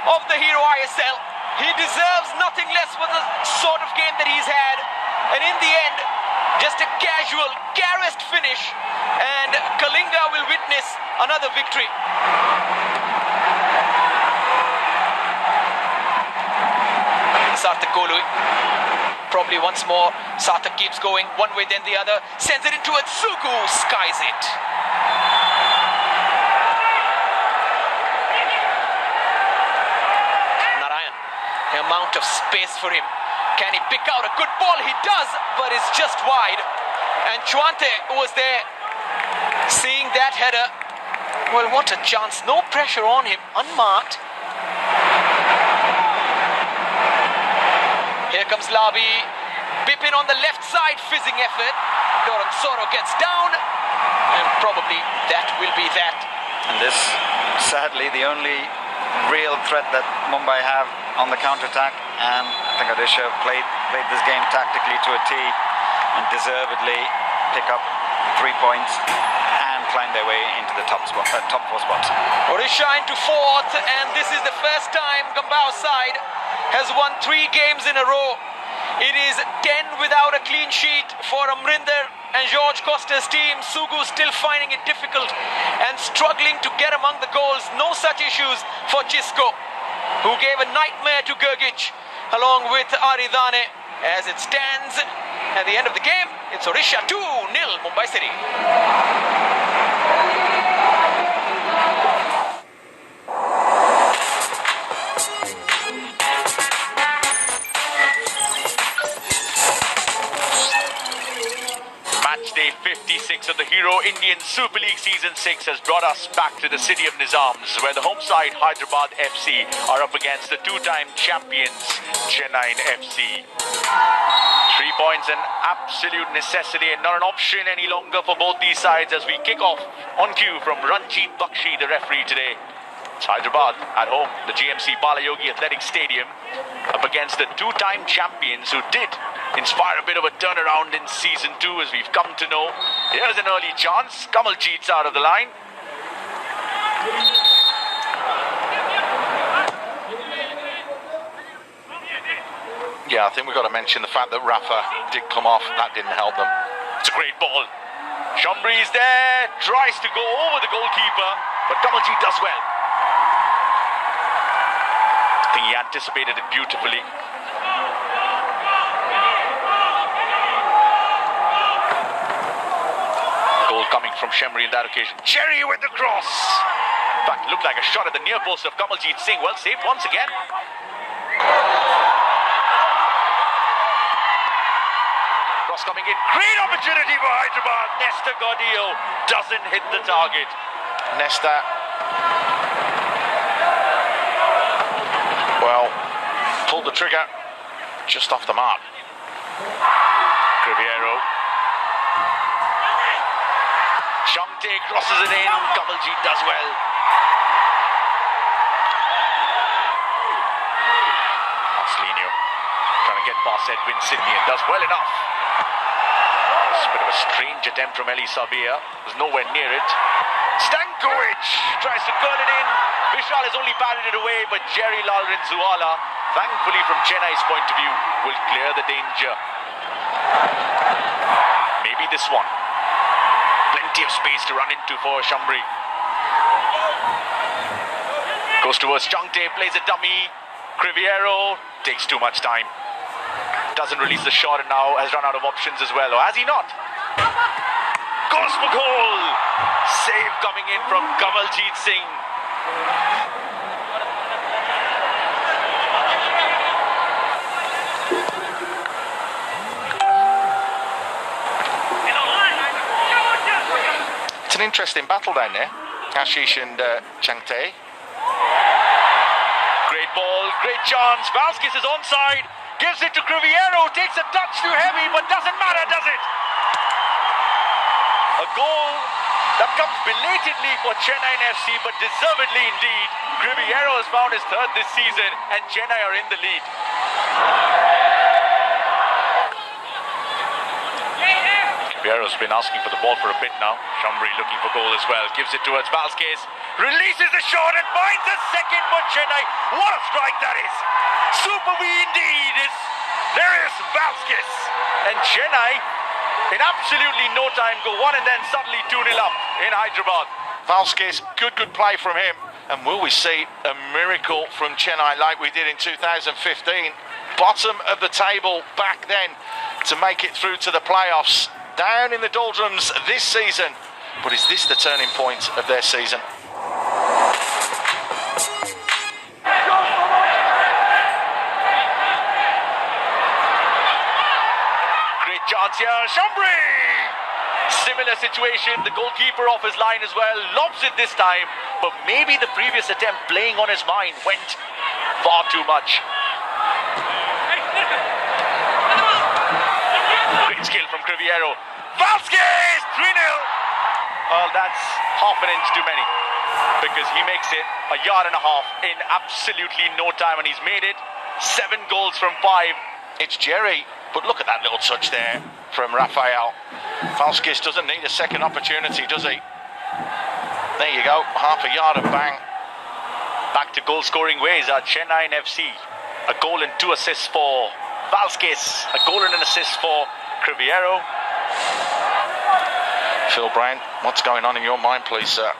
of the hero ISL. He deserves nothing less for the sort of game that he's had. And in the end, just a casual, garrest finish. And Kalinga will witness another victory. Sarthak Golui. Probably once more. Sarthak keeps going one way then the other. Sends it into it. Sugu skies it. Narayan. The amount of space for him. Can he pick out a good ball? He does, but it's just wide. And Chuante was there, seeing that header. Well, what a chance. No pressure on him. Unmarked. Here comes Labi. Bipin on the left side. Fizzing effort. Doran Soro gets down. And probably that will be that. And this, sadly, the only real threat that Mumbai have on the counter-attack. And I think Odisha played this game tactically to a T and deservedly pick up 3 points and climb their way into the top 4 spots. Odisha into 4th, and this is the first time Gambao's side has won 3 games in a row. It is 10 without a clean sheet for Amrinder and George Costa's team. Sugu still finding it difficult and struggling to get among the goals. No such issues for Chisco, who gave a nightmare to Gergic along with Aridane. As it stands at the end of the game, it's Odisha 2-0 Mumbai City. Matchday 56 of the Hero Indian Super League Season 6 has brought us back to the city of Nizams, where the home side Hyderabad FC are up against the 2-time champions Chennai FC. 3 points an absolute necessity and not an option any longer for both these sides as we kick off on cue from Ranjit Bakshi, the referee today. It's Hyderabad at home, the GMC Balayogi Athletic Stadium, up against the two-time champions who did inspire a bit of a turnaround in season 2, as we've come to know. Here's an early chance. Kamaljeet's out of the line. Yeah, I think we've got to mention the fact that Rafa did come off. That didn't help them. It's a great ball. Shambri's there, tries to go over the goalkeeper, but Kamaljeet does well. I think he anticipated it beautifully. Goal coming from Shemri in that occasion. Cherry with the cross. In fact, looked like a shot at the near post of Kamaljeet Singh. Well saved once again. Cross coming in. Great opportunity for Hyderabad. Nesta Gaudio doesn't hit the target. Nesta, well, pulled the trigger just off the mark. Criviero. Shante crosses it in. Kamaljeet does well. Marcelino trying to get past Edwin Sydney and does well enough. It's a bit of a strange attempt from Eli Sabia. Was nowhere near it. Stankovic tries to curl it in. Vishal has only batted it away, but Jerry Lalrinzuala, thankfully from Chennai's point of view, will clear the danger. Maybe this one. Plenty of space to run into for Shambri. Goes towards Changte, plays a dummy. Criviero takes too much time. Doesn't release the shot and now has run out of options as well. Or has he not? Goes for goal! Save coming in from Kamaljeet Singh. It's an interesting battle down there. Ashish and Changte. Great ball, great chance. Valskis is onside. Gives it to Criviero. Takes a touch too heavy, but doesn't matter, does it? A goal that comes belatedly for Chennai FC, but deservedly indeed. Criviero has found his third this season, and Chennai are in the lead. Criviero's been asking for the ball for a bit now. Shambri looking for goal as well. Gives it towards Valskis. Releases the shot and finds a second for Chennai. What a strike that is! Super V indeed. There is Valskis. And Chennai, in absolutely no time, go one and then suddenly 2-0 up in Hyderabad. Valskis, good play from him. And will we see a miracle from Chennai like we did in 2015? Bottom of the table back then to make it through to the playoffs. Down in the doldrums this season. But is this the turning point of their season? Great chance here, Shambri! Similar situation, the goalkeeper off his line as well, lobs it this time, but maybe the previous attempt playing on his mind went far too much. Great skill from Criviero. Valskis! 3-0! Well, that's half an inch too many, because he makes it a yard and a half in absolutely no time, and he's made it 7 goals from 5. It's Jerry, but look at that little touch there from Rafael. Valskis doesn't need a second opportunity, does he? There you go, half a yard and bang. Back to goal-scoring ways are Chennai FC. A goal and 2 assists for Valskis. A goal and an assist for Criviero. Phil Brown, what's going on in your mind, please, sir?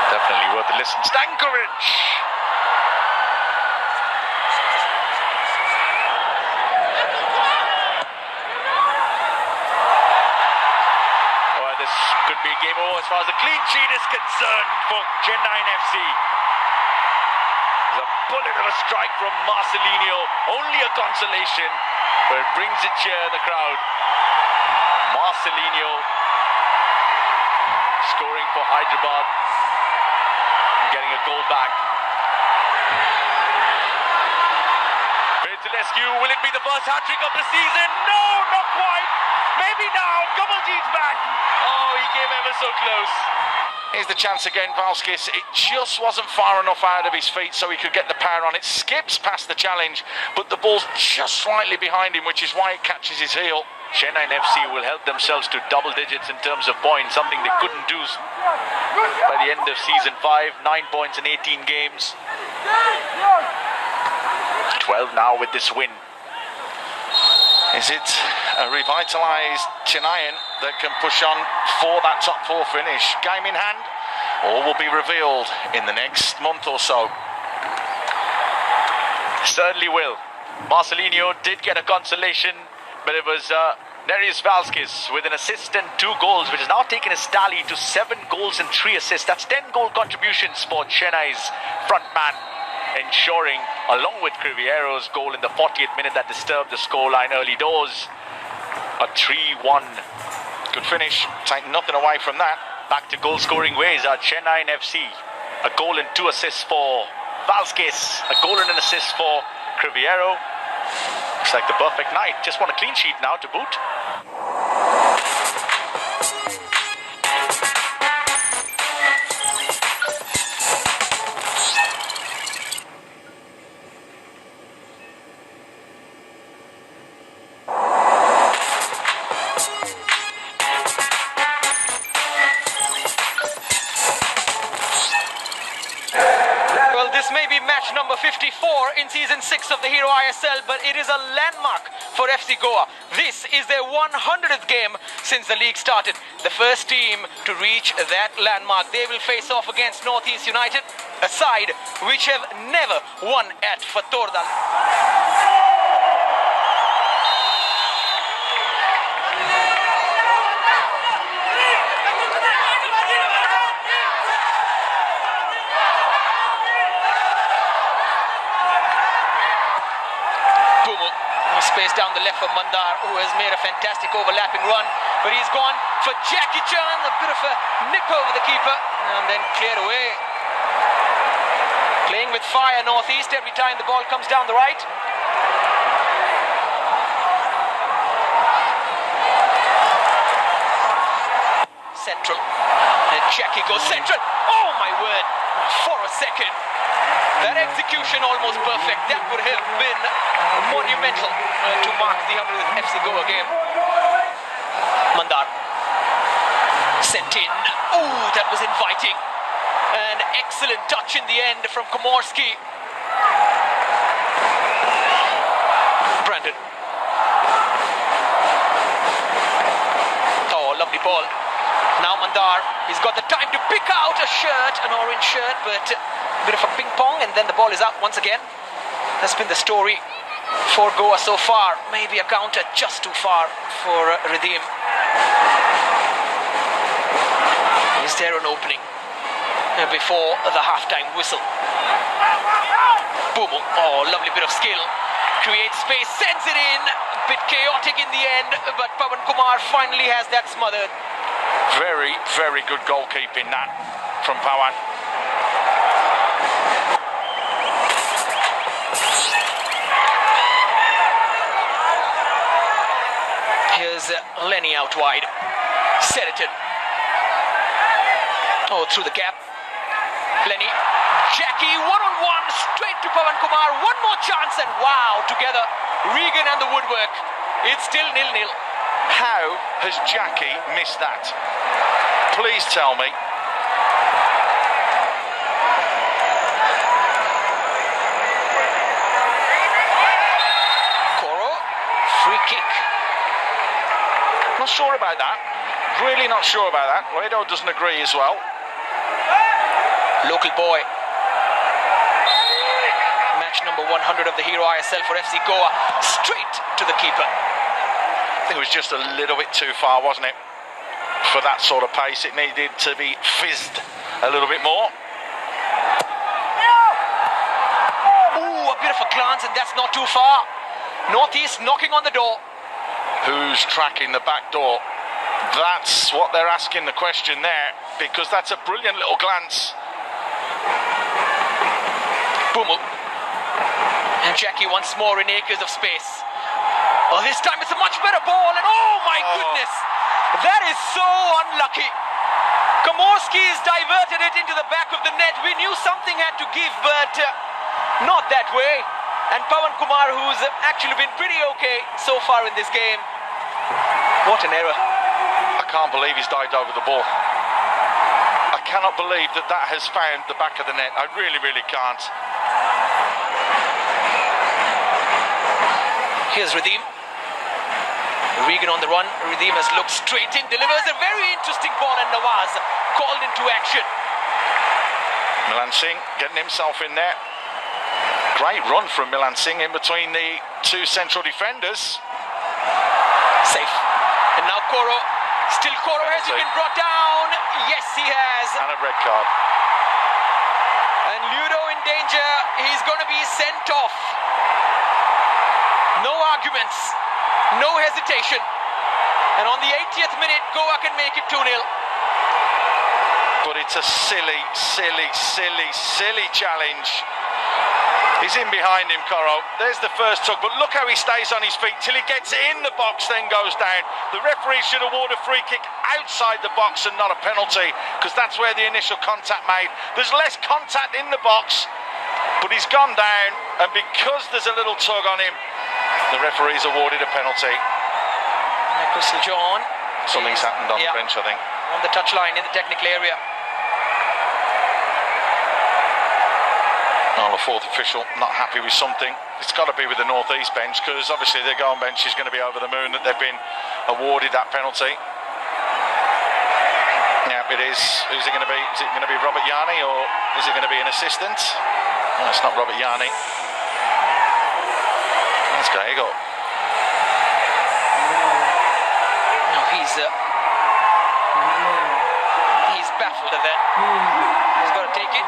Definitely worth a listen. Stankovic! Well, this could be game over as far as the clean sheet is concerned for Chennai FC. There's a bullet of a strike from Marcelino. Only a consolation, but it brings a cheer in the crowd. Marcelino scoring for Hyderabad, getting a goal back. Fades the rescue. Will it be the first hat-trick of the season? No, not quite. Maybe now. Kamaljeet's back. Oh, he came ever so close. Here's the chance again, Valskis. It just wasn't far enough out of his feet so he could get the power on it. Skips past the challenge, but the ball's just slightly behind him, which is why it catches his heel. Chennai FC will help themselves to double digits in terms of points, something they couldn't do by the end of season 5. 9 points in 18 games. 12 now with this win. Is it a revitalised Chennaiyin that can push on for that top 4 finish? Game in hand? All will be revealed in the next month or so. Certainly will. Marcelinho did get a consolation, but it was Nereus Valskis with an assist and 2 goals, which has now taken his tally to 7 goals and 3 assists. That's 10 goal contributions for Chennai's front man, ensuring, along with Criviero's goal in the 40th minute that disturbed the scoreline early doors, a 3-1. Good finish, take nothing away from that. Back to goal-scoring ways are Chennai FC. A goal and 2 assists for Valskis, a goal and an assist for Criviero. Looks like the perfect night. Just want a clean sheet now to boot. Number 54 in season 6 of the Hero ISL, but it is a landmark for FC Goa. This is their 100th game since the league started. The first team to reach that landmark. They will face off against Northeast United, a side which have never won at Fatorda. Space down the left for Mandar, who has made a fantastic overlapping run, but he's gone for Jackie Chan, a bit of a nick over the keeper, and then cleared away. Playing with fire Northeast every time the ball comes down the right. Central, and Jackie goes central. Oh my word, for a second. That execution almost perfect. That would have been monumental to mark the 100th FC Goa game. Mandar sent in. Ooh, that was inviting. An excellent touch in the end from Komorski. Brandon. Oh, lovely ball. Now Mandar, he's got the time to pick out a shirt, an orange shirt, but a bit of a ping pong, and then the ball is out once again. That's been the story for Goa so far. Maybe a counter just too far for Redeem. Is there an opening before the halftime whistle? Boom! Oh, lovely bit of skill. Creates space, sends it in. A bit chaotic in the end, but Pawan Kumar finally has that smothered. Very, very good goalkeeping that from Pawan. Here's Lenny out wide. Seriton. Oh, through the gap. Lenny. Jackie, one-on-one, straight to Pawan Kumar. One more chance, and wow, together. Regan and the woodwork. It's still 0-0. How has Jackie missed that? Please tell me. Koro, free kick. Not sure about that. Really not sure about that. Redo doesn't agree as well. Local boy. Match number 100 of the Hero ISL for FC Goa. Straight to the keeper. I think it was just a little bit too far, wasn't it? For that sort of pace, it needed to be fizzed a little bit more. Ooh, a bit of a glance, and that's not too far. Northeast knocking on the door. Who's tracking the back door? That's what they're asking the question there, because that's a brilliant little glance. Boom. And Jackie once more in acres of space. Oh, this time it's a much better ball, and oh my goodness, that is so unlucky. Komorski's diverted it into the back of the net. We knew something had to give, but not that way. And Pawan Kumar, who's actually been pretty okay so far in this game. What an error. I can't believe he's dived over the ball. I cannot believe that has found the back of the net. I really, really can't. Here's Radim. Regan on the run. Radim has looked straight in, delivers a very interesting ball, and Nawaz called into action. Milan Singh getting himself in there. Great run from Milan Singh in between the two central defenders. Safe. And now Koro. Still Koro, has he been brought down? Yes, he has. And a red card. And Ludo in danger. He's going to be sent off. No arguments. No hesitation. And on the 80th minute, Goa can make it 2-0. But it's a silly, silly, silly, silly challenge. He's in behind him, Koro. There's the first tug, but look how he stays on his feet till he gets in the box, then goes down. The referee should award a free kick outside the box and not a penalty, because that's where the initial contact made. There's less contact in the box, but he's gone down, and because there's a little tug on him, the referee's awarded a penalty. Crystal John. Something's happened on the bench, I think. On the touchline in the technical area. Well, the fourth official not happy with something. It's got to be with the North East bench, because obviously their goal bench is going to be over the moon that they've been awarded that penalty. Yeah, it is. Who's it going to be? Is it going to be Robert Yarni, or is it going to be an assistant? No, it's not Robert Yarni. That's Gallego. No, he's baffled at that. He's got to take it.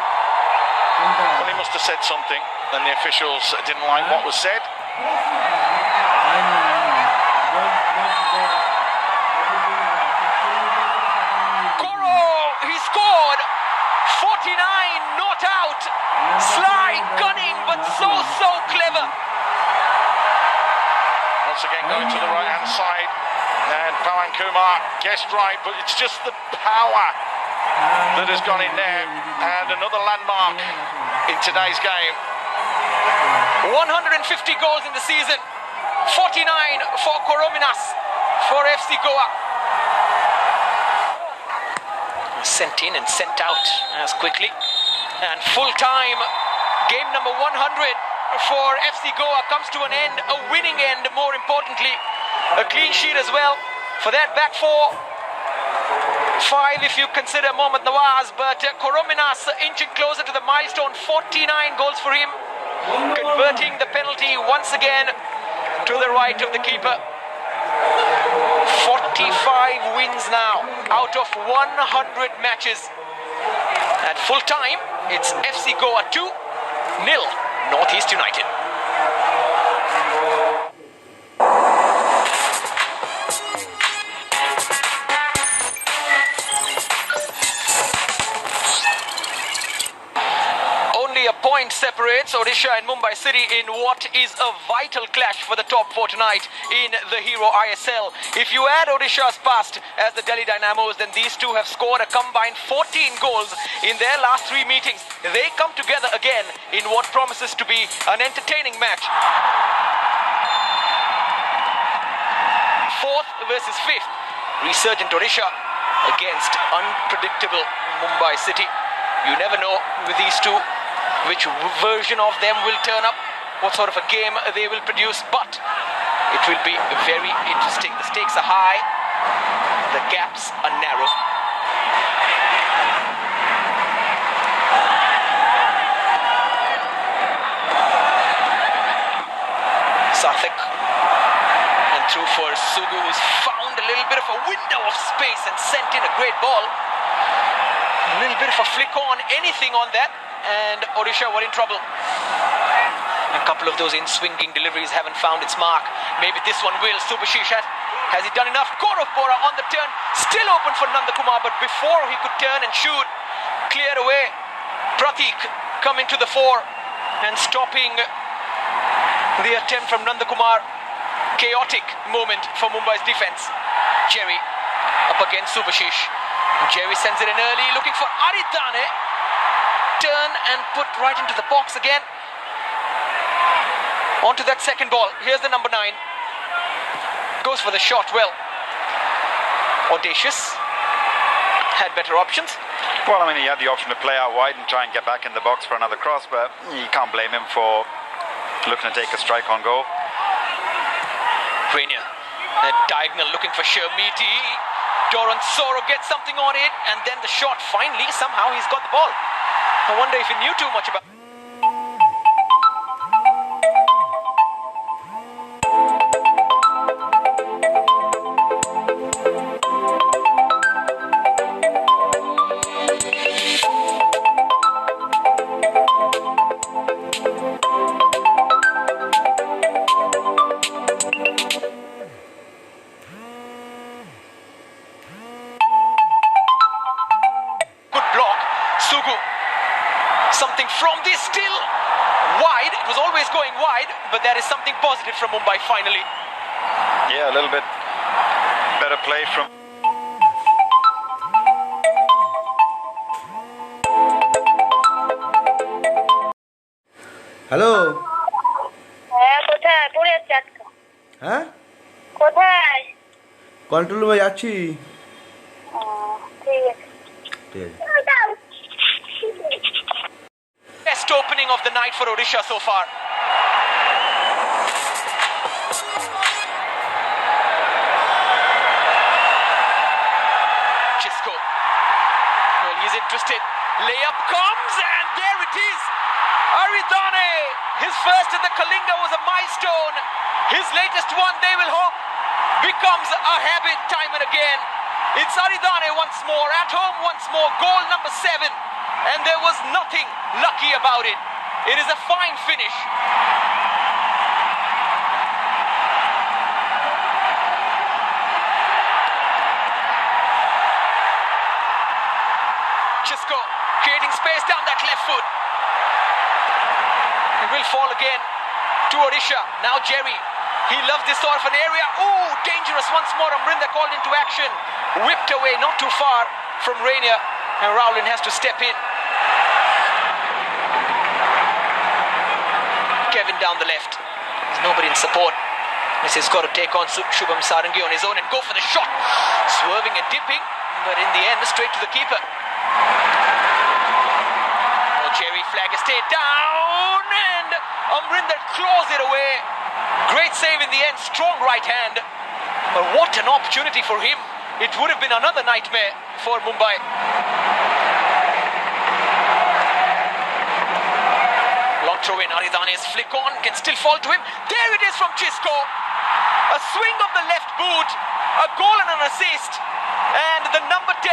Well, he must have said something, and the officials didn't like what was said. Koro, he scored. 49, not out. Sly, cunning, but so clever. Once again going to the right-hand side, and Pawan Kumar guessed right, but it's just the power that has gone in there, and another landmark in today's game. 150 goals in the season, 49 for Korominas for FC Goa. Sent in and sent out as quickly, and full time, game number 100 for FC Goa comes to an end, a winning end, more importantly, a clean sheet as well for that back four. 5 if you consider Mohammad Nawaz, but Korominas inching closer to the milestone, 49 goals for him, converting the penalty once again to the right of the keeper. 45 wins now out of 100 matches. At full time, it's FC Goa 2-0 Northeast United. Point separates Odisha and Mumbai City in what is a vital clash for the top 4 tonight in the Hero ISL. If you add Odisha's past as the Delhi Dynamos, then these two have scored a combined 14 goals in their last 3 meetings. They come together again in what promises to be an entertaining match. 4th versus 5th. Resurgent Odisha against unpredictable Mumbai City. You never know with these two which version of them will turn up, what sort of a game they will produce, but it will be very interesting. The stakes are high, the gaps are narrow. Sathik, and through for Sugu, who's found a little bit of a window of space and sent in a great ball. A little bit of a flick on, anything on that, and Odisha were in trouble. A couple of those in-swinging deliveries haven't found its mark. Maybe this one will. Subhashish has he done enough? Koropora on the turn, still open for Nandakumar, but before he could turn and shoot, cleared away. Pratik coming to the fore and stopping The attempt from Nandakumar. Chaotic moment for Mumbai's defense. Jerry up against Subhashish. Jerry sends it in early, looking for Aridane. Turn and put right into the box again. On to that second ball. Here's the number 9. Goes for the shot well. Audacious. Had better options. Well, I mean, he had the option to play out wide and try and get back in the box for another cross, but you can't blame him for looking to take a strike on goal. Rainier, a diagonal looking for Shermiti. Doran Soro gets something on it, and then the shot finally, somehow he's got the ball. I wonder if he knew too much about... Something from this still wide. It was always going wide, but that is something positive from Mumbai finally. Yeah, a little bit better play from... hello হ্যাঁ কোথায় পড়ে যাচ্ছে আজকে হ্যাঁ কোথায় control রুমে যাচ্ছি ঠিক আছে ঠিক আছে Best opening of the night for Odisha so far. Chisco. Well, he's interested. Layup comes, and there it is. Aridane. His first at the Kalinga was a milestone. His latest one, they will hope, becomes a habit time and again. It's Aridane once more, at home once more, goal number 7. And there was nothing lucky about it. It is a fine finish. Chisco creating space down that left foot. It will fall again to Odisha. Now Jerry. He loves this sort of an area. Oh, dangerous once more. Amrinda called into action. Whipped away, not too far from Rainier. And Rowland has to step in. Kevin down the left. There's nobody in support. This has got to take on Shubham Sarangi on his own and go for the shot. Swerving and dipping, but in the end, straight to the keeper. Oh, Jerry flag is stayed down, and Amrinder claws it away. Great save in the end, strong right hand. But what an opportunity for him. It would have been another nightmare for Mumbai. Long throw in, Aridane's flick on, can still fall to him. There it is from Chisco. A swing of the left boot, a goal and an assist. And the number 10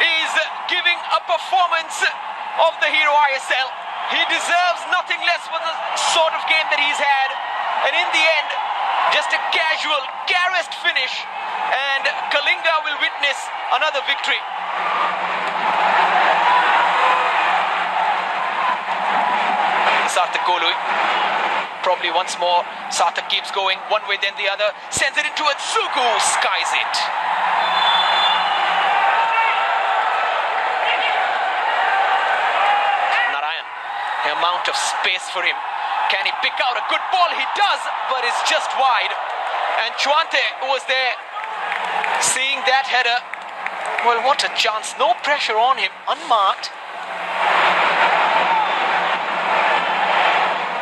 is giving a performance of the hero ISL. He deserves nothing less for the sort of game that he's had. And in the end, just a casual, garrest finish. And Kalinga will witness another victory. Sarthak Golui. Probably once more, Sarthak keeps going one way then the other. Sends it into it. Sugu skies it. Narayan. The amount of space for him. Can he pick out a good ball? He does, but it's just wide. And Chuante was there. Seeing that header, well, what a chance. No pressure on him, unmarked.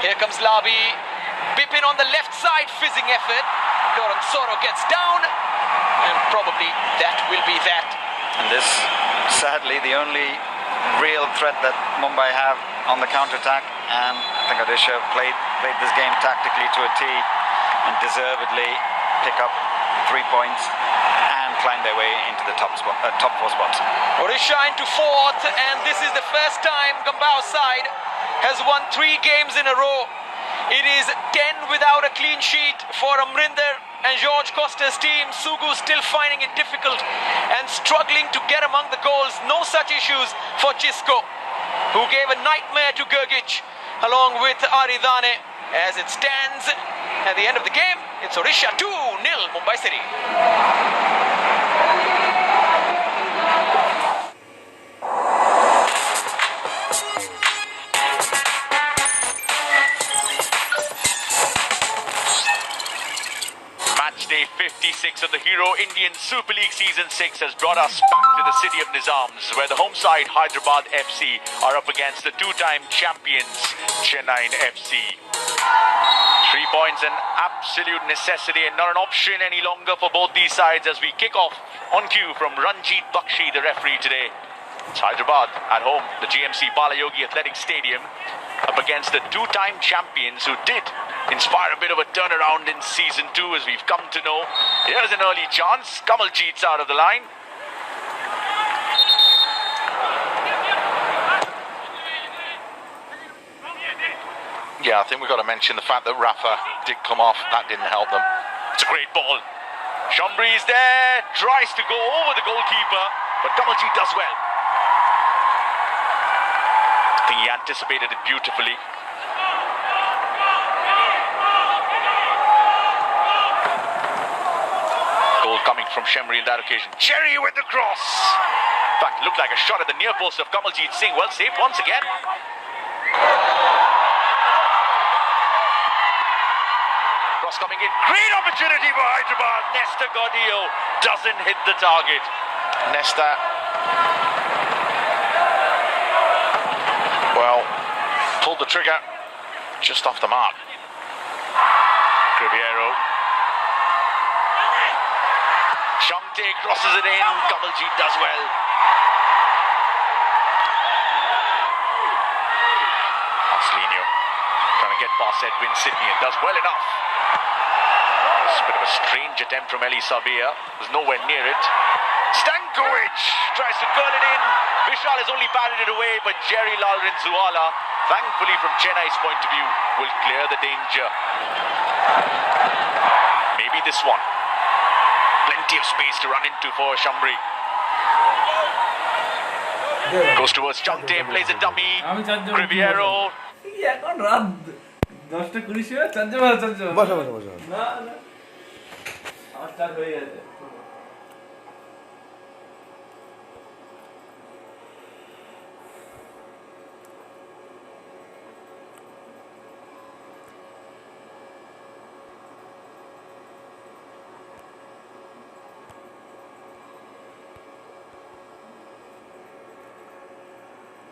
Here comes Labi. Bipin on the left side, fizzing effort. Doran Soro gets down, and probably that will be that. And this, sadly, the only real threat that Mumbai have on the counter-attack. And I think Odisha played this game tactically to a T and deservedly pick up 3 points and climb their way into the top 4 spots. Odisha into 4th, and this is the first time Gambao's side has won 3 games in a row. It is 10 without a clean sheet for Amrinder and George Costa's team. Sugu still finding it difficult and struggling to get among the goals. No such issues for Chisco, who gave a nightmare to Gergic along with Aridane. As it stands at the end of the game, it's Odisha 2-0 Mumbai City. Matchday 56 of the Hero Indian Super League Season 6 has brought us back to the city of Nizams, where the home side Hyderabad FC are up against the two-time champions Chennai FC. 3 points an absolute necessity and not an option any longer for both these sides as we kick off on cue from Ranjit Bakshi, the referee today. It's Hyderabad at home, the GMC Balayogi Athletic Stadium, up against the two-time champions who did inspire a bit of a turnaround in Season 2 as we've come to know. Here's an early chance. Kamaljeet's out of the line. Yeah, I think we've got to mention the fact that Rafa did come off. That didn't help them. It's a great ball. Shambhri's there, tries to go over the goalkeeper, but Kamaljeet does well. I think he anticipated it beautifully. Goal coming from Shambhri on that occasion. Cherry with the cross. In fact, looked like a shot at the near post of Kamaljeet Singh. Well saved once again. Cross coming in. Great opportunity for Hyderabad. Nesta Gaudio doesn't hit the target. Nesta, well, pulled the trigger just off the mark. Riviero. Shamte crosses it in. Kamaljeet does well. Marcelino trying to get past Edwin Sydney and does well enough. It's a bit of a strange attempt from Eli Sabia. Was nowhere near it. Stankovic tries to curl it in. Vishal has only batted it away, but Jerry Lalrinzuala, thankfully from Chennai's point of view, will clear the danger. Maybe this one. Plenty of space to run into for Shambhri. Goes towards Chante, plays a dummy. Riviero. এখন রাত 10:20 চার্জে মারা চার্জে বসা বসা বসা না না আমার স্টার্ট হয়ে গেছে